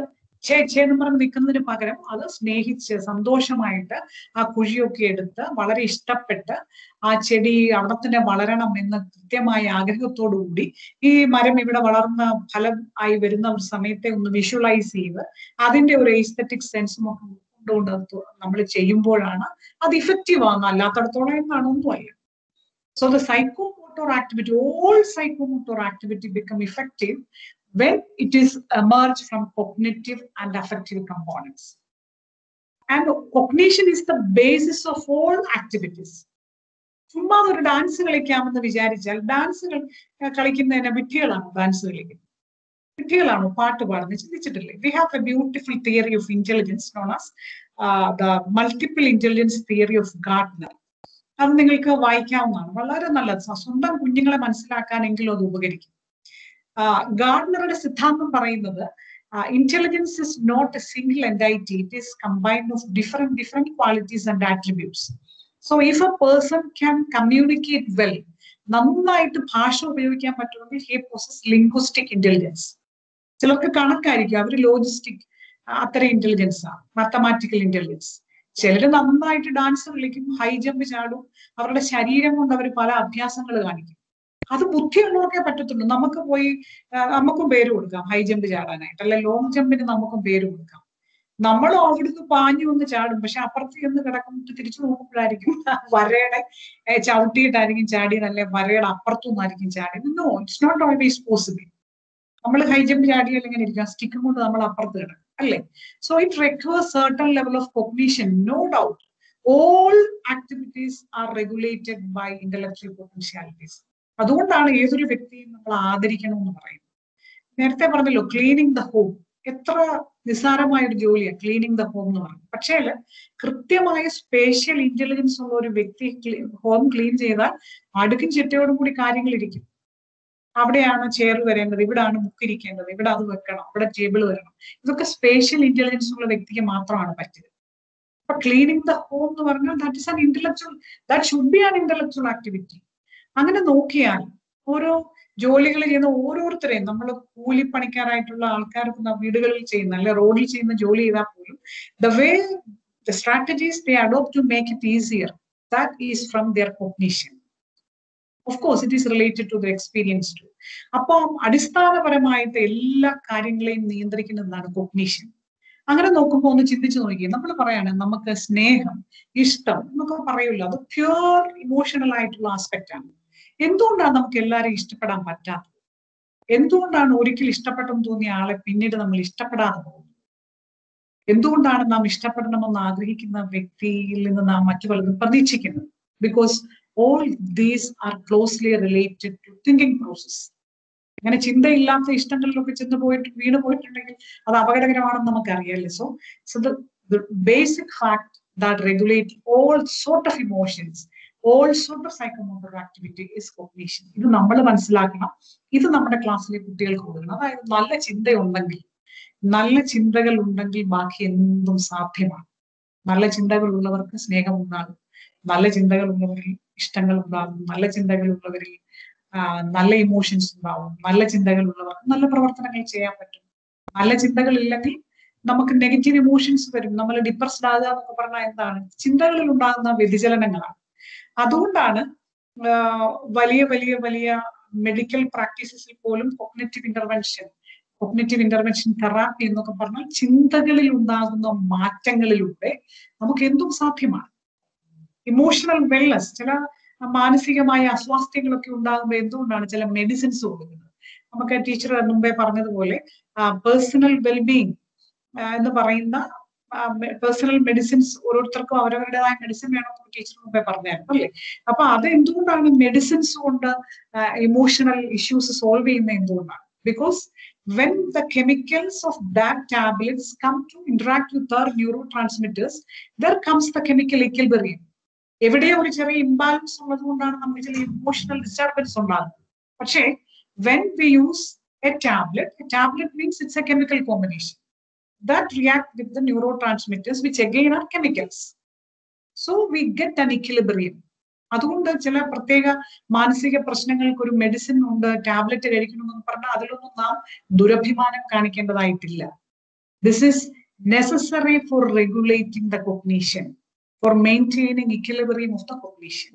എന്ന് പറഞ്ഞ് നിൽക്കുന്നതിന് പകരം അത് സ്നേഹിച്ച് സന്തോഷമായിട്ട് ആ കുഴിയൊക്കെ എടുത്ത് വളരെ ഇഷ്ടപ്പെട്ട് ആ ചെടി അവിടെ തന്നെ വളരണം എന്ന കൃത്യമായ ആഗ്രഹത്തോടു കൂടി ഈ മരം ഇവിടെ വളർന്ന ഫലം ആയി വരുന്ന ഒരു സമയത്തെ ഒന്ന് വിഷ്വലൈസ് ചെയ്ത് അതിന്റെ ഒരു എസ്തെറ്റിക് സെൻസും ഒക്കെ കൊണ്ടുകൊണ്ട് നമ്മൾ ചെയ്യുമ്പോഴാണ് അത് ഇഫക്റ്റീവ് ആകുന്നത്. അല്ലാത്തടത്തോളം എന്നാണ് ഒന്നുമല്ല. So the psychomotor activity, all psychomotor activity become effective when it is emerged from cognitive and affective components. And cognition is the basis of all activities. ചുമ്മാ ഒരു ഡാൻസ് കളിക്കാമെന്ന് വിചാരിച്ചാൽ ഡാൻസുകൾ കളിക്കുന്നതിനെ വിട്ടികളാണോ പാട്ട് പാടുന്നത് ചിന്തിച്ചിട്ടില്ലേ? We have a beautiful theory of intelligence known as the multiple intelligence theory of Gardner. അത് നിങ്ങൾക്ക് വായിക്കാവുന്നതാണ്, വളരെ നല്ലത്. സ്വന്തം കുഞ്ഞുങ്ങളെ മനസ്സിലാക്കാനെങ്കിലും അത് ഉപകരിക്കും. ഗാർഡനറുടെ സിദ്ധാന്തം പറയുന്നത് intelligence is not a single entity, it is combined of different qualities and attributes. So if a person can communicate well, നന്നായിട്ട് ഭാഷ ഉപയോഗിക്കാൻ പറ്റുമെങ്കിൽ ഹി പോസസ് ലിംഗ്വിസ്റ്റിക് ഇന്റലിജൻസ്. ചിലർക്ക് കണക്കായിരിക്കും, അവർ ലോജിസ്റ്റിക് അത്തരം ഇന്റലിജൻസ് ആണ്, മാത്തമാറ്റിക്കൽ ഇന്റലിജൻസ്. ചിലര് നന്നായിട്ട് ഡാൻസ് കളിക്കും, ഹൈ ജമ്പ് ചാടും, അവരുടെ ശരീരം കൊണ്ട് അവർ പല അഭ്യാസങ്ങൾ കാണിക്കും. അത് ബുദ്ധിയുള്ളവർക്കേ പറ്റത്തുള്ളൂ. നമുക്കും പേര് കൊടുക്കാം ഹൈ ജമ്പ് ചാടാനായിട്ട്, അല്ലെ ലോങ് ജമ്പിന് നമുക്കും പേര് കൊടുക്കാം. നമ്മളും അവിടുന്ന് പാഞ്ഞു വന്ന് ചാടും, പക്ഷെ അപ്പുറത്ത് ചെന്ന് കിടക്കുമ്പോൾ തിരിച്ചു നോക്കുമ്പോഴായിരിക്കും വരയുടെ ചവിട്ടിയിട്ടായിരിക്കും ചാടിയത്, അല്ലെ വരയുടെ അപ്പുറത്തുനിന്നായിരിക്കും ചാടിയത്. No, it's not always possible. നമ്മൾ ഹൈ ജമ്പ് ചാടിയാൽ എങ്ങനെ ഇരിക്കാം, സ്റ്റിക്കും കൊണ്ട് നമ്മൾ അപ്പുറത്ത് കിടക്കും അല്ലേ? So it requires certain level of cognition, no doubt. All activities are regulated by intellectual potentialities. അതുകൊണ്ടാണ് ഏതൊരു വ്യക്തിയും നമ്മൾ ആദരിക്കണം എന്ന് പറയുന്നത്. നേരത്തെ പറഞ്ഞല്ലോ ക്ലീനിങ് ദ ഹോം, എത്ര നിസ്സാരമായ ഒരു ജോലിയാണ് ക്ലീനിങ് ദ ഹോം എന്ന് പറയുന്നത്. പക്ഷേ കൃത്യമായ സ്പേഷ്യൽ ഇന്റലിജൻസ് ഉള്ള ഒരു വ്യക്തി ഹോം ക്ലീൻ ചെയ്താൽ അടുക്കും ചിട്ടയോടും കൂടി കാര്യങ്ങൾ ഇരിക്കും. അവിടെയാണ് ചെയർ വരേണ്ടത്, ഇവിടെയാണ് ബുക്ക് ഇരിക്കേണ്ടത്, ഇവിടെ അത് വെക്കണം, ഇവിടെ ടേബിൾ വരണം. ഇതൊക്കെ സ്പേഷ്യൽ ഇന്റലിജൻസ് ഉള്ള വ്യക്തിക്ക് മാത്രമാണ് പറ്റുക. അപ്പൊ ക്ലീനിങ് ദ ഹോം എന്ന് പറഞ്ഞാൽ that is an intellectual, that should be an intellectual activity. അങ്ങനെ നോക്കിയാൽ ഓരോ ജോലികൾ ചെയ്യുന്ന ഓരോരുത്തരെയും, നമ്മൾ കൂലിപ്പണിക്കാരായിട്ടുള്ള ആൾക്കാർക്ക് വീടുകളിൽ ചെയ്യുന്ന അല്ലെ റോഡിൽ ചെയ്യുന്ന ജോലി ചെയ്താൽ പോലും the way the strategies they adopt to make it easier, that is from their cognition. Of course it is related to their experience too. അപ്പം അടിസ്ഥാനപരമായിട്ട് എല്ലാ കാര്യങ്ങളെയും നിയന്ത്രിക്കുന്നതാണ് കോഗ്നിഷൻ. അങ്ങനെ നോക്കുമ്പോൾ ഒന്ന് ചിന്തിച്ചു നോക്കി, നമ്മൾ പറയാണ് നമുക്ക് സ്നേഹം, ഇഷ്ടം എന്നൊക്കെ പറയുമല്ലോ, അത് പ്യൂർ ഇമോഷണൽ ആയിട്ടുള്ള ആസ്പെക്റ്റ് ആണ്. എന്തുകൊണ്ടാണ് നമുക്ക് എല്ലാവരെയും ഇഷ്ടപ്പെടാൻ പറ്റാത്തത്? എന്തുകൊണ്ടാണ് ഒരിക്കൽ ഇഷ്ടപ്പെട്ടെന്ന് തോന്നിയ ആളെ പിന്നീട് നമ്മൾ ഇഷ്ടപ്പെടാതെ പോകുന്നത്? എന്തുകൊണ്ടാണ് നാം ഇഷ്ടപ്പെടണമെന്ന് ആഗ്രഹിക്കുന്ന വ്യക്തിയിൽ നിന്ന് നാം മറ്റു പലതും പ്രതീക്ഷിക്കുന്നത്? Because all these are closely related to thinking process. അങ്ങനെ ചിന്തയില്ലാത്ത ഇഷ്ടങ്ങളിലൊക്കെ വീണ് പോയിട്ടുണ്ടെങ്കിൽ അത് അപകടകരമാണെന്ന് നമുക്കറിയാമല്ലോ. So the basic fact that regulate all sort of emotions, all sort of psychomotor activity is cognition. ഇത് നമ്മൾ മനസ്സിലാക്കണം. ഇത് നമ്മുടെ ക്ലാസ്സിലെ കുട്ടികൾക്ക് കൊടുക്കണം. അതായത് നല്ല ചിന്തയുണ്ടെങ്കിൽ, നല്ല ചിന്തകൾ ഉണ്ടെങ്കിൽ ബാക്കി എന്തും സാധ്യമാണ്. നല്ല ചിന്തകൾ ഉള്ളവർക്ക് സ്നേഹം ഉണ്ടാകും, നല്ല ചിന്തകൾ ഉള്ളവരിൽ ഇഷ്ടങ്ങൾ ഉണ്ടാകും, നല്ല ചിന്തകൾ ഉള്ളവരിൽ നല്ല ഇമോഷൻസ് ഉണ്ടാവും, നല്ല ചിന്തകൾ ഉള്ളവർക്ക് നല്ല പ്രവർത്തനങ്ങൾ ചെയ്യാൻ പറ്റും. നല്ല ചിന്തകൾ ഇല്ലെങ്കിൽ നമുക്ക് നെഗറ്റീവ് ഇമോഷൻസ് വരും. നമ്മൾ ഡിപ്രസ്ഡ് ആകുക എന്നൊക്കെ പറഞ്ഞാൽ എന്താണ്? ചിന്തകളിൽ ഉണ്ടാകുന്ന വ്യതിചലനങ്ങളാണ്. അതുകൊണ്ടാണ് വലിയ വലിയ വലിയ മെഡിക്കൽ പ്രാക്ടീസസിൽ പോലും കോഗ്നിറ്റീവ് ഇന്റർവെൻഷൻ തെറാപ്പി എന്നൊക്കെ പറഞ്ഞാൽ ചിന്തകളിൽ ഉണ്ടാകുന്ന മാറ്റങ്ങളിലൂടെ നമുക്ക് എന്തും സാധ്യമാണ്. ഇമോഷണൽ വെൽനെസ്, ചില മാനസികമായ അസ്വാസ്ഥ്യങ്ങളൊക്കെ ഉണ്ടാകുമ്പോൾ എന്തുകൊണ്ടാണ് ചില മെഡിസിൻസ് കൊടുക്കുന്നത്? നമുക്ക് ടീച്ചർ മുമ്പേ പറഞ്ഞതുപോലെ പേഴ്സണൽ വെൽബീയിങ് എന്ന് പറയുന്ന പേഴ്സണൽ മെഡിസിൻസ്, ഓരോരുത്തർക്കും അവരവരുടേതായ മെഡിസിൻ വേണമെന്ന് ടീച്ചർ മുമ്പേ പറഞ്ഞായിരുന്നു അല്ലേ? അപ്പൊ അത് എന്തുകൊണ്ടാണ് മെഡിസിൻസ് കൊണ്ട് ഇമോഷണൽ ഇഷ്യൂസ് സോൾവ് ചെയ്യുന്നത്? എന്തുകൊണ്ടാണ്? Because when the chemicals of that tablets come to interact with our neurotransmitters, there comes the chemical equilibrium. എവിടെയോ ഒരു ചെറിയ ഇംബാലൻസ് ഉള്ളത് കൊണ്ടാണ് നമുക്ക് ചില ഇമോഷണൽ ഡിസ്റ്റർബൻസ് ഉണ്ടാകുന്നത്. പക്ഷേ when we use a tablet means it's a chemical combination that react with the neurotransmitters, which again are chemicals. So we get an equilibrium. അതുകൊണ്ട് ചില പ്രത്യേക മാനസിക പ്രശ്നങ്ങൾക്ക് ഒരു മെഡിസിൻ ഉണ്ട്, ടാബ്ലറ്റ് കഴിക്കണമെന്ന് പറഞ്ഞാൽ അതിലൊന്നും നാം ദുരഭിമാനം കാണിക്കേണ്ടതായിട്ടില്ല. This is necessary for regulating the cognition, for maintaining equilibrium of the cognition.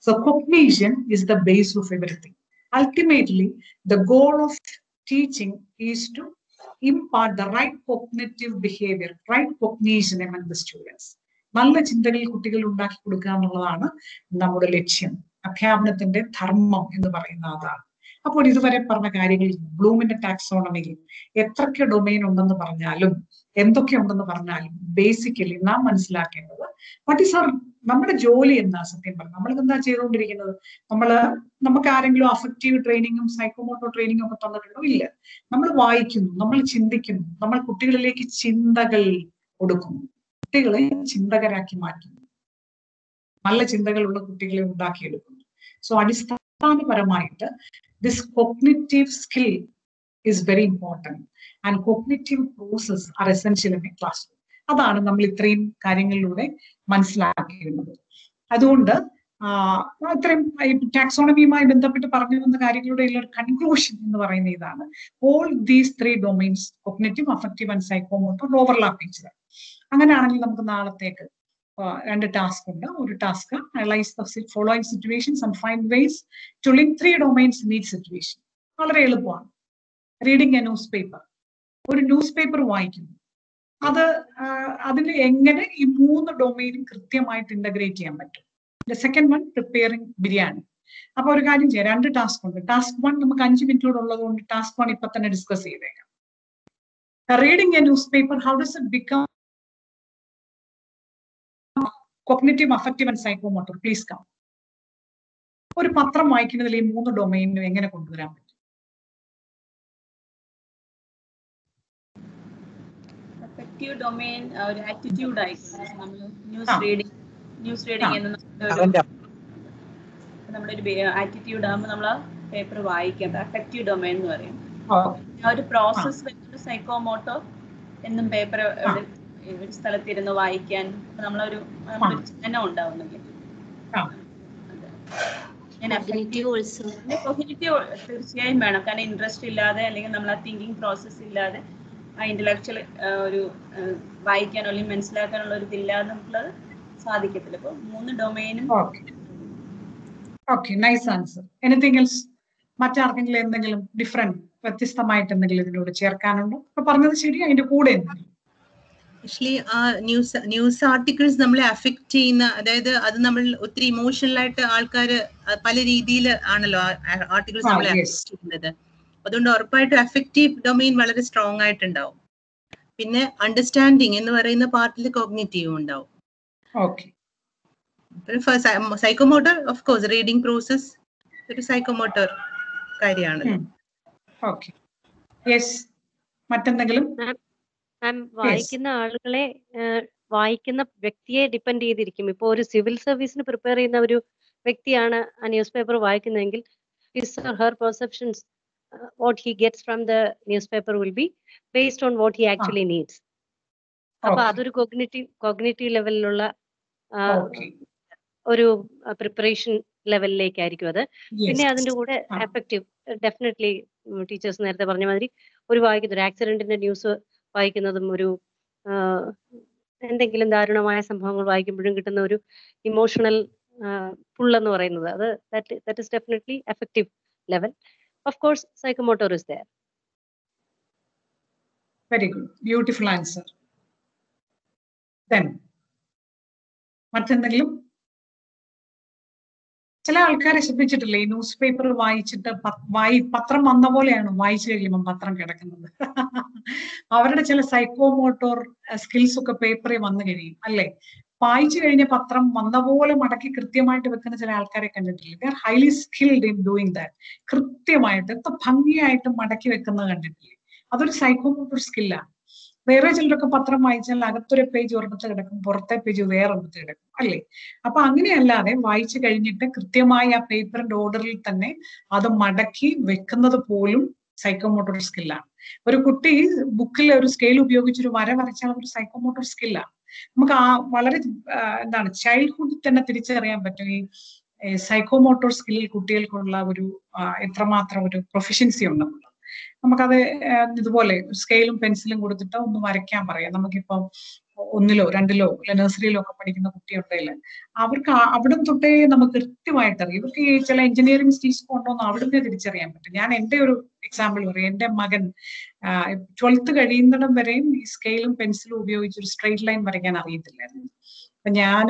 So cognition is the base of everything. Ultimately, the goal of teaching is to impart the right cognitive behavior, right cognition among the students. നല്ല ചിന്തകൾ കുട്ടികൾ ഉണ്ടാക്കി കൊടുക്കുക എന്നുള്ളതാണ് നമ്മുടെ ലക്ഷ്യം. അധ്യാപനത്തിന്റെ ധർമ്മം എന്ന് പറയുന്ന അതാണ്. അപ്പോൾ ഇതുവരെ പറഞ്ഞ കാര്യങ്ങൾ ബ്ലൂമിന്റെ ടാക്സോണമിയിൽ എത്രയൊക്കെ ഡൊമൈൻ ഉണ്ടെന്ന് പറഞ്ഞാലും എന്തൊക്കെ ഉണ്ടെന്ന് പറഞ്ഞാലും ബേസിക്കലി നാം മനസ്സിലാക്കേണ്ടത് നമ്മുടെ ജോലി എന്താ? സത്യം പറഞ്ഞാൽ നമ്മൾ എന്താ ചെയ്തുകൊണ്ടിരിക്കുന്നത്? നമുക്ക് ആരെങ്കിലും അഫക്റ്റീവ് ട്രെയിനിങ്ങും സൈക്കോമോട്ടോ ട്രെയിനിങ്ങും ഒക്കെ തന്നിട്ടുണ്ടോ? ഇല്ല. നമ്മൾ വായിക്കുന്നു, നമ്മൾ ചിന്തിക്കുന്നു, നമ്മൾ കുട്ടികളിലേക്ക് ചിന്തകൾ കൊടുക്കുന്നു, കുട്ടികളെ ചിന്തകരാക്കി മാറ്റുന്നു, നല്ല ചിന്തകളുള്ള കുട്ടികളെ ഉണ്ടാക്കിയെടുക്കുന്നു. സോ അടിസ്ഥാനപരമായിട്ട് this cognitive skill is very important and cognitive process are essential in a classroom. അതാണ് നമ്മൾ ഇത്രയും കാര്യങ്ങളിലൂടെ മനസ്സിലാക്കേണ്ടത്. അതുകൊണ്ട് ഇത്രയും ടാക്സോണമിയുമായി ബന്ധപ്പെട്ട് പറഞ്ഞു വന്ന കാര്യങ്ങളുടെ ഒരു കൺക്ലൂഷൻ എന്ന് പറയുന്ന ഇതാണ്. All these 3 domains, cognitive, affective and psychomotor, overlap each other. അങ്ങനെയാണെങ്കിൽ നമുക്ക് നാളത്തേക്ക് 2 ടാസ്ക് ഉണ്ട്. ഒരു task analyse the following situations and find ways to link 3 domains in each situation. വളരെ എളുപ്പമാണ്. റീഡിങ് എ ന്യൂസ് പേപ്പർ, ഒരു ന്യൂസ് പേപ്പർ വായിക്കുന്നു, അതിൽ എങ്ങനെ ഈ 3 ഡൊമൈനും കൃത്യമായിട്ട് ഇന്റഗ്രേറ്റ് ചെയ്യാൻ പറ്റും. Second one, preparing biryani. അപ്പൊ ഒരു കാര്യം ചെയ്യാം, 2 ടാസ്ക് ഉണ്ട്. ടാസ്ക് 1 നമുക്ക് 5 മിനിറ്റോട് ഉള്ളത് കൊണ്ട് ടാസ്ക് 1 ഇപ്പൊ തന്നെ ഡിസ്കസ് ചെയ്തേക്കാം. Reading a newspaper, how does it become cognitive, affective and psychomotor? Please come. ഒരു പത്രം വായിക്കുന്നതിൽ ഈ 3 ഡൊമൈനും എങ്ങനെ കൊണ്ടുവരാൻ പറ്റും? അഫക്റ്റീവ് ഡൊമൈൻ ഒരു ആറ്റിറ്റ്യൂഡ് ആയിട്ടുണ്ട്. നമ്മൾ ന്യൂസ് റീഡിങ് എന്ന നമ്മുടെ ഒരു ആറ്റിറ്റ്യൂഡ് ആകുമ്പോൾ നമ്മൾ പേപ്പർ വായിക്കാം. അഫക്റ്റീവ് ഡൊമൈൻ എന്ന് പറയും. ആ ഒരു പ്രോസസ് വരുന്നത് സൈക്കോമോട്ടോ എന്നും പേപ്പർ ഒരു സ്ഥലത്തിരുന്ന് വായിക്കാൻ നമ്മളൊരു ചിന്തനം ഉണ്ടാവുന്നില്ല. കോഗ്നിറ്റീവ് തീർച്ചയായും വേണം. കാരണം ഇൻട്രസ്റ്റ് ഇല്ലാതെ അല്ലെങ്കിൽ നമ്മൾ ആ തിങ്കിങ് പ്രോസസ് ഇല്ലാതെ ആ ഇന്റലക്ച്വൽ ഒരു വായിക്കാനോ അല്ലെങ്കിൽ മനസ്സിലാക്കാനുള്ള ഒരു ഇതില്ലാതെ നമുക്കത് സാധിക്കത്തില്ല. അപ്പൊ 3 ഡൊമൈനും. Okay, nice answer. Anything else? മറ്റാർക്കെങ്കിലും എന്തെങ്കിലും ഡിഫറെന്റ് വ്യത്യസ്തമായിട്ട് എന്തെങ്കിലും ഇതിനോട് ചേർക്കാനുണ്ടോ? ഇപ്പൊ പറഞ്ഞത് ശരി, അതിന്റെ കൂടെ ആക്ച്വലി ആ ന്യൂസ് ആർട്ടിക്കിൾസ് നമ്മളെ അഫക്ട് ചെയ്യുന്ന, അതായത് അത് നമ്മൾ ഒത്തിരി ഇമോഷണൽ ആയിട്ട് ആൾക്കാർ പല രീതിയിൽ ആണല്ലോ ആർട്ടിക്കിൾസ് നമ്മളെ അഫക്ട് ചെയ്യുന്നത്. അതുകൊണ്ട് ഉറപ്പായിട്ടും അഫക്റ്റീവ് ഡൊമൈൻ വളരെ സ്ട്രോങ് ആയിട്ടുണ്ടാവും. പിന്നെ അണ്ടർസ്റ്റാൻഡിങ് എന്ന് പറയുന്ന പാർട്ടിൽ കോഗ്നിറ്റീവും ഉണ്ടാവും. Psychomotor of course reading process ഒരു സൈക്കോമോട്ടർ കാര്യമാണല്ലോ. മറ്റെന്തെങ്കിലും? വായിക്കുന്ന ആളുകളെ, വായിക്കുന്ന വ്യക്തിയെ ഡിപ്പെൻഡ് ചെയ്തിരിക്കും. ഇപ്പോൾ ഒരു സിവിൽ സർവീസിന് പ്രിപ്പയർ ചെയ്യുന്ന ഒരു വ്യക്തിയാണ് ആ ന്യൂസ് പേപ്പർ വായിക്കുന്നതെങ്കിൽ his or her perceptions what he gets from the newspaper will be based on what he actually needs. അപ്പൊ അതൊരു കോഗ്നിറ്റീവ് ലെവലിലുള്ള ഒരു പ്രിപ്പറേഷൻ ലെവലിലേക്കായിരിക്കും അത്. പിന്നെ അതിന്റെ കൂടെ എഫക്റ്റീവ് ഡെഫിനറ്റ്ലി ടീച്ചേഴ്സ് നേരത്തെ പറഞ്ഞ മാതിരി ഒരു ആക്സിഡന്റിന്റെ ന്യൂസ് വായിക്കുന്നതും ഒരു എന്തെങ്കിലും ദാരുണമായ സംഭവങ്ങൾ വായിക്കുമ്പോഴും കിട്ടുന്ന ഒരു ഇമോഷണൽ പുൾ എന്ന് പറയുന്നത് അത് that is definitely effective level. Of course, psychomotor is there. Very good. Beautiful answer. Then, മറ്റെന്തെങ്കിലും? ചില ആൾക്കാരെ ശ്രദ്ധിച്ചിട്ടില്ലേ, ഈ ന്യൂസ് പേപ്പർ വായിച്ചിട്ട് പത്രം വന്ന പോലെയാണ് വായിച്ചു കഴിയുമ്പോൾ പത്രം കിടക്കുന്നത്. അവരുടെ ചില സൈക്കോമോട്ടോർ സ്കിൽസ് ഒക്കെ പേപ്പറിൽ വന്നു കഴിയും അല്ലേ? വായിച്ചു കഴിഞ്ഞ പത്രം വന്ന പോലെ മടക്കി കൃത്യമായിട്ട് വെക്കുന്ന ചില ആൾക്കാരെ കണ്ടിട്ടില്ലേ? They are highly skilled in doing that. കൃത്യമായിട്ട് എത്ര ഭംഗിയായിട്ട് മടക്കി വെക്കുന്നത് കണ്ടിട്ടില്ലേ? അതൊരു സൈക്കോമോട്ടോർ സ്കില്ലാണ്. വേറെ ചിലരൊക്കെ പത്രം വായിച്ചാൽ അകത്തൊരു പേജ് ഒരിടത്ത് കിടക്കും, പുറത്തെ പേജ് വേറൊരിടത്ത് കിടക്കും അല്ലേ? അപ്പൊ അങ്ങനെയല്ലാതെ വായിച്ചു കഴിഞ്ഞിട്ട് കൃത്യമായി ആ പേപ്പറിന്റെ ഓർഡറിൽ തന്നെ അത് മടക്കി വെക്കുന്നത് പോലും സൈക്കോമോട്ടോർ സ്കില്ലാണ്. ഒരു കുട്ടി ബുക്കിൽ ഒരു സ്കെയിൽ ഉപയോഗിച്ചൊരു വര വരച്ചാൽ അതൊരു സൈക്കോമോട്ടോർ സ്കില്ലാണ്. നമുക്ക് ആ വളരെ ചൈൽഡ്ഹുഡിൽ തന്നെ തിരിച്ചറിയാൻ പറ്റും ഈ സൈക്കോമോട്ടോർ സ്കില്ലിൽ കുട്ടികൾക്കുള്ള ഒരു എത്രമാത്രം ഒരു പ്രൊഫിഷ്യൻസി ഉണ്ടെന്നുള്ളത്. നമുക്കത് ഇതുപോലെ സ്കെയിലും പെൻസിലും കൊടുത്തിട്ട് ഒന്ന് വരയ്ക്കാൻ പറയാം. നമുക്കിപ്പം 1-ലോ 2-ലോ അല്ലെ നഴ്സറിയിലോ ഒക്കെ പഠിക്കുന്ന കുട്ടിയുണ്ടെങ്കിൽ അവർക്ക് അവിടെ തൊട്ടേ നമുക്ക് കൃത്യമായിട്ട് അറിയാം. ഇവർക്ക് ഈ ചില എഞ്ചിനീയറിംഗ് സ്റ്റീൽസ് കൊണ്ടൊന്നും അവിടുന്ന് തിരിച്ചറിയാൻ പറ്റും. ഞാൻ എൻ്റെ ഒരു എക്സാമ്പിൾ പറയാം. എൻ്റെ മകൻ 12th കഴിയുന്നിടം വരെയും ഈ സ്കെയിലും പെൻസിലും ഉപയോഗിച്ച് ഒരു സ്ട്രെയിറ്റ് ലൈൻ വരയ്ക്കാൻ അറിയത്തില്ലായിരുന്നു. അപ്പൊ ഞാൻ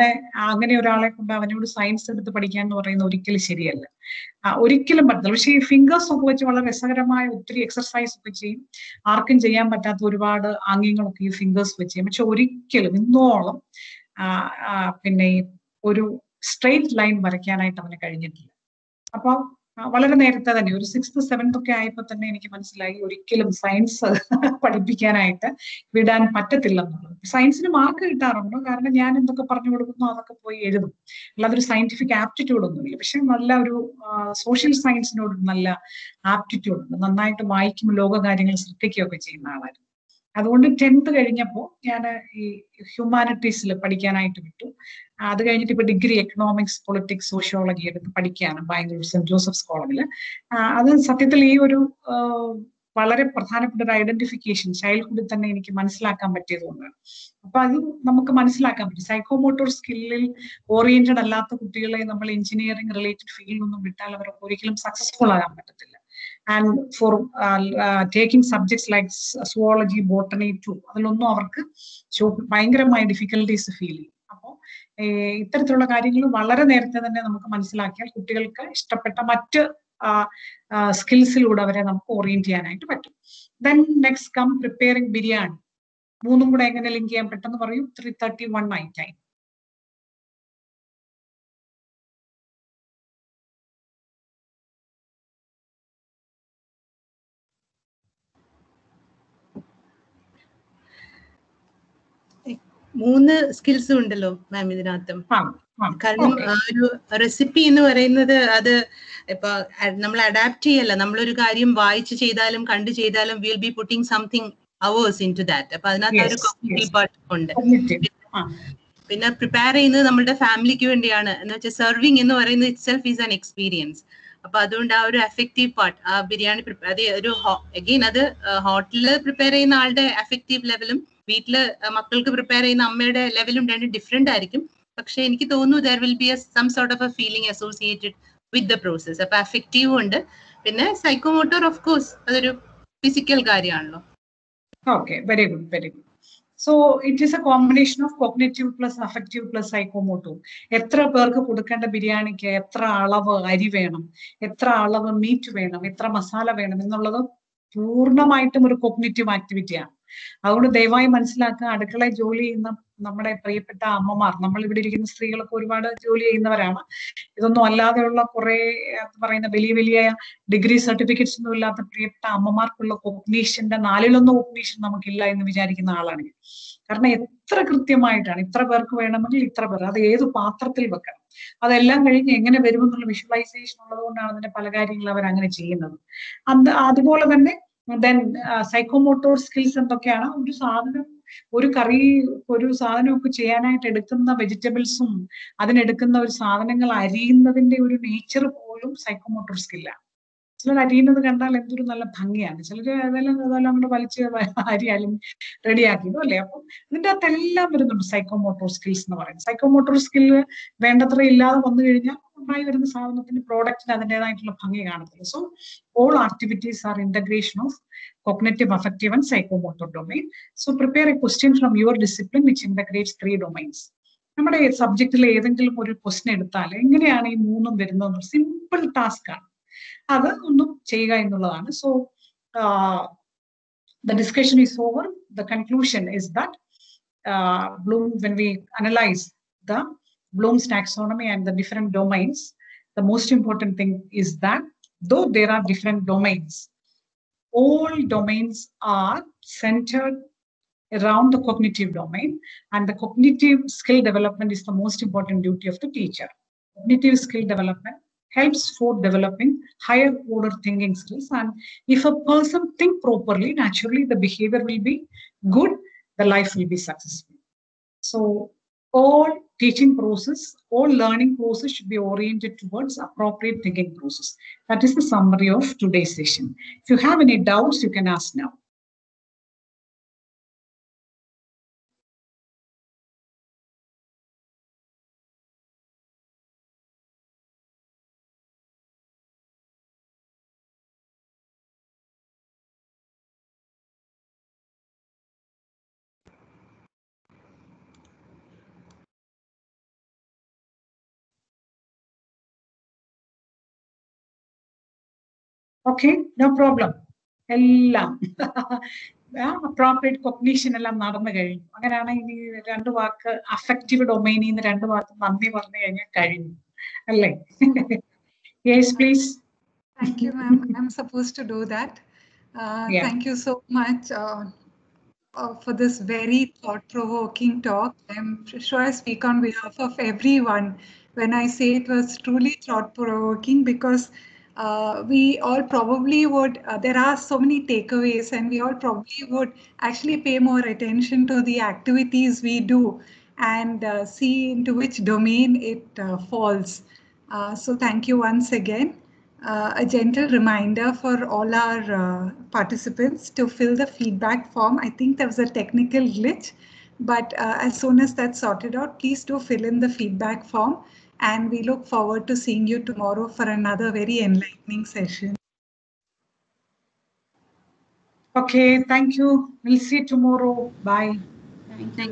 അങ്ങനെ ഒരാളെ കൊണ്ട് അവനോട് സയൻസ് എടുത്ത് പഠിക്കാൻ എന്ന് പറയുന്നത് ഒരിക്കലും ശരിയല്ല, ഒരിക്കലും പറ്റില്ല. പക്ഷെ ഈ ഫിംഗേഴ്സ് ഒക്കെ വെച്ച് വളരെ രസകരമായ ഒത്തിരി എക്സർസൈസ് ഒക്കെ ചെയ്യും. ആർക്കും ചെയ്യാൻ പറ്റാത്ത ഒരുപാട് ആംഗ്യങ്ങളൊക്കെ ഈ ഫിംഗേഴ്സ് വെച്ച് ചെയ്യും. പക്ഷെ ഒരിക്കലും ഇന്നോളം പിന്നെ ഒരു സ്ട്രെയിറ്റ് ലൈൻ വരയ്ക്കാനായിട്ട് അവന് കഴിഞ്ഞിട്ടില്ല. അപ്പൊ വളരെ നേരത്തെ തന്നെ ഒരു 6th 7th ഒക്കെ ആയപ്പോ തന്നെ എനിക്ക് മനസ്സിലായി ഒരിക്കലും സയൻസ് പഠിപ്പിക്കാനായിട്ട് വിടാൻ പറ്റത്തില്ലെന്നുള്ളത്. സയൻസിന് മാർക്ക് കിട്ടാറുണ്ട്, കാരണം ഞാൻ എന്തൊക്കെ പറഞ്ഞു കൊടുക്കുന്നു അതൊക്കെ പോയി എഴുതും, അല്ലാതെ ഒരു സയന്റിഫിക് ആപ്റ്റിറ്റ്യൂഡ് ഒന്നുമില്ല. പക്ഷെ നല്ല ഒരു സോഷ്യൽ സയൻസിനോട് നല്ല ആപ്റ്റിറ്റ്യൂഡ് ഉണ്ട്, നന്നായിട്ട് വായിക്കും, ലോകകാര്യങ്ങൾ ശ്രദ്ധിക്കുകയൊക്കെ ചെയ്യുന്ന ആളായിരുന്നു. അതുകൊണ്ട് 10th കഴിഞ്ഞപ്പോൾ ഞാൻ ഈ ഹ്യൂമാനിറ്റീസിൽ പഠിക്കാനായിട്ട് വിട്ടു. അത് കഴിഞ്ഞിട്ട് ഇപ്പൊ ഡിഗ്രി എക്കണോമിക്സ്, പൊളിറ്റിക്സ്, സോഷ്യോളജി എടുത്ത് പഠിക്കുകയാണ് ബാംഗ്ലൂർ സെന്റ് ജോസഫ്സ് കോളേജില്. അത് സത്യത്തിൽ ഈ ഒരു വളരെ പ്രധാനപ്പെട്ട ഒരു ഐഡന്റിഫിക്കേഷൻ ചൈൽഡ്ഹുഡിൽ തന്നെ എനിക്ക് മനസ്സിലാക്കാൻ പറ്റിയതുകൊണ്ടാണ്. അപ്പൊ അത് നമുക്ക് മനസ്സിലാക്കാൻ പറ്റും. സൈക്കോമോട്ടോർ സ്കില്ലിൽ ഓറിയന്റഡ് അല്ലാത്ത കുട്ടികളെ നമ്മൾ എഞ്ചിനീയറിംഗ് റിലേറ്റഡ് ഫീൽഡിലൊന്നും വിട്ടാൽ അവർക്ക് ഒരിക്കലും സക്സസ്ഫുൾ ആകാൻ പറ്റത്തില്ല. And for taking subjects like zoology, botany too, അതിലൊന്നും അവർക്ക് ഭയങ്കരമായ ഡിഫിക്കൽട്ടീസ് ഫീൽ ചെയ്യും. അപ്പോൾ ഇത്തരത്തിലുള്ള കാര്യങ്ങൾ വളരെ നേരത്തെ തന്നെ നമുക്ക് മനസ്സിലാക്കിയാൽ കുട്ടികൾക്ക് ഇഷ്ടപ്പെട്ട മറ്റ് സ്കിൽസിലൂടെ അവരെ നമുക്ക് ഓറിയന്റ് ചെയ്യാനായിട്ട് പറ്റും. Then next come preparing biryani. 3ഉം കൂടെ എങ്ങനെ ലിങ്ക് ചെയ്യാൻ പെട്ടെന്ന് പറയൂ. 3:31 ആയി ടൈം. മൂന്ന് സ്കിൽസും ഉണ്ടല്ലോ മാം ഇതിനകത്തും. കാരണം ഒരു റെസിപ്പി എന്ന് പറയുന്നത് അത് ഇപ്പൊ നമ്മൾ അഡാപ്റ്റ് ചെയ്യല്ല. നമ്മളൊരു കാര്യം വായിച്ച് ചെയ്താലും കണ്ടു ചെയ്താലും will be putting something hours into that. അപ്പൊ അതിനകത്ത് ഒരു കോഗ്നിറ്റീവ് പാർട്ട് ഉണ്ട്. പിന്നെ പ്രിപ്പയർ ചെയ്യുന്നത് നമ്മുടെ ഫാമിലിക്ക് വേണ്ടിയാണ് എന്ന് വെച്ചാൽ സെർവിങ് എന്ന് പറയുന്നത് ഇറ്റ്സെൽഫ് ഈസ് ആൻ എക്സ്പീരിയൻസ്. അപ്പൊ അതുകൊണ്ട് ആ ഒരു എഫക്റ്റീവ് പാർട്ട്, ആ ബിരിയാണി അത് ഒരു അഗെയിൻ അത് ഹോട്ടലിൽ പ്രിപ്പയർ ചെയ്യുന്ന ആളുടെ എഫക്റ്റീവ് ലെവലും വീട്ടില് മക്കൾക്ക് പ്രിപ്പയർ ചെയ്യുന്ന അമ്മയുടെ ലെവലും രണ്ടും ഡിഫറെന്റ് ആയിരിക്കും. പക്ഷെ എനിക്ക് തോന്നുന്നു there will be some sort of a feeling associated with the process. അപ്പൊ എഫക്റ്റീവും ഉണ്ട്. പിന്നെ സൈക്കോമോട്ടോർ ഓഫ് കോഴ്സ് അതൊരു ഫിസിക്കൽ കാര്യമാണല്ലോ. Okay, very good, very good. So it is a combination of cognitive plus affective plus psychomotor. എത്ര പേർക്ക് കൊടുക്കേണ്ട ബിരിയാണിക്ക് എത്ര അളവ് അരി വേണം, എത്ര അളവ് മീറ്റ് വേണം, എത്ര മസാല വേണം എന്നുള്ളത് പൂർണ്ണമായിട്ടും ഒരു കോഗ്നിറ്റീവ് ആക്ടിവിറ്റിയാണ്. അതുകൊണ്ട് ദയവായി മനസ്സിലാക്കുക, അടുക്കളയിൽ ജോലി ചെയ്യുന്ന നമ്മുടെ പ്രിയപ്പെട്ട അമ്മമാർ, നമ്മൾ ഇവിടെ ഇരിക്കുന്ന സ്ത്രീകളൊക്കെ ഒരുപാട് ജോലി ചെയ്യുന്നവരാണ്. ഇതൊന്നും അല്ലാതെയുള്ള കുറെ പറയുന്ന വലിയ വലിയ ഡിഗ്രി സർട്ടിഫിക്കറ്റ്സ് ഒന്നും ഇല്ലാത്ത പ്രിയപ്പെട്ട അമ്മമാർക്കുള്ള കോഗ്നീഷന്റെ 4/1 കോഗ്നീഷൻ നമുക്കില്ല എന്ന് വിചാരിക്കുന്ന ആളാണ്. കാരണം എത്ര കൃത്യമായിട്ടാണ്, ഇത്ര പേർക്ക് വേണമെങ്കിൽ ഇത്ര പേർ, അത് ഏത് പാത്രത്തിൽ വെക്കണം, അതെല്ലാം കഴിഞ്ഞ് എങ്ങനെ വരുമെന്നുള്ള വിഷ്വലൈസേഷൻ ഉള്ളത് കൊണ്ടാണ് അതിന്റെ പല കാര്യങ്ങൾ അവർ അങ്ങനെ ചെയ്യുന്നത്. അതുപോലെ തന്നെ ദെൻ സൈക്കോമോട്ടോർ സ്കിൽസ് എന്തൊക്കെയാണ്? ഒരു സാധനം, ഒരു കറി, ഒരു സാധനമൊക്കെ ചെയ്യാനായിട്ട് എടുക്കുന്ന വെജിറ്റബിൾസും അതിനെടുക്കുന്ന ഒരു സാധനങ്ങൾ അരിയുന്നതിന്റെ ഒരു നേച്ചർ പോലും സൈക്കോമോട്ടോർ സ്കില്ലാണ്. ചിലർ അരിയുന്നത് കണ്ടാൽ എന്തൊരു നല്ല ഭംഗിയാണ്, ചിലർ അതെല്ലാം അങ്ങോട്ട് വലിച്ച് അരിയാലും റെഡിയാക്കിയതും അല്ലേ. അപ്പം ഇതിൻ്റെ അകത്തെല്ലാം വരുന്നുണ്ട് സൈക്കോമോട്ടോർ സ്കിൽസ് എന്ന് പറയുന്നത്. സൈക്കോമോട്ടോർ സ്കില്ല് വേണ്ടത്ര ഇല്ലാതെ വന്നു കഴിഞ്ഞാൽ ഉണ്ടായി വരുന്ന സാധനത്തിന്റെ പ്രോഡക്റ്റിന് അതിൻ്റെതായിട്ടുള്ള ഭംഗി കാണത്തില്ല. So all activities are integration of cognitive, affective and psychomotor domain. So prepare a question from your discipline which integrates 3 domains. നമ്മുടെ സബ്ജക്റ്റിലെ ഏതെങ്കിലും ഒരു ക്വസ്റ്റ്യൻ എടുത്താൽ എങ്ങനെയാണ് ഈ മൂന്നും വരുന്നത്? സിമ്പിൾ ടാസ്ക് ആണ്, അത് ഒന്നും ചെയ്യുക എന്നുള്ളതാണ്. So the discussion is over. The conclusion is that Bloom, when we analyze the Bloom's taxonomy and the different domains, the most important thing is that though there are different domains, all domains are centered around the cognitive domain, and the cognitive skill development is the most important duty of the teacher. Cognitive skill development helps for developing higher order thinking skills, and if a person think properly, naturally the behavior will be good, the life will be successful. So all teaching process, all learning process should be oriented towards appropriate thinking process. That is the summary of today's session. If you have any doubts, you can ask now. Okay, no problem. എല്ലാം appropriate cognition എല്ലാം നടന്നു കഴിഞ്ഞു. അങ്ങനെയാണ് ഇനി 2 വാക്ക് affective ഡൊമൈനിൽ നിന്ന് 2 വാക്ക് നന്ദി പറഞ്ഞു കഴിഞ്ഞാൽ കഴിഞ്ഞു അല്ലേ? Yes, please. Thank you, ma'am. I'm supposed to do that. Yeah. Thank you so much for this very thought-provoking talk. I'm sure I speak on behalf of everyone when I say it was truly thought-provoking, because we all probably would, there are so many takeaways, and we all probably would actually pay more attention to the activities we do and see into which domain it falls. So thank you once again. A gentle reminder for all our participants to fill the feedback form. I think there was a technical glitch, but as soon as that's sorted out, please do fill in the feedback form. And we look forward to seeing you tomorrow for another very enlightening session. Okay, thank you. We'll see you tomorrow. Bye. Thank you.